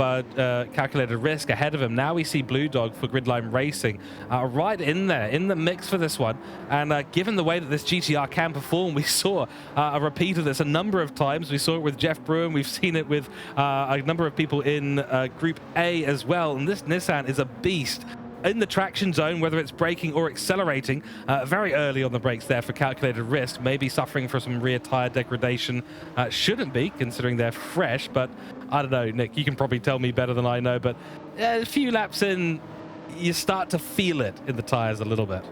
calculated risk ahead of him. Now we see Blue Dog for Gridline Racing right in there, in the mix for this one. And given the way that this GTR can perform, we saw a repeat of this a number of times. We saw it with Jeff Bruen. We've seen it with a number of people in Group A as well. And this Nissan is a beast in the traction zone, whether it's braking or accelerating. Very early on the brakes there for calculated risk, maybe suffering for some rear tire degradation. Shouldn't be, considering they're fresh, but I don't know, Nick, you can probably tell me better than I know, but a few laps in, you start to feel it in the tires a little bit.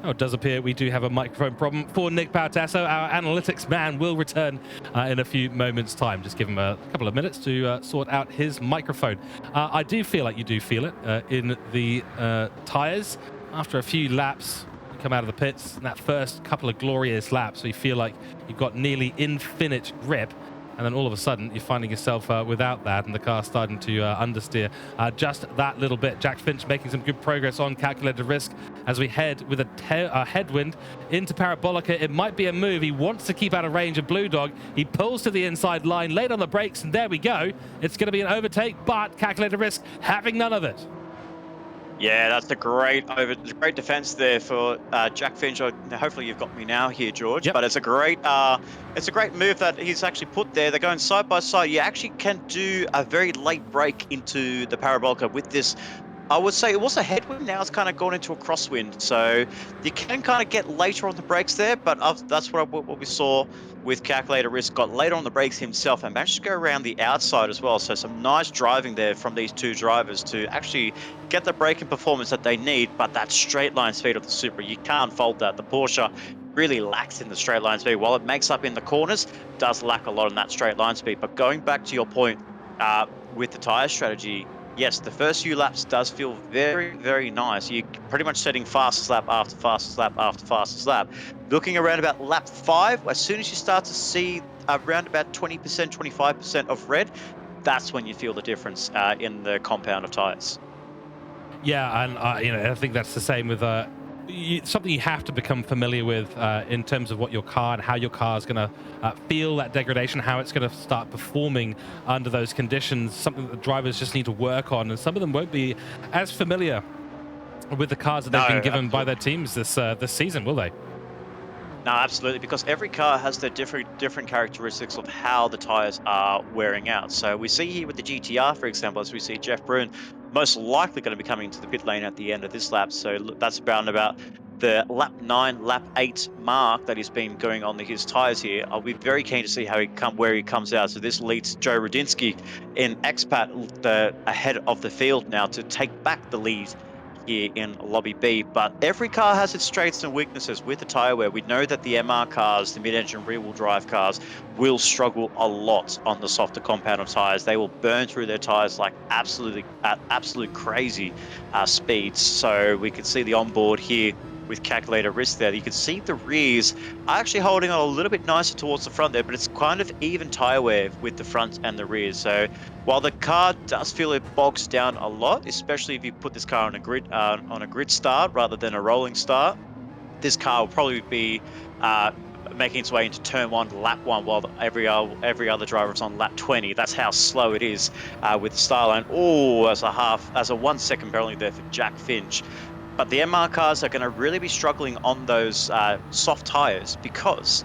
Oh, it does appear we do have a microphone problem for Nick Bautasso. Our analytics man will return in a few moments' time. Just give him a couple of minutes to sort out his microphone. I do feel like you do feel it in the tyres. After a few laps, you come out of the pits, and that first couple of glorious laps, you feel like you've got nearly infinite grip. And then all of a sudden, you're finding yourself without that, and the car's starting to understeer just that little bit. Jack Finch making some good progress on calculated risk as we head with a headwind into Parabolica. It might be a move. He wants to keep out of range of Blue Dog. He pulls to the inside line, late on the brakes, and there we go. It's going to be an overtake, but calculated risk having none of it. Yeah, that's a great defense there for Jack Finch. Hopefully you've got me now here, George. Yep. But it's a great move that he's actually put there. They're going side by side. You actually can do a very late break into the Parabolica with this I would say it was a headwind. Now it's kind of gone into a crosswind. So you can kind of get later on the brakes there, but that's what we saw with Calculator Risk. Got later on the brakes himself and managed to go around the outside as well. So some nice driving there from these two drivers to actually get the braking performance that they need. But that straight line speed of the Supra, you can't fault that. The Porsche really lacks in the straight line speed. While it makes up in the corners, does lack a lot in that straight line speed. But going back to your point with the tire strategy, yes, the first few laps does feel very, very nice. You're pretty much setting fastest lap after fastest lap after fastest lap. Looking around about lap 5, as soon as you start to see around about 20%, 25% of red, that's when you feel the difference in the compound of tires. Yeah, and I think that's the same with something you have to become familiar with in terms of what your car and how your car is going to feel that degradation, how it's going to start performing under those conditions. Something that the drivers just need to work on, and some of them won't be as familiar with the cars that No, they've been given by absolutely. their teams this season, will they? No, absolutely, because every car has their different characteristics of how the tires are wearing out. So we see here with the GTR, for example, as we see Jeff Brun most likely going to be coming into the pit lane at the end of this lap. So that's around about the lap 9, lap 8 mark that he's been going on his tires here. I'll be very keen to see where he comes out. So this leads Joe Rudinsky in expat ahead of the field now to take back the lead here in Lobby B. But every car has its strengths and weaknesses with the tire wear. We know that the MR cars, the mid-engine rear-wheel drive cars, will struggle a lot on the softer compound of tires. They will burn through their tires like absolute crazy speeds. So we can see the onboard here with calculator wrist there. You can see the rears are actually holding on a little bit nicer towards the front there, but it's kind of even tire wear with the front and the rears. So while the car does feel it bogs down a lot, especially if you put this car on a grid start rather than a rolling start, this car will probably be uh, making its way into turn 1, lap 1, while every other driver is on lap 20. That's how slow it is with the start line. Oh, as a 1 second penalty there for Jack Finch. But the MR cars are going to really be struggling on those soft tires because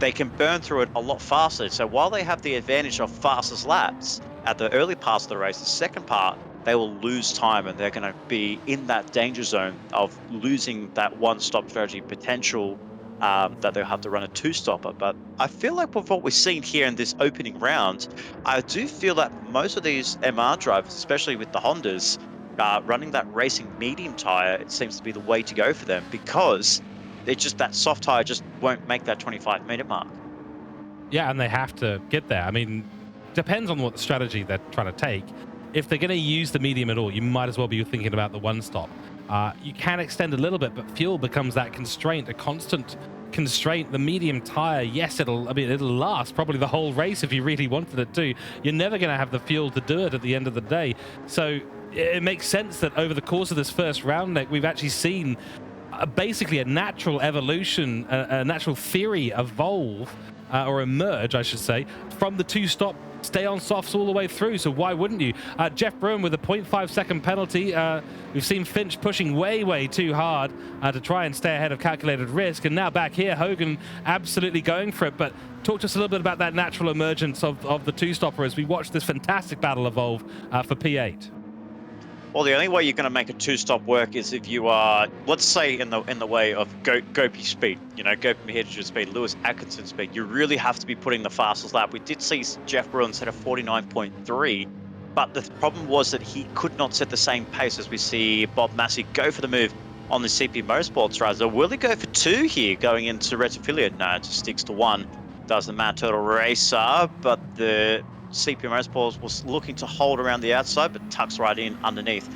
they can burn through it a lot faster. So while they have the advantage of fastest laps at the early parts of the race, the second part, they will lose time and they're going to be in that danger zone of losing that one-stop strategy potential that they'll have to run a two-stopper. But I feel like with what we've seen here in this opening round, I do feel that most of these MR drivers, especially with the Hondas, running that racing medium tire, it seems to be the way to go for them because it's just that soft tire just won't make that 25-minute mark. Yeah, and they have to get there. I mean, depends on what strategy they're trying to take. If they're going to use the medium at all, you might as well be thinking about the one stop. You can extend a little bit, but fuel becomes that constraint, a constant constraint. The medium tire, yes, it'll last probably the whole race if you really wanted it to. You're never going to have the fuel to do it at the end of the day. So it makes sense that over the course of this first round, Nick, we've actually seen basically a natural evolution, a natural theory evolve or emerge, I should say, from the two-stop stay on softs all the way through. So why wouldn't you? Jeff Brun with a 0.5-second penalty. We've seen Finch pushing way too hard to try and stay ahead of calculated risk. And now back here, Hogan absolutely going for it. But talk to us a little bit about that natural emergence of the two-stopper as we watch this fantastic battle evolve for P8. Well, the only way you're going to make a two-stop work is if you are, let's say, in the way of Gopi speed, Gopi Mahidra speed, Lewis Atkinson speed. You really have to be putting the fastest lap. We did see Jeff Brun set a 49.3, but the problem was that he could not set the same pace as we see Bob Massey go for the move on the CP Motorsports rider. Will he go for 2 here going into Red Affiliate? No, it just sticks to 1. Does the Mad Turtle Racer, but the CP Motorsports was looking to hold around the outside, but tucks right in underneath.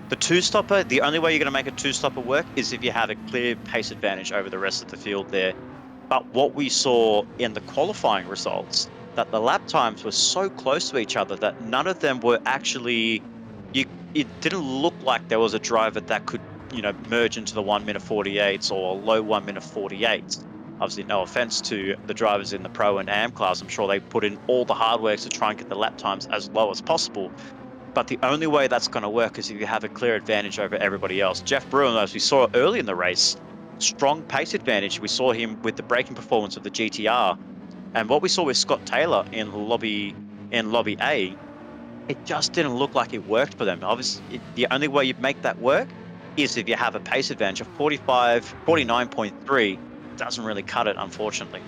The two-stopper, the only way you're going to make a two-stopper work is if you have a clear pace advantage over the rest of the field there. But what we saw in the qualifying results, that the lap times were so close to each other that none of them were actually, it didn't look like there was a driver that could, merge into the 1 minute 48s or low 1 minute 48s. Obviously, no offense to the drivers in the Pro and AM class. I'm sure they put in all the hard work to try and get the lap times as low as possible. But the only way that's going to work is if you have a clear advantage over everybody else. Jeff Brun, as we saw early in the race, strong pace advantage. We saw him with the braking performance of the GTR. And what we saw with Scott Taylor in lobby A, it just didn't look like it worked for them. Obviously, the only way you make that work is if you have a pace advantage of 49.3. Doesn't really cut it, unfortunately.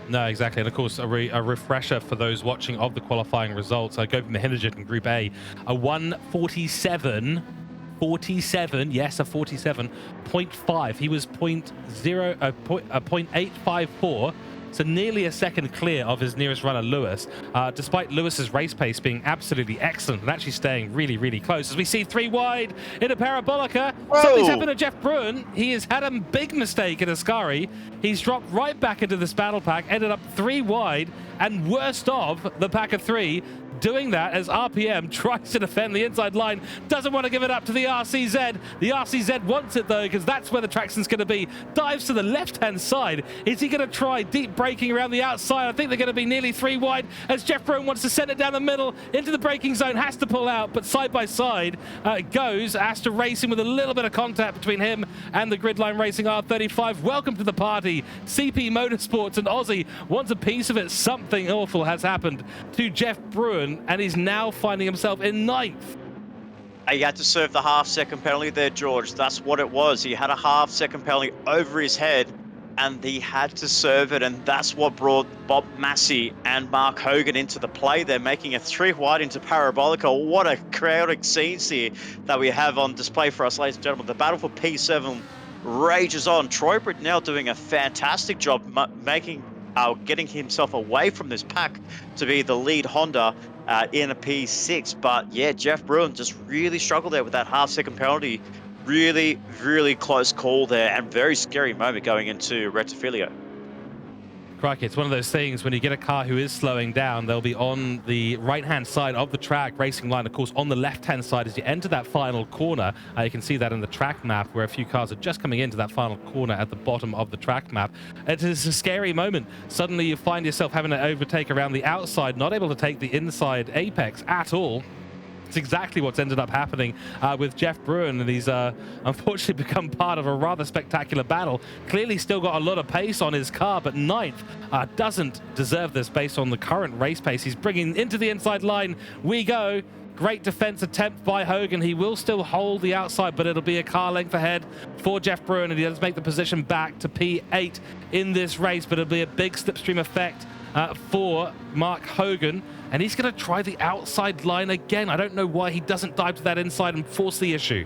No, exactly. And of course, a refresher for those watching of the qualifying results. I go from Mahindra in Group A, a 1:47, yes, a 47.5. He was 0.854. So nearly a second clear of his nearest runner, Lewis, despite Lewis's race pace being absolutely excellent and actually staying really, really close. As we see 3 wide in a Parabolica, something's happened to Jeff Bruin. He has had a big mistake in Ascari. He's dropped right back into this battle pack, ended up 3 wide, and worst of the pack of 3, doing that as RPM tries to defend the inside line, doesn't want to give it up to the RCZ. The RCZ wants it though, because that's where the traction's going to be. Dives to the left-hand side. Is he going to try deep braking around the outside? I think they're going to be nearly 3 wide as Jeff Bruin wants to send it down the middle into the braking zone, has to pull out, but side by side it goes. Aster Racing with a little bit of contact between him and the Gridline Racing R35. Welcome to the party. CP Motorsports and Aussie wants a piece of it. Something awful has happened to Jeff Bruin, and he's now finding himself in 9th. He had to serve the half-second penalty there, George. That's what it was. He had a half-second penalty over his head, and he had to serve it, and that's what brought Bob Massey and Mark Hogan into the play. They're making a 3 wide into Parabolica. What a chaotic scenes here that we have on display for us, ladies and gentlemen. The battle for P7 rages on. Troy Britnell doing a fantastic job getting himself away from this pack to be the lead Honda in a P6. But yeah, Jeff Bruin just really struggled there with that half-second penalty. Really, really close call there, and very scary moment going into Retifilio. Crikey, it's one of those things when you get a car who is slowing down, they'll be on the right-hand side of the track, racing line, of course, on the left-hand side as you enter that final corner. You can see that in the track map where a few cars are just coming into that final corner at the bottom of the track map. It is a scary moment. Suddenly you find yourself having to overtake around the outside, not able to take the inside apex at all. It's exactly what's ended up happening with Jeff Bruin, and he's unfortunately become part of a rather spectacular battle. Clearly still got a lot of pace on his car, but 9th doesn't deserve this based on the current race pace. He's bringing into the inside line. We go. Great defense attempt by Hogan. He will still hold the outside, but it'll be a car length ahead for Jeff Bruin, and he does make the position back to P8 in this race, but it'll be a big slipstream effect for Mark Hogan, and he's going to try the outside line again. I don't know why he doesn't dive to that inside and force the issue.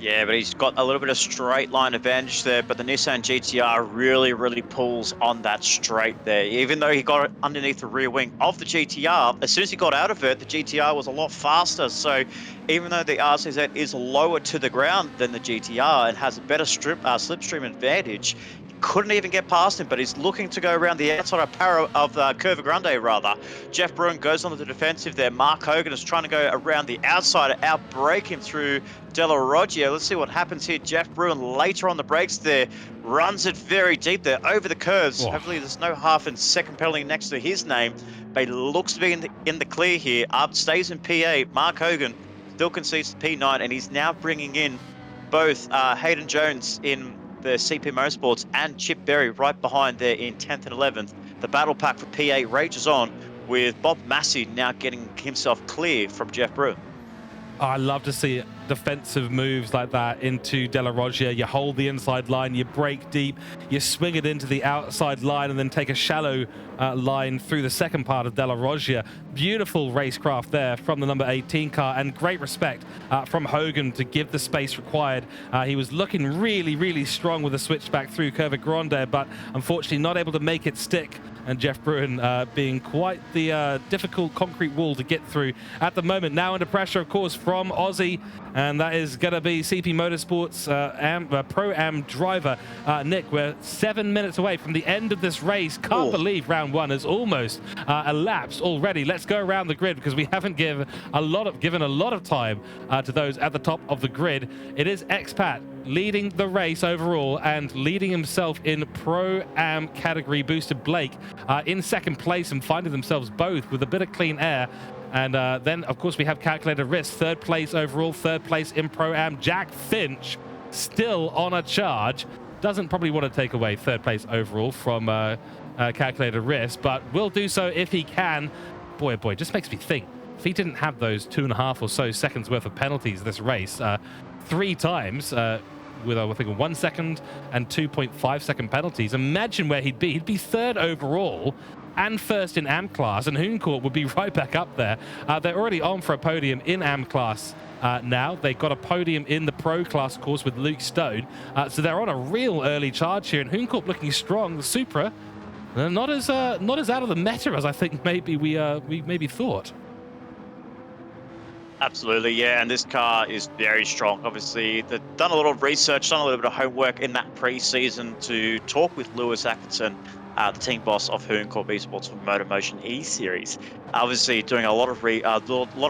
Yeah, but he's got a little bit of straight line advantage there, but the Nissan GTR really, really pulls on that straight there. Even though he got it underneath the rear wing of the GTR, as soon as he got out of it, the GTR was a lot faster. So even though the RCZ is lower to the ground than the GTR and has a better slipstream advantage, couldn't even get past him, but he's looking to go around the outside of the Curva Grande, rather. Jeff Bruin goes on to the defensive there. Mark Hogan is trying to go around the outside and outbrake him through Della Roggia. Let's see what happens here. Jeff Bruin later on the brakes there, runs it very deep there over the curves. Oh. Hopefully there's no half and second penalty next to his name, but he looks to be in the clear here. Stays in P8. Mark Hogan still concedes to P9, and he's now bringing in both Hayden Jones in the CP Motorsports and Chip Berry right behind there in 10th and 11th. The battle pack for P8 rages on, with Bob Massey now getting himself clear from Jeff Bruin. Oh, I love to see defensive moves like that into Della Roggia. You hold the inside line, you brake deep, you swing it into the outside line, and then take a shallow line through the second part of Della Roggia. Beautiful racecraft there from the number 18 car, and great respect from Hogan to give the space required. He was looking really, really strong with a switchback through Curva Grande, but unfortunately not able to make it stick. And Jeff Bruin being quite the difficult concrete wall to get through at the moment. Now under pressure, of course, from Aussie, and that is going to be CP Motorsports Pro-Am driver Nick. We're 7 minutes away from the end of this race. Can't believe round 1 has almost elapsed already. Let's go around the grid because we haven't given a lot of time to those at the top of the grid. It is Expat leading the race overall and leading himself in Pro-Am category. Boosted Blake in second place and finding themselves both with a bit of clean air. And then, of course, we have Calculated Risk, third place overall, third place in Pro-Am. Jack Finch still on a charge. Doesn't probably want to take away third place overall from Calculated Risk, but will do so if he can. Boy, oh boy, just makes me think. if he didn't have those 2.5 or so seconds worth of penalties this race, 3 times with I think 1 second and 2.5 second penalties, imagine where he'd be. He'd be 3rd overall and 1st in AM class, and Hooncourt would be right back up there. They're already on for a podium in AM class now. They got a podium in the pro class, of course, with Luke Stone. So they're on a real early charge here, and Hooncourt looking strong. The Supra, not as out of the meta as I think maybe we maybe thought. Absolutely, yeah, and this car is very strong. Obviously, they've done a lot of research, done a little bit of homework in that pre-season to talk with Lewis Atkinson, the team boss of Hooncourt Esports for MotorMotion E-Series. Obviously, doing a lot of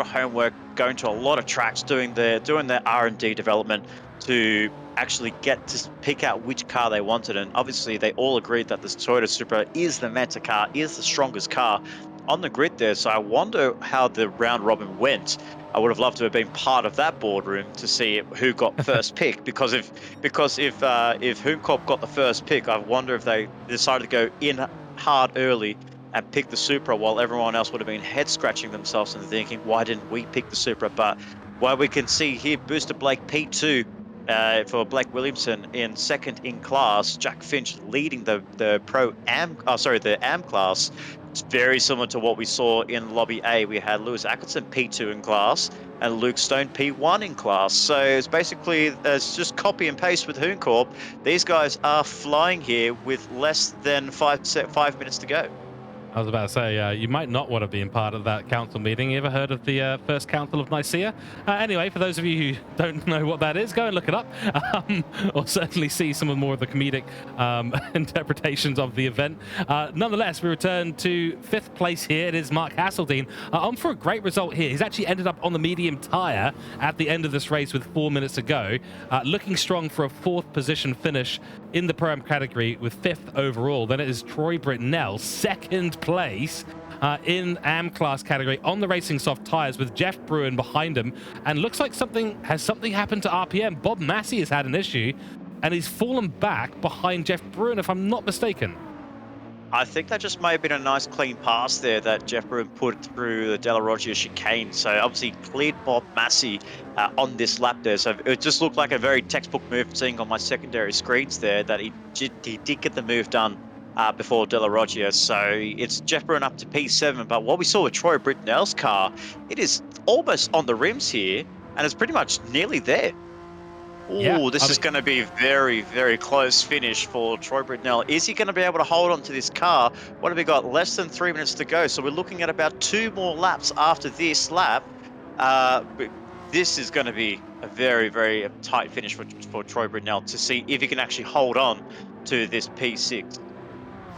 homework, going to a lot of tracks, doing their R&D development to actually get to pick out which car they wanted. And obviously, they all agreed that this Toyota Supra is the meta car, is the strongest car on the grid there. So I wonder how the round robin went. I would have loved to have been part of that boardroom to see who got first pick, because if Hooncourt got the first pick, I wonder if they decided to go in hard early and pick the Supra, while everyone else would have been head scratching themselves and thinking, why didn't we pick the Supra? But what we can see here, Booster Blake P2 for Blake Williamson in 2nd in class, Jack Finch leading the AM class. It's very similar to what we saw in Lobby A. We had Lewis Atkinson P2 in class and Luke Stone P1 in class. So it's basically just copy and paste with Hooncourt. These guys are flying here with less than 5 minutes to go. I was about to say, you might not want to be in part of that council meeting. You ever heard of the First Council of Nicaea? Anyway, for those of you who don't know what that is, go and look it up, or certainly see some more of the comedic interpretations of the event. Nonetheless, we return to 5th place here. It is Mark Hasel1 on for a great result here. He's actually ended up on the medium tyre at the end of this race with 4 minutes to go, looking strong for a 4th position finish in the Pro-Am category with 5th overall. Then it is Troy Britnell, 2nd place in AM class category on the racing soft tires with Jeff Bruin behind him. And looks like something happened to RPM. Bob Massey has had an issue and he's fallen back behind Jeff Bruin, if I'm not mistaken. I think that just may have been a nice clean pass there that Jeff Bruin put through the Della Roggia chicane. So obviously cleared Bob Massey on this lap there. So it just looked like a very textbook move, seeing on my secondary screens there that he did get the move done before Della Roggia. So it's Jeff Bruin up to P7. But what we saw with Troy Britnell's car, it is almost on the rims here and it's pretty much nearly there. Oh, this is going to be very, very close finish for Troy Britnell. Is he going to be able to hold on to this car? What have we got? Less than 3 minutes to go. So we're looking at about 2 more laps after this lap. This is going to be a very, very tight finish for Troy Britnell to see if he can actually hold on to this P6.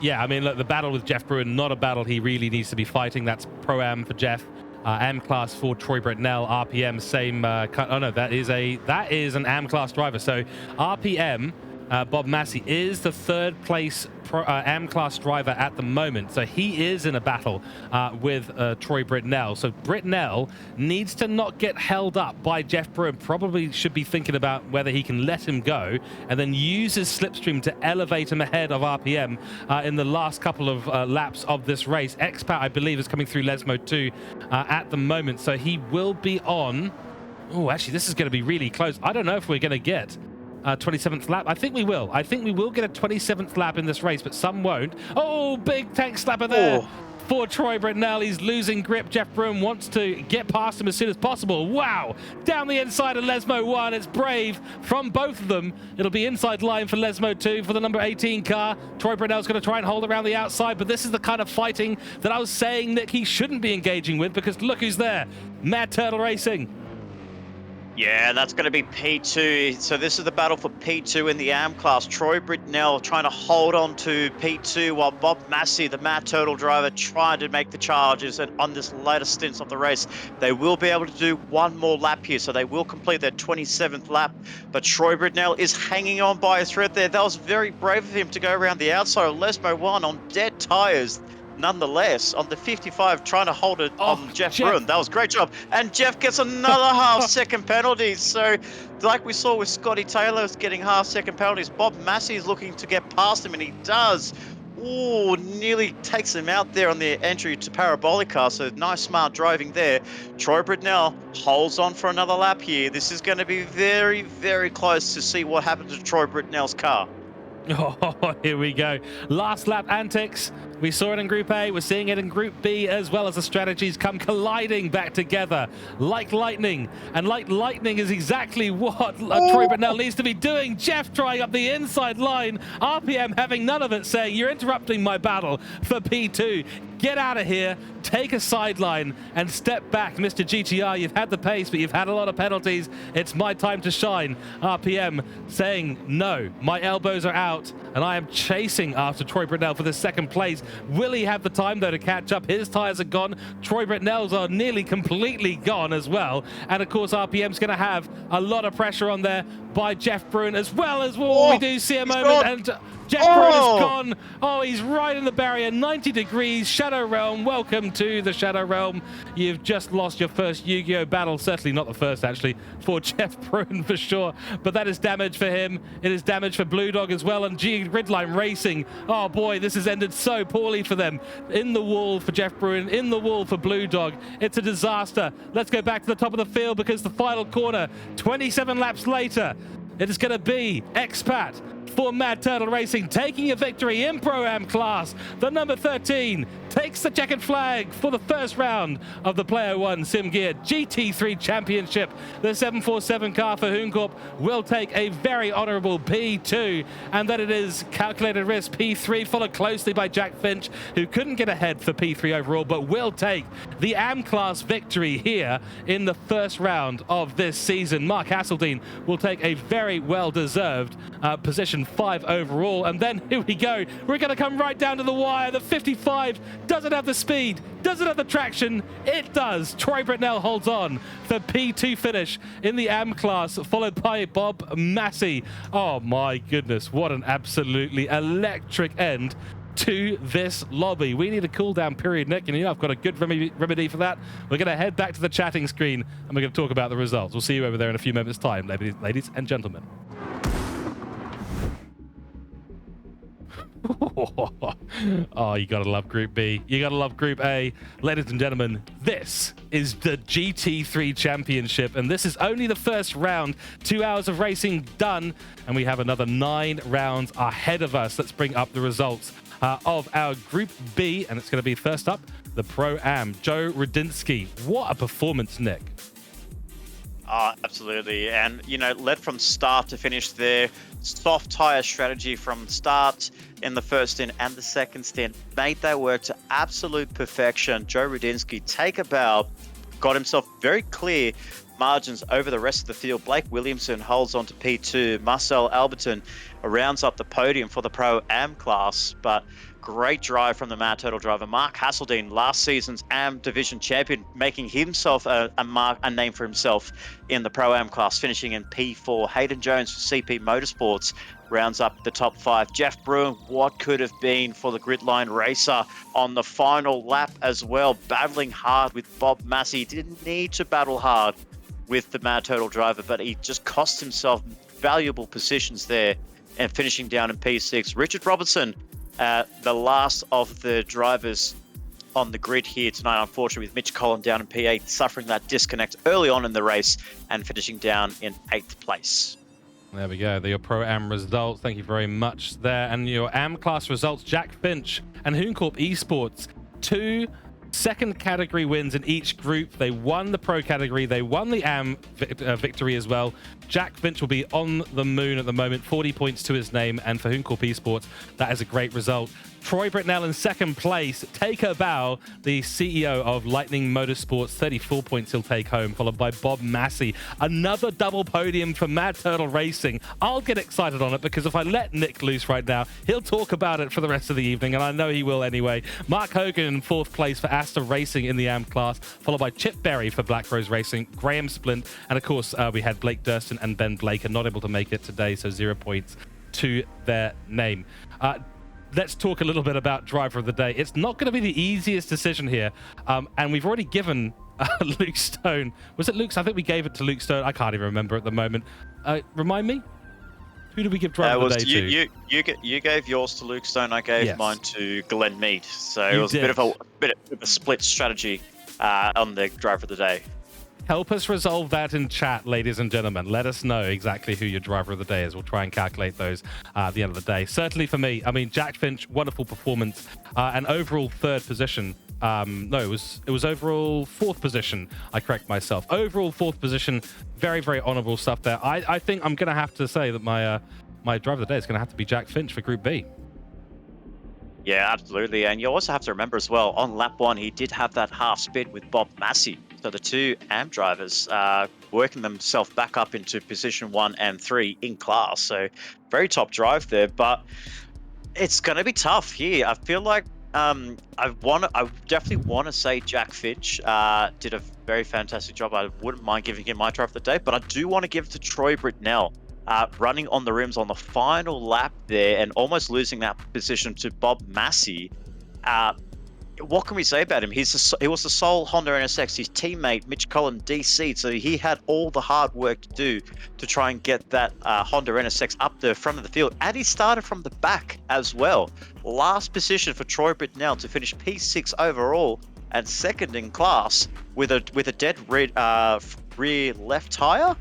Yeah, I mean, look, the battle with Jeff Bruin, not a battle he really needs to be fighting. That's Pro-Am for Jeff. AM class for Troy Britnell, RPM same. Oh no, that is an AM class driver. So RPM, Bob Massey is the 3rd place AM class driver at the moment. So he is in a battle with Troy Britnell. So Britnell needs to not get held up by Jeff Bruin. Probably should be thinking about whether he can let him go and then use his slipstream to elevate him ahead of RPM in the last couple of laps of this race. Expat, I believe, is coming through Lesmo 2 at the moment. So he will be on. Oh, actually, this is going to be really close. I don't know if we're going to get 27th lap. I think we will. I think we will get a 27th lap in this race, but some won't. Oh, big tank slapper there for Troy Britnell. He's losing grip. Jeff Bruin wants to get past him as soon as possible. Wow! Down the inside of Lesmo 1. It's brave from both of them. It'll be inside line for Lesmo 2 for the number 18 car. Troy Britnell's going to try and hold around the outside, but this is the kind of fighting that I was saying that he shouldn't be engaging with, because look who's there. Mad Turtle Racing. Yeah, that's going to be P2. So this is the battle for P2 in the AM class. Troy Britnell trying to hold on to P2 while Bob Massey, the Mad Turtle driver, trying to make the charges. And on this later stints of the race, they will be able to do 1 more lap here. So they will complete their 27th lap. But Troy Britnell is hanging on by a thread there. That was very brave of him to go around the outside of Lesmo 1 on dead tyres. Nonetheless, on the 55, trying to hold it on Jeff Bruin. That was a great job. And Jeff gets another half-second penalty. So, like we saw with Scotty Taylor getting half-second penalties, Bob Massey is looking to get past him, and he does. Ooh, nearly takes him out there on the entry to Parabolica. So nice, smart driving there. Troy Britnell holds on for another lap here. This is going to be very, very close to see what happens to Troy Britnell's car. Oh, here we go. Last lap antics. We saw it in Group A. We're seeing it in Group B as well, as the strategies come colliding back together like lightning. And like lightning is exactly what Troy Britnell needs to be doing. Jeff trying up the inside line. RPM having none of it, saying, "You're interrupting my battle for P2. Get out of here, take a sideline and step back, Mr. GTR. You've had the pace, but you've had a lot of penalties. It's my time to shine." RPM saying, "No, my elbows are out, and I am chasing after Troy Britnell for the second place." Will he have the time, though, to catch up? His tyres are gone. Troy Britnell's are nearly completely gone as well. And, of course, RPM's going to have a lot of pressure on there by Jeff Bruin, as well as we do see a moment. And Jeff Bruin is gone. Oh, he's right in the barrier, 90 degrees. Shadow Realm, welcome to the Shadow Realm. You've just lost your first Yu-Gi-Oh battle. Certainly not the first, actually, for Jeff Bruin for sure. But that is damage for him. It is damage for Blue Dog as well. And Gridline Racing, oh boy, this has ended so poorly for them. In the wall for Jeff Bruin, in the wall for Blue Dog. It's a disaster. Let's go back to the top of the field, because the final corner, 27 laps later, it is going to be Expat for Mad Turtle Racing taking a victory in Pro-Am class. The number 13 takes the checkered flag for the first round of the Player1 Sim Gear GT3 Championship. The 747 car for Hooncorp will take a very honourable P2, and then it is Calculated Risk P3, followed closely by Jack Finch, who couldn't get ahead for P3 overall, but will take the AM class victory here in the first round of this season. Mark Hasel1 will take a very well-deserved position 5 overall. And then here we go. We're going to come right down to the wire. The 55 doesn't have the speed, doesn't have the traction. It does. Troy Britnell holds on for P2 finish in the AM class, followed by Bob Massey. Oh my goodness, what an absolutely electric end to this lobby. We need a cool down period, Nick, and I've got a good remedy for that. We're going to head back to the chatting screen and we're going to talk about the results. We'll see you over there in a few moments' time, ladies and gentlemen. Oh, you gotta love Group B. You gotta love Group A. Ladies and gentlemen, this is the GT3 Championship, and this is only the first round. 2 hours of racing done, and we have another 9 rounds ahead of us. Let's bring up the results of our Group B, and it's going to be first up, the Pro-Am. Joe Rudinsky. What a performance, Nick. Absolutely. And, you know, led from start to finish there. Soft tyre strategy from start in the first stint and the second stint. Made that work to absolute perfection. Joe Rudinsky, take a bow, got himself very clear margins over the rest of the field. Blake Williamson holds on to P2. Marcel Alberton rounds up the podium for the Pro-Am class, but great drive from the Mad Turtle driver. Mark Hasel1, last season's AM division champion, making himself a name for himself in the Pro-Am class, finishing in P4. Hayden Jones for CP Motorsports rounds up the top 5. Jeff Bruin, what could have been for the Gridline Racer on the final lap as well, battling hard with Bob Massey. Didn't need to battle hard with the Mad Turtle driver, but he just cost himself valuable positions there and finishing down in P6. Richard Robertson, the last of the drivers on the grid here tonight, unfortunately, with Mitch Collin down in P8, suffering that disconnect early on in the race and finishing down in 8th place. There we go. Your Pro-Am results. Thank you very much there. And your AM class results, Jack Finch and Hooncorp Esports, 2 second category wins in each group. They won the pro category. They won the AM victory as well. Jack Finch will be on the moon at the moment, 40 points to his name. And for Hooncorp Esports, that is a great result. Troy Britnell in second place. Taker Bow, the CEO of Lightning Motorsports, 34 points he'll take home, followed by Bob Massey. Another double podium for Mad Turtle Racing. I'll get excited on it because if I let Nick loose right now, he'll talk about it for the rest of the evening, and I know he will anyway. Mark Hogan in 4th place for Aster Racing in the AM class, followed by Chip Berry for Black Rose Racing, Graham Splint, and of course we had Blake Durston and Ben Blake are not able to make it today, so 0 points to their name. Let's talk a little bit about driver of the day. It's not going to be the easiest decision here, and we've already given Luke Stone. Was it Luke's? I think we gave it to Luke Stone. I can't even remember at the moment. Remind me? Who did we give driver of the day to? You gave yours to Luke Stone. I gave mine to Glenn Mead. So it was a bit of a split strategy on the driver of the day. Help us resolve that in chat, ladies and gentlemen. Let us know exactly who your driver of the day is. We'll try and calculate those at the end of the day. Certainly for me, I mean, Jack Finch, wonderful performance, and overall third position. No, it was overall fourth position. I correct myself. Overall fourth position. Very, very honourable stuff there. I think I'm going to have to say that my driver of the day is going to have to be Jack Finch for Group B. Yeah, absolutely. And you also have to remember as well, on lap 1, he did have that half spin with Bob Massey. So the two AM drivers working themselves back up into position 1 and 3 in class. So very top drive there, but it's going to be tough here. I feel like I definitely want to say Jack Finch did a very fantastic job. I wouldn't mind giving him my driver of the day, but I do want to give it to Troy Britnell. Running on the rims on the final lap there and almost losing that position to Bob Massey. What can we say about him? He was the sole Honda NSX. His teammate, Mitch Cullen, DC'd, so he had all the hard work to do to try and get that Honda NSX up the front of the field. And he started from the back as well. Last position for Troy Britnell to finish P6 overall and second in class with a dead rear left tire.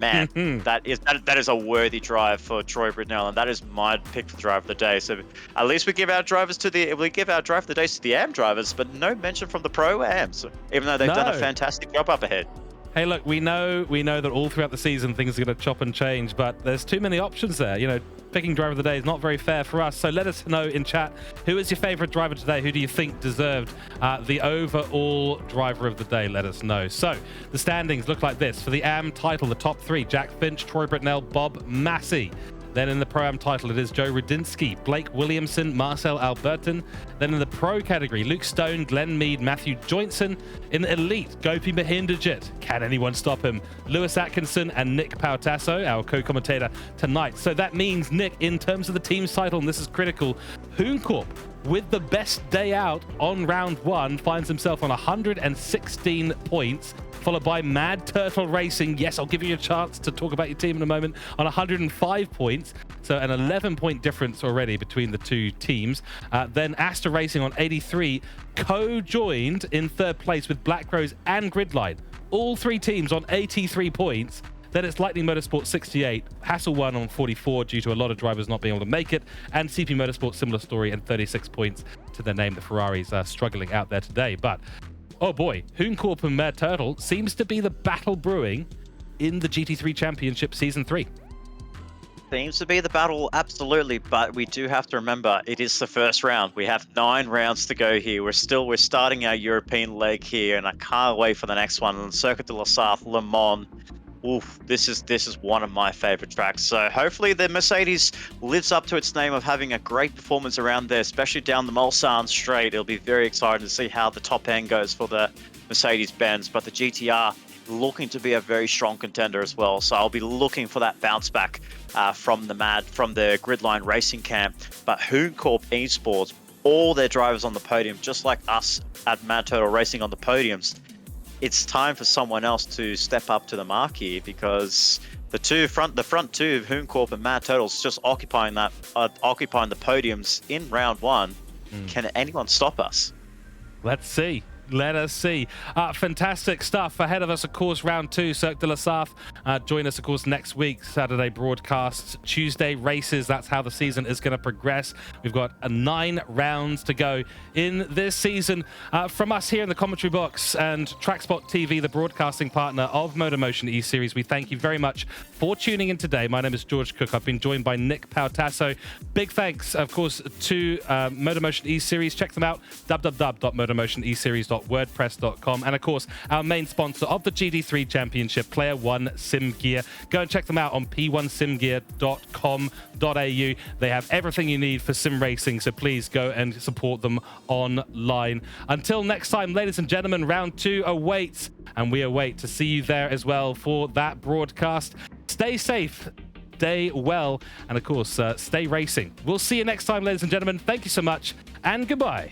Man, that is a worthy drive for Troy Britnell, and that is my pick for driver of the day. So at least we give our driver of the days to the AM drivers, but no mention from the pro AMs, even though they've done a fantastic job up ahead. Hey, look, we know that all throughout the season things are going to chop and change, but there's too many options there. You know, picking driver of the day is not very fair for us. So let us know in chat, who is your favorite driver today? Who do you think deserved the overall driver of the day? Let us know. So the standings look like this. For the AM title, the top 3, Jack Finch, Troy Britnell, Bob Massey. Then in the Pro-Am title, it is Joe Rudinsky, Blake Williamson, Marcel Albertin. Then in the Pro category, Luke Stone, Glenn Mead, Matthew Jointson. In the Elite, Gopi Mahindajit. Can anyone stop him? Lewis Atkinson and Nick Pautasso, our co-commentator tonight. So that means, Nick, in terms of the team's title, and this is critical, Hooncorp, with the best day out on round 1, finds himself on 116 points. Followed by Mad Turtle Racing. Yes, I'll give you a chance to talk about your team in a moment. On 105 points. So an 11-point difference already between the two teams. Then Aster Racing on 83. Co-joined in third place with Black Rose and Gridline. All 3 teams on 83 points. Then it's Lightning Motorsport 68, Hasel1 on 44 due to a lot of drivers not being able to make it, and CP Motorsport, similar story, and 36 points to their name. The Ferraris are struggling out there today. But oh boy, Hooncorp and Mad Turtle seems to be the battle brewing in the GT3 Championship Season 3. Seems to be the battle, absolutely, but we do have to remember it is the first round. We have 9 rounds to go here. We're starting our European leg here, and I can't wait for the next one. Circuit de la Sarthe, Le Mans. Oof, this is one of my favorite tracks. So hopefully the Mercedes lives up to its name of having a great performance around there, especially down the Mulsanne Straight. It'll be very exciting to see how the top end goes for the Mercedes-Benz, but the GTR looking to be a very strong contender as well. So I'll be looking for that bounce back from the Gridline Racing camp. But Hooncorp Esports, all their drivers on the podium, just like us at Mad Turtle Racing on the podiums. It's time for someone else to step up to the mark here, because the front two of Hooncorp and Mad Turtles just occupying the podiums in round 1. Can anyone stop us? Let's see. Let us see. Fantastic stuff ahead of us, of course. Round 2, Cirque de la Sarthe. Join us, of course, next week. Saturday broadcasts, Tuesday races. That's how the season is going to progress. We've got 9 rounds to go in this season. From us here in the commentary box and Trackspot TV, the broadcasting partner of MotorMotion E-Series, we thank you very much for tuning in today. My name is George Cook. I've been joined by Nick Pautasso. Big thanks, of course, to MotorMotion E-Series. Check them out, www.motormotioneseries.wordpress.com. And of course, our main sponsor of the GT3 Championship, Player1 Sim Gear. Go and check them out on p1simgear.com.au. They have everything you need for sim racing, so please go and support them online. Until next time, ladies and gentlemen, round 2 awaits, and we await to see you there as well for that broadcast. Stay safe, stay well, and of course, stay racing. We'll see you next time, ladies and gentlemen. Thank you so much, and goodbye.